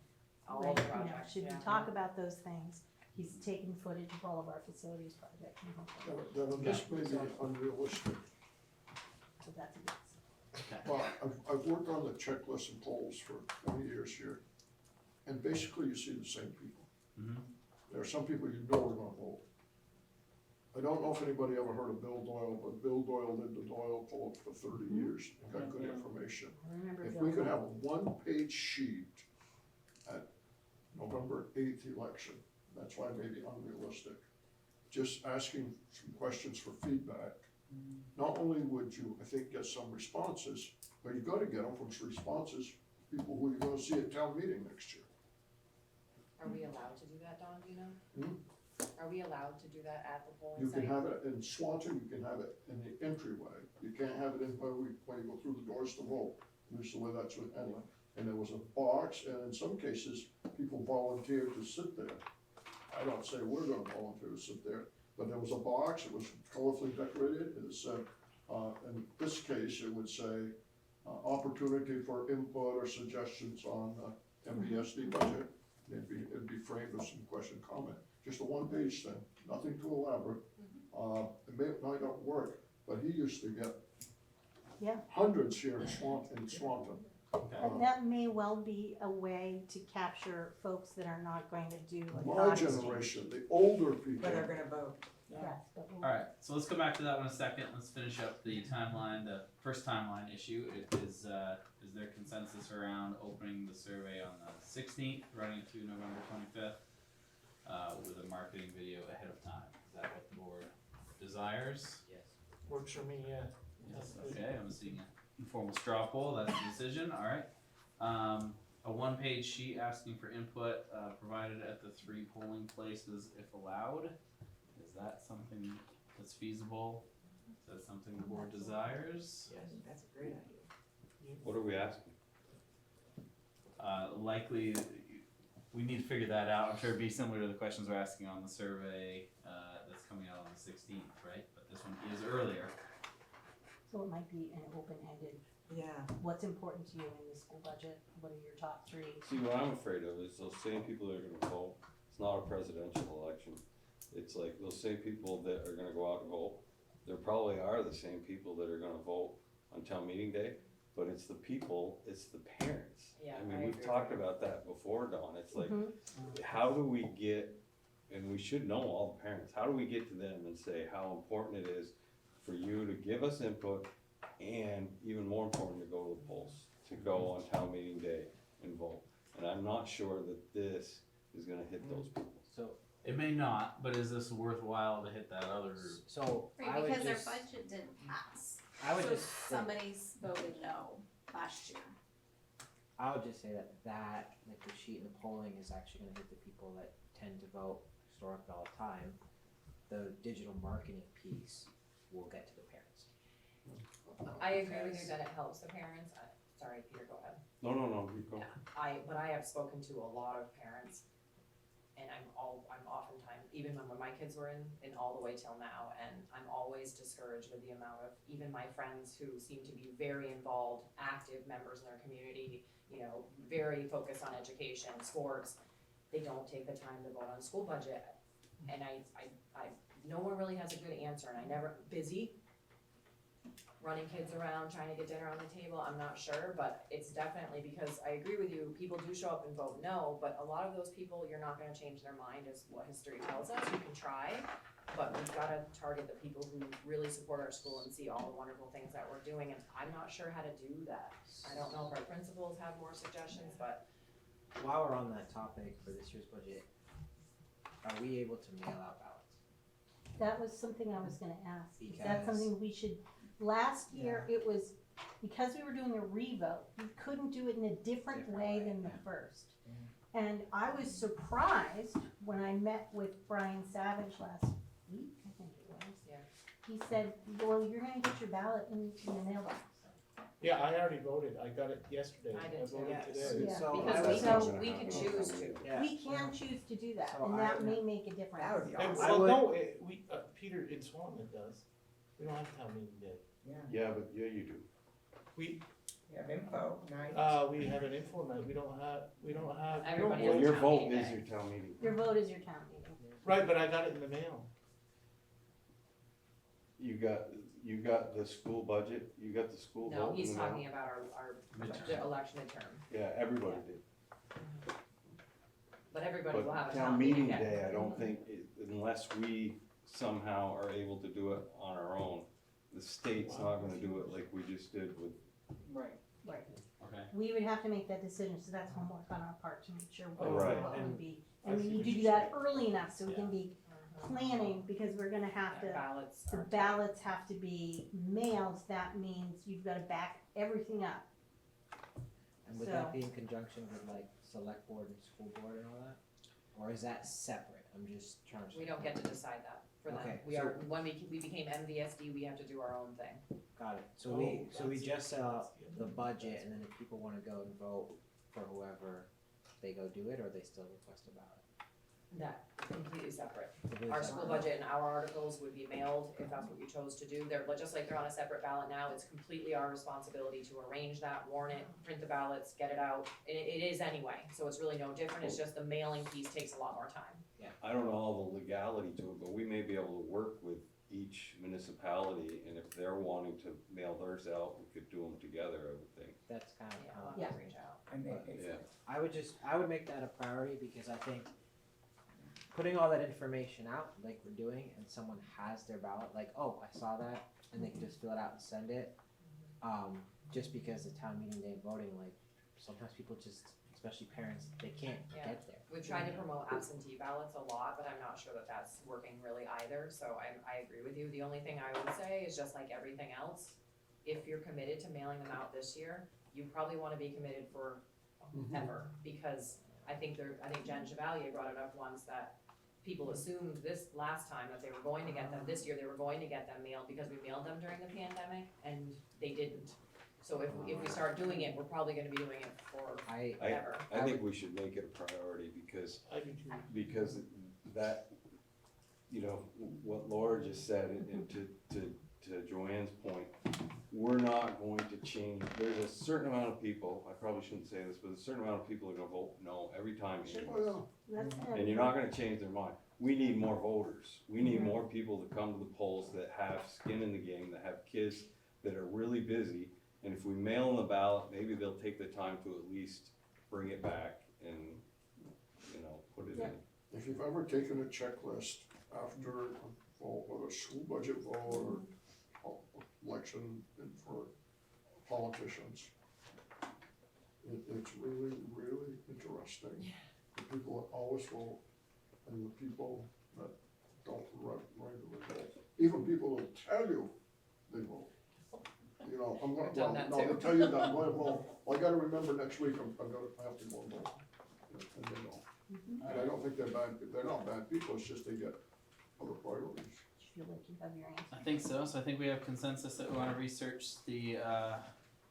All when, the projects, should we yeah. talk about those things, he's taking footage of all of our facilities projects and things like that. then this may be unrealistic. So that's a yes. Well, I've worked on the checklist and polls for 20 years here, and basically you see the same people. Mhm. There are some people you know are gonna vote. I don't know if anybody ever heard of Bill Doyle, but Bill Doyle did the Doyle poll for 30 years and got good information. I remember If Bill. we could have a one-page sheet at November 8th election, that's why it may be unrealistic, just asking some questions for feedback, not only would you, I think, get some responses, but you gotta get them from responses, people who you're gonna see at town meeting next year. Are we allowed to do that, Don, do you know? Hmm? Are we allowed to do that at the polling You site? can have it in Swanton, you can have it in the entryway, you can't have it in when you go through the doors to vote, usually that's what, anyway. And there was a box, and in some cases, people volunteered to sit there. I don't say we're gonna volunteer to sit there, but there was a box, it was colorfully decorated, it said, in this case, it would say, opportunity for input or suggestions on MVSD budget. It'd be framed with some question, comment, just a one-page thing, nothing too elaborate. It might not work, but he used to get Yeah. hundreds here in Swanton. And that may well be a way to capture folks that are not going to do like. My thought exchange. generation, the older people. But are gonna vote. Yes, but we'll- Alright, so let's come back to that one in a second, let's finish up the timeline, the first timeline issue is there consensus around opening the survey on the 16th, running it through November 25th, with a marketing video ahead of time, is that what the board desires? Yes. Works for me, yeah. Yes, okay, I'm seeing an informal straw poll, that's the decision, alright. a one-page sheet asking for input, provided at the 3 polling places if allowed. Is that something that's feasible? Is that something the board desires? I think that's a great idea. What are we asking? Likely, we need to figure that out. I'm sure it'd be similar to the questions we're asking on the survey, that's coming out on the 16th, right? But this one is earlier. So it might be an open-ended, Yeah. what's important to you in the school budget? What are your top 3? See, what I'm afraid of is those same people that are gonna vote, it's not a presidential election. It's like those same people that are gonna go out and vote, there probably are the same people that are gonna vote on town meeting day, but it's the people, it's the parents. Yeah, I I mean, we've agree. talked about that before, Dawn, it's like, Mm-hmm. how do we get, and we should know all the parents, how do we get to them and say how important it is for you to give us input, and even more important, to go to the polls, to go on town meeting day and vote. And I'm not sure that this is gonna hit those people. So, It may not, but is this worthwhile to hit that other group? so I Right, would because just, our budget didn't pass. I would So just say- somebody's voted no last year. I would just say that, like the sheet and the polling is actually gonna hit the people that tend to vote historically all the time. The digital marketing piece will get to the parents. I agree with you that it helps the parents. Sorry, Peter, go ahead. No, you go. But I have spoken to a lot of parents, and I'm oftentimes, even when my kids were in all the way till now, and I'm always discouraged with the amount of, even my friends who seem to be very involved, active members in their community, you know, very focused on education, sports, they don't take the time to vote on school budget. And no one really has a good answer, and busy, running kids around, trying to get dinner on the table, I'm not sure, but it's definitely, because I agree with you, people do show up and vote no, but a lot of those people, you're not gonna change their mind, is what history tells us. You can try, but we've gotta target the people who really support our school and see all the wonderful things that we're doing, and I'm not sure how to do that. I don't know if our principals have more suggestions, but While we're on that topic for this year's budget, are we able to mail out ballots? That was something I was gonna ask. Is that Because- something we should, last year, it was, because we were doing a revote, we couldn't do it in a different way than the first. And I was surprised when I met with Brian Savage last week, I think it was. Yeah. He said, well, you're gonna get your ballot in the mailbox. Yeah, I already voted, I got it yesterday, I I did too. voted Yes. today. Yeah. So I because would- we can choose to. Yeah. We can choose to do that, So and I that would- may make a difference. That would be And, awesome. I well, would- no, Peter in Swanton does, we don't have town meeting day. Yeah, but yeah, you do. We, You have info, night. we have an info night, we don't have, Everybody Well, has your town vote meeting is day. your town meeting. Your vote is your town meeting. right, but I got it in the mail. You got the school budget, you got the school vote. No, in he's the mail? talking about our Midterm. election midterm, Yeah, everybody did. but everybody will have But a town meeting day. day, I don't think, unless we somehow are able to do it on our own, the state's not gonna do it like we just did with. Right. Right. Okay. We would have to make that decision, so that's homework on our part to make sure what Right. what would be. I And we see need what to do you're that saying. early enough so we can be planning, because we're gonna have to, Ballots the are. ballots have to be mailed, that means you've gotta back everything up. And would that be in conjunction with like select board and school board and all that? Or is that separate? I'm just trying to. We don't get to decide that for them. Okay, We so- are, when we became MVSD, we have to do our own thing. Got it. So Oh, we that's- just set up that's the budget, and then if people wanna go and vote for whoever, they go do it, or they still request a ballot? That completely separate. Completely Our separate. school budget and our articles would be mailed if that's what you chose to do. They're, just like they're on a separate ballot now, it's completely our responsibility to arrange that, warn it, print the ballots, get it out. It is anyway, so it's really no different, it's just the mailing piece takes a lot more time. I don't know all the legality to it, but we may be able to work with each municipality, and if they're wanting to mail theirs out, we could do them together, I would think. That's kind of, Yeah, we'll Yeah. have to reach out. And Yeah. I would make that a priority, because I think putting all that information out, like we're doing, and someone has their ballot, like, oh, I saw that, and they can just fill it out and send it. Just because the town meeting day voting, like, sometimes people just, especially parents, they can't Yeah. get there. We've tried to promote absentee ballots a lot, but I'm not sure that that's working really either, so I agree with you. The only thing I would say is just like everything else, if you're committed to mailing them out this year, you probably wanna be committed for ever, because I think Jen Chevalier brought it up once, that people assumed this last time that they were going to get them, this year they were going to get them mailed because we mailed them during the pandemic, and they didn't. So if we start doing it, we're probably gonna be doing it forever. I think we should make it a priority because that, you know, what Laura just said, and to Joanne's point, we're not going to change, there's a certain amount of people, I probably shouldn't say this, but a certain amount of people are gonna vote no every time anyways. And you're not gonna change their mind. We need more voters. We need more people to come to the polls that have skin in the game, that have kids that are really busy. And if we mail them the ballot, maybe they'll take the time to at least bring it back and, you know, put it in. If you've ever taken a checklist after a vote, whether school budget vote or election for politicians, it's really, really interesting. The people that always vote and the people that don't regularly vote, even people that tell you they vote. You know, I'm gonna, they'll tell you that I'm going to vote. Well, I gotta remember next week, I have to go and vote. And they don't. And I don't think they're bad, they're not bad people, it's just they get other priorities. Feel like you have your answer. I think so. So I think we have consensus that we want to research the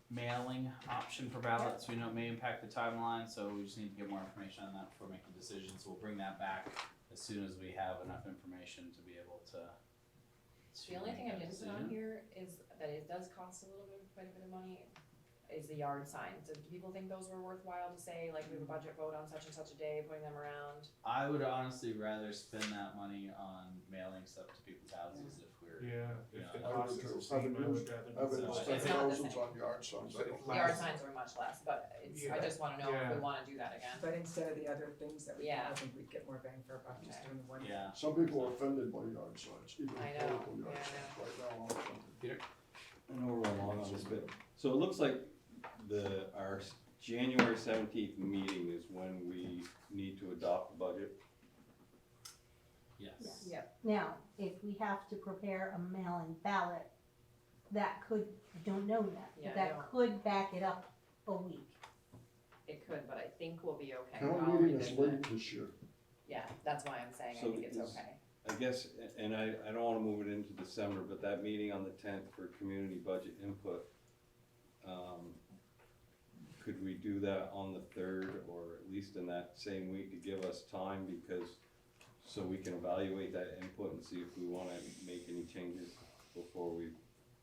mailing option for ballots. We know it may impact the timeline, so we just need to get more information on that before making decisions. We'll bring that back as soon as we have enough information to be able to. The only thing I didn't put on here is that it does cost quite a bit of money, is the yard signs. Do people think those were worthwhile to say, like, we have a budget vote on such and such a day, putting them around? I would honestly rather spend that money on mailing stuff to people's houses if we're. If the know, cost is the same, I would rather. I've been So spending it's not the thousands same. on yard signs. I don't The yard signs are much less, but it's, I just wanna know if we wanna do that again. But instead of the other things that we, Yeah. I think we'd get more bang for our buck just doing the one. Yeah. Some people are offended by yard signs, even I know, political yard yeah, signs right now. I'm offended. I know we're long on this bit. So it looks like our January 17th meeting is when we need to adopt the budget. Yes. Yep. Now, if we have to prepare a mail-in ballot, that could, I don't know that, Yeah, but I that don't. could back it up a week. It could, but I think we'll be okay. Town meeting is late this year. Yeah, that's why I'm saying I So think it's is- okay. I guess, and I don't wanna move it into December, but that meeting on the 10th for community budget input, could we do that on the 3rd or at least in that same week to give us time, because, so we can evaluate that input and see if we wanna make any changes before we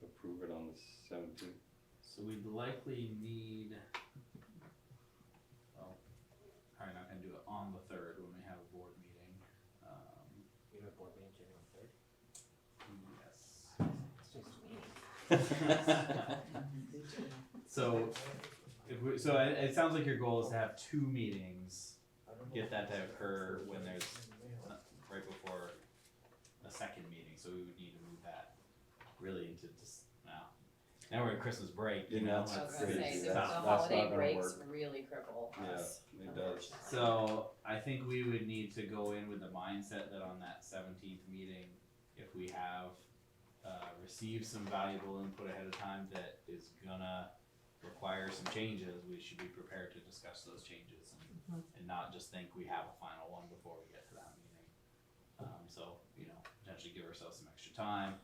approve it on the 17th? So we'd likely need. Well, probably not gonna do it on the 3rd when we have a board meeting. You have a board meeting January 3rd? Yes. So, it sounds like your goal is to have 2 meetings, get that to occur when there's, right before a second meeting, so we would need to move that really into just, now we're in Christmas break, you know? I was it's- gonna say, it's the tough. holiday not gonna breaks work. really cripple Yeah, us. it does. So I think we would need to go in with the mindset that on that 17th meeting, if we have received some valuable input ahead of time that is gonna require some changes, we should be prepared to discuss those changes and not just think we have a final one before we get to that meeting. So, you know, potentially give ourselves some extra time,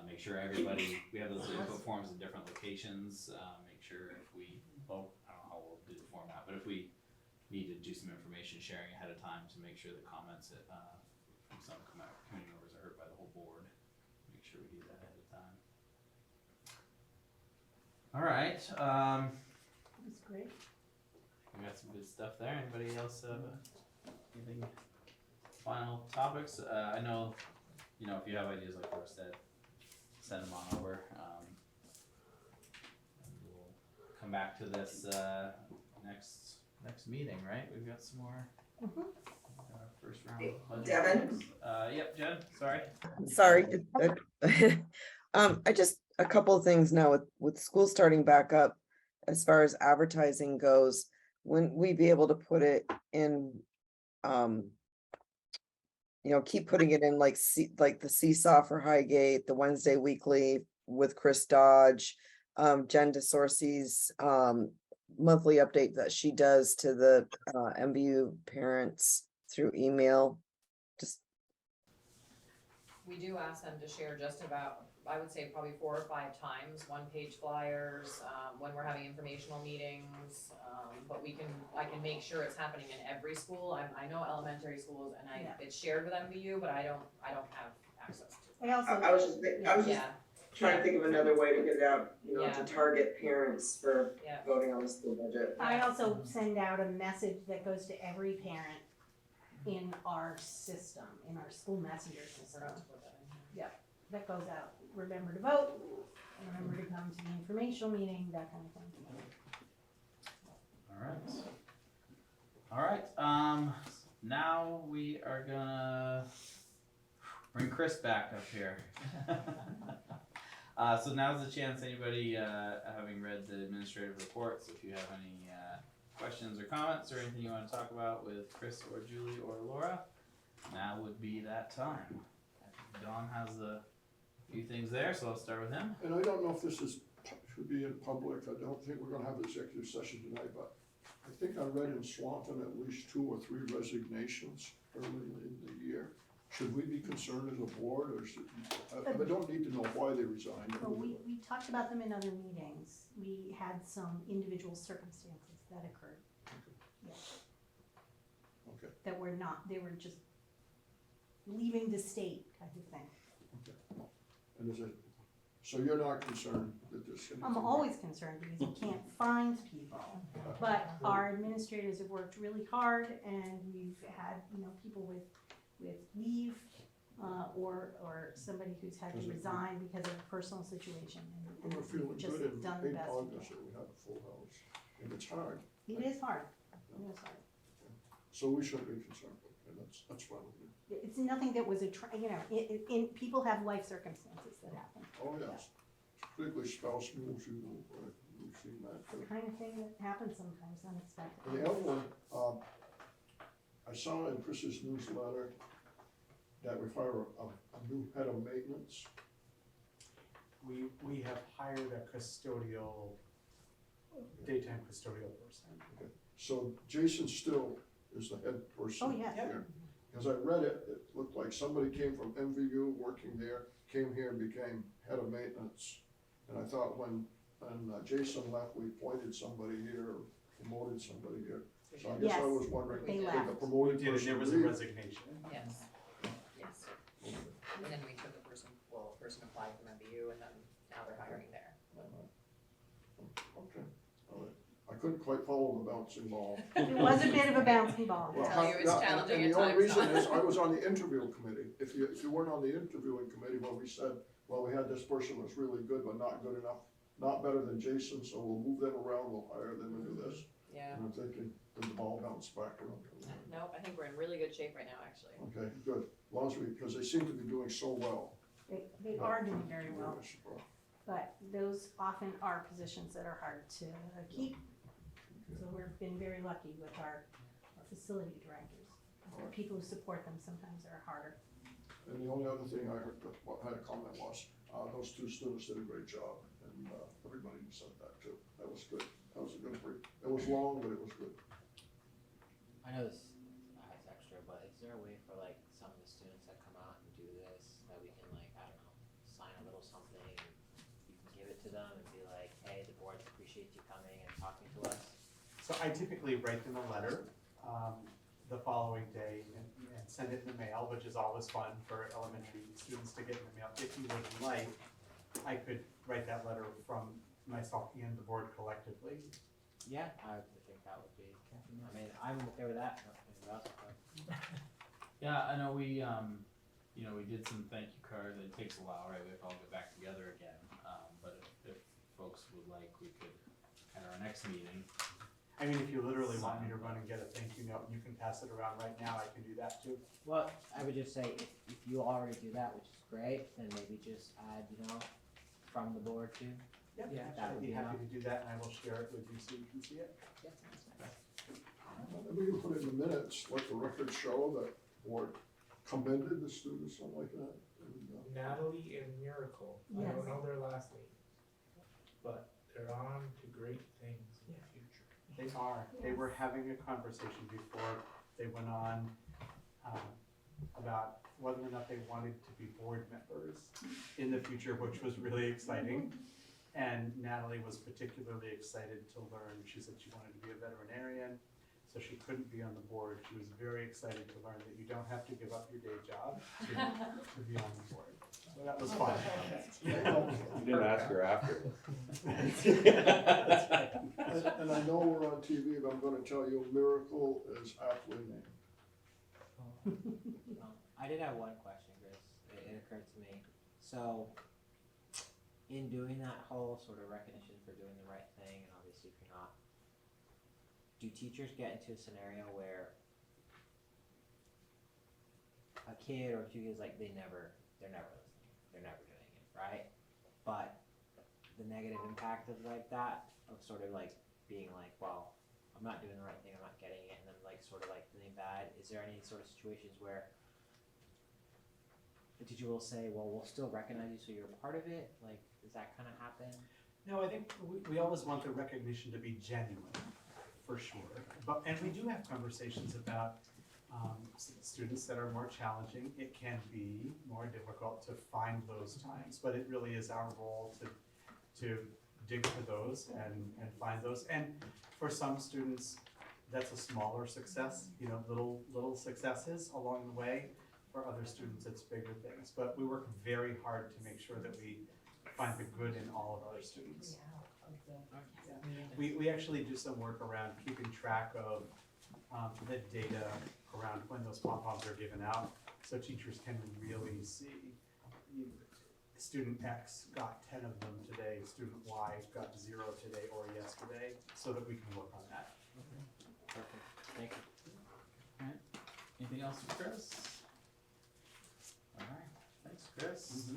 make sure everybody, we have those input forms in different locations, make sure if we, I don't know how we'll do the format, but if we need to do some information sharing ahead of time to make sure the comments that, from some community members are heard by the whole board, make sure we do that ahead of time. Alright, That's great. we got some good stuff there. Anybody else have anything, final topics? I know, you know, if you have ideas like Laura said, send them on over. And we'll come back to this next meeting, right? We've got some more. First round. Budget Devin? items. Yep, Jen, sorry. Sorry. I just, a couple of things now with school starting back up, as far as advertising goes, when we be able to put it in, you know, keep putting it in like the Seesaw for Highgate, the Wednesday Weekly with Chris Dodge, Jen DeSorcy's, monthly update that she does to the MVU parents through email. Just We do ask them to share just about, I would say probably 4 or 5 times, one-page flyers, when we're having informational meetings, but I can make sure it's happening in every school. I know elementary schools and it's shared with MVU, but I don't have access to it. I was just Yeah, trying to think of another way to get it out, Yeah. to target parents for yeah, voting on the school budget. I also send out a message that goes to every parent in our system, in our school messenger system. forgot to put that in here. That goes out, remember to vote, remember to come to the informational meeting, that kind of thing. All right, now we are gonna bring Chris back up here. So now's the chance, anybody, having read the administrative reports, if you have any, questions or comments or anything you wanna talk about with Chris or Julie or Laura, now would be that time. Don has a few things there, so I'll start with him. And I don't know if this should be in public, I don't think we're gonna have an executive session tonight, but I think I read in Swanton at least 2 or 3 resignations early in the year. Should we be concerned as a board, or I don't need to know why they resigned. Well, we talked about them in other meetings, we had some individual circumstances that occurred. Okay. That were not, they were just leaving the state type of thing. And so you're not concerned that this? I'm always concerned because you can't find people, but our administrators have worked really hard and we've had, people with leave, or somebody who's had to resign because of a personal situation, and We're feeling just good done in the best we August can. that we have a full house, and it's hard, It is hard, so we shouldn't be concerned, and that's fine with me. It's nothing that was people have life circumstances that happen. Oh, yes, particularly spouse moves, we've seen that. It's the kind of thing that happens sometimes unexpected. And the other one, I saw in Chris's newsletter that we hire a new head of maintenance. We have hired a daytime custodial person. Okay. So Jason Still is the head person Oh, yes. here. As I read it, it looked like somebody came from MVU working there, came here and became head of maintenance. And I thought when Jason left, we appointed somebody here, or promoted somebody here. So I guess I was wondering, They did left. the promoted There person was a leave? resignation. Yes, yes. And then we took a person applied from MVU and then now they're hiring there. Okay, all right. I couldn't quite follow the bouncing ball. It was a bit of a bouncing ball. Well, Tell you it's challenging and at the only times, reason huh? is, I was on the interview committee. If you weren't on the interviewing committee, well, we said, well, we had this person was really good, but not good enough, not better than Jason, so we'll move them around, we'll hire them and do this. Yeah, And I'm thinking, did the ball bounce back around? nope, I think we're in really good shape right now, actually. Okay, good, as long as because they seem to be doing so well. They are doing very well, but those often are positions that are hard to keep. So we've been very lucky with our facility directors. The people who support them sometimes are harder. And the only other thing I heard, had a comment was, those 2 students did a great job, and everybody said that too. That was good. That was a good break. It was long, but it was good. I know this is extra, but is there a way for like some of the students that come out and do this, that we can like, I don't know, sign a little something, and you can give it to them and be like, hey, the board appreciates you coming and talking to us? So I typically write them a letter the following day and send it in the mail, which is always fun for elementary students to get in the mail. If you would like, I could write that letter from myself and the board collectively. Yeah, I would think that would be, I mean, I'm okay with that. Anybody else? Yeah, I know we did some thank you cards. It takes a while, right? We have to all get back together again. But if folks would like, we could, at our next meeting. I mean, if you literally want me to run and get a thank you note, you can pass it around right now, I can do that too. Well, I would just say, if you already do that, which is great, then maybe just add, from the board too. Yeah, That I'd would be be happy to do that, and I will share it with you so you can see it. And we can put in the minutes, let the record show that board commended the students, something like that. And, Natalie and Miracle, I don't know their last names, but they're on to great things in the future. They are. They were having a conversation before they went on about whether or not they wanted to be board members in the future, which was really exciting. And Natalie was particularly excited to learn. She said she wanted to be a veterinarian, so she couldn't be on the board. She was very excited to learn that you don't have to give up your day job to be on the board. So that was fun. You didn't ask her after. And I know we're on TV, but I'm gonna tell you, Miracle is aptly named. I did have one question, Chris. It occurred to me. So, in doing that whole sort of recognition for doing the right thing, and obviously if you're not, do teachers get into a scenario where a kid or two kids, like, they're never listening, they're never doing it, right? But the negative impact of like that, of sort of like being like, well, I'm not doing the right thing, I'm not getting it, and then like sort of like feeling bad, is there any sort of situations where the teacher will say, well, we'll still recognize you so you're a part of it? Like, does that kind of happen? No, I think we always want the recognition to be genuine, for sure. And we do have conversations about students that are more challenging. It can be more difficult to find those times, but it really is our role to dig for those and find those. And for some students, that's a smaller success, you know, little successes along the way. For other students, it's bigger things. But we work very hard to make sure that we find the good in all of our students. We actually do some work around keeping track of the data around when those pom-poms are given out, so teachers can really see, student X got 10 of them today, student Y got 0 today or yesterday, so that we can work on that. Perfect, thank you. Alright, anything else for Chris? Alright, thanks Chris.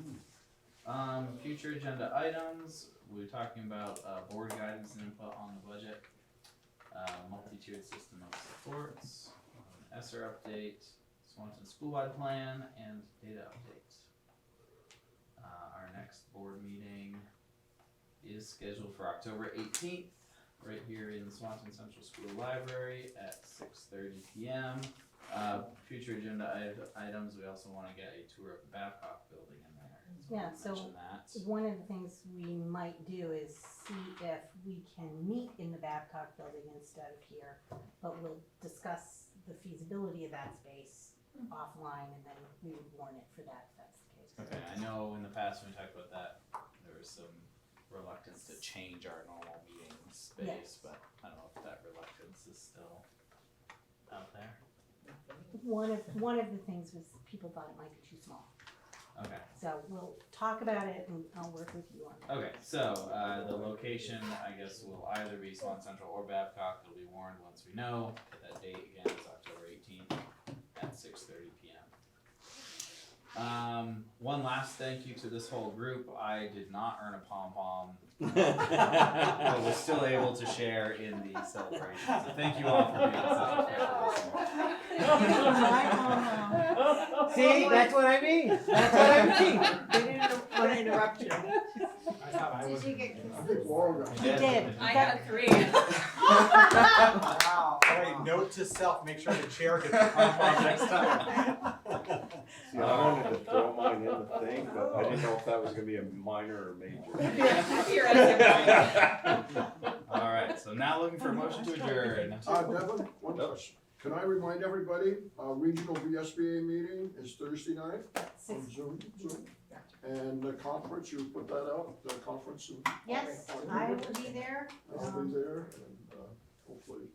Future agenda items, we're talking about board guidance and input on the budget, multi-tiered system of supports, ESSER update, Swanton school-wide plan, and data update. Our next board meeting is scheduled for October 18th, right here in the Swanton Central School Library at 6:30 p.m. Future agenda items, we also want to get a tour of the Babcock building in there. Yeah, so mention that. one of the things we might do is see if we can meet in the Babcock building instead of here, but we'll discuss the feasibility of that space offline, and then we would warn it for that if that's the case. Okay, I know in the past when we talked about that, there was some reluctance to change our normal meeting space, Yes. but I don't know if that reluctance is still out there. One of the things was people thought it might be too small. Okay. So we'll talk about it and I'll work with you on that. Okay, so the location, I guess, will either be Swan Central or Babcock. It'll be warned once we know. That date again is October 18th at 6:30 p.m. One last thank you to this whole group. I did not earn a pom-pom, but was still able to share in the celebration. So thank you all for being such a special listener. See, that's what I mean. That's what I mean. They didn't want to interrupt you. I thought I was. Did you get I think Laura got. You did. I got 3. Wow. All right, note to self, make sure the chair gets the pom-pom next time. See, I wanted to throw mine in the thing, but I didn't know if that was gonna be a minor or major. You're right. All right, so now looking for a motion to adjourn. Devin, one question. Can I remind everybody, our regional VSBA meeting is Thursday night on Zoom. And the conference, you put that out, the conference. Yes, I will be there. I'll be there and hopefully,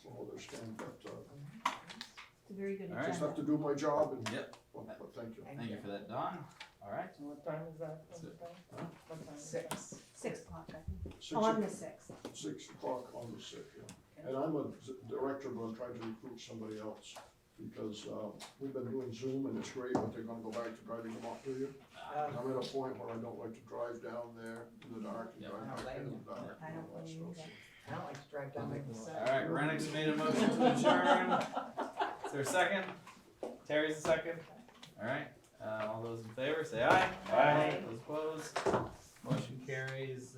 some others can, but It's a very good All right. just agenda. have to do my job and, Yep. but thank you. Thank you for that, Don. All right. What time is that? So- What time? 6. 6 o'clock, I think. Six On the 6th. 6 o'clock on the 6th, yeah. And I'm a director, but I'm trying to recruit somebody else because we've been doing Zoom and it's great, but they're gonna go back to driving them up to you. And I'm at a point where I don't like to drive down there in the dark and Yeah. drive back in the dark. I don't blame you either. I don't like to drive down like this. All right, Rennick's made a motion to adjourn. Is there a second? Terry's the second. All right, all those in favor, say aye. Aye. Those opposed? Motion carries.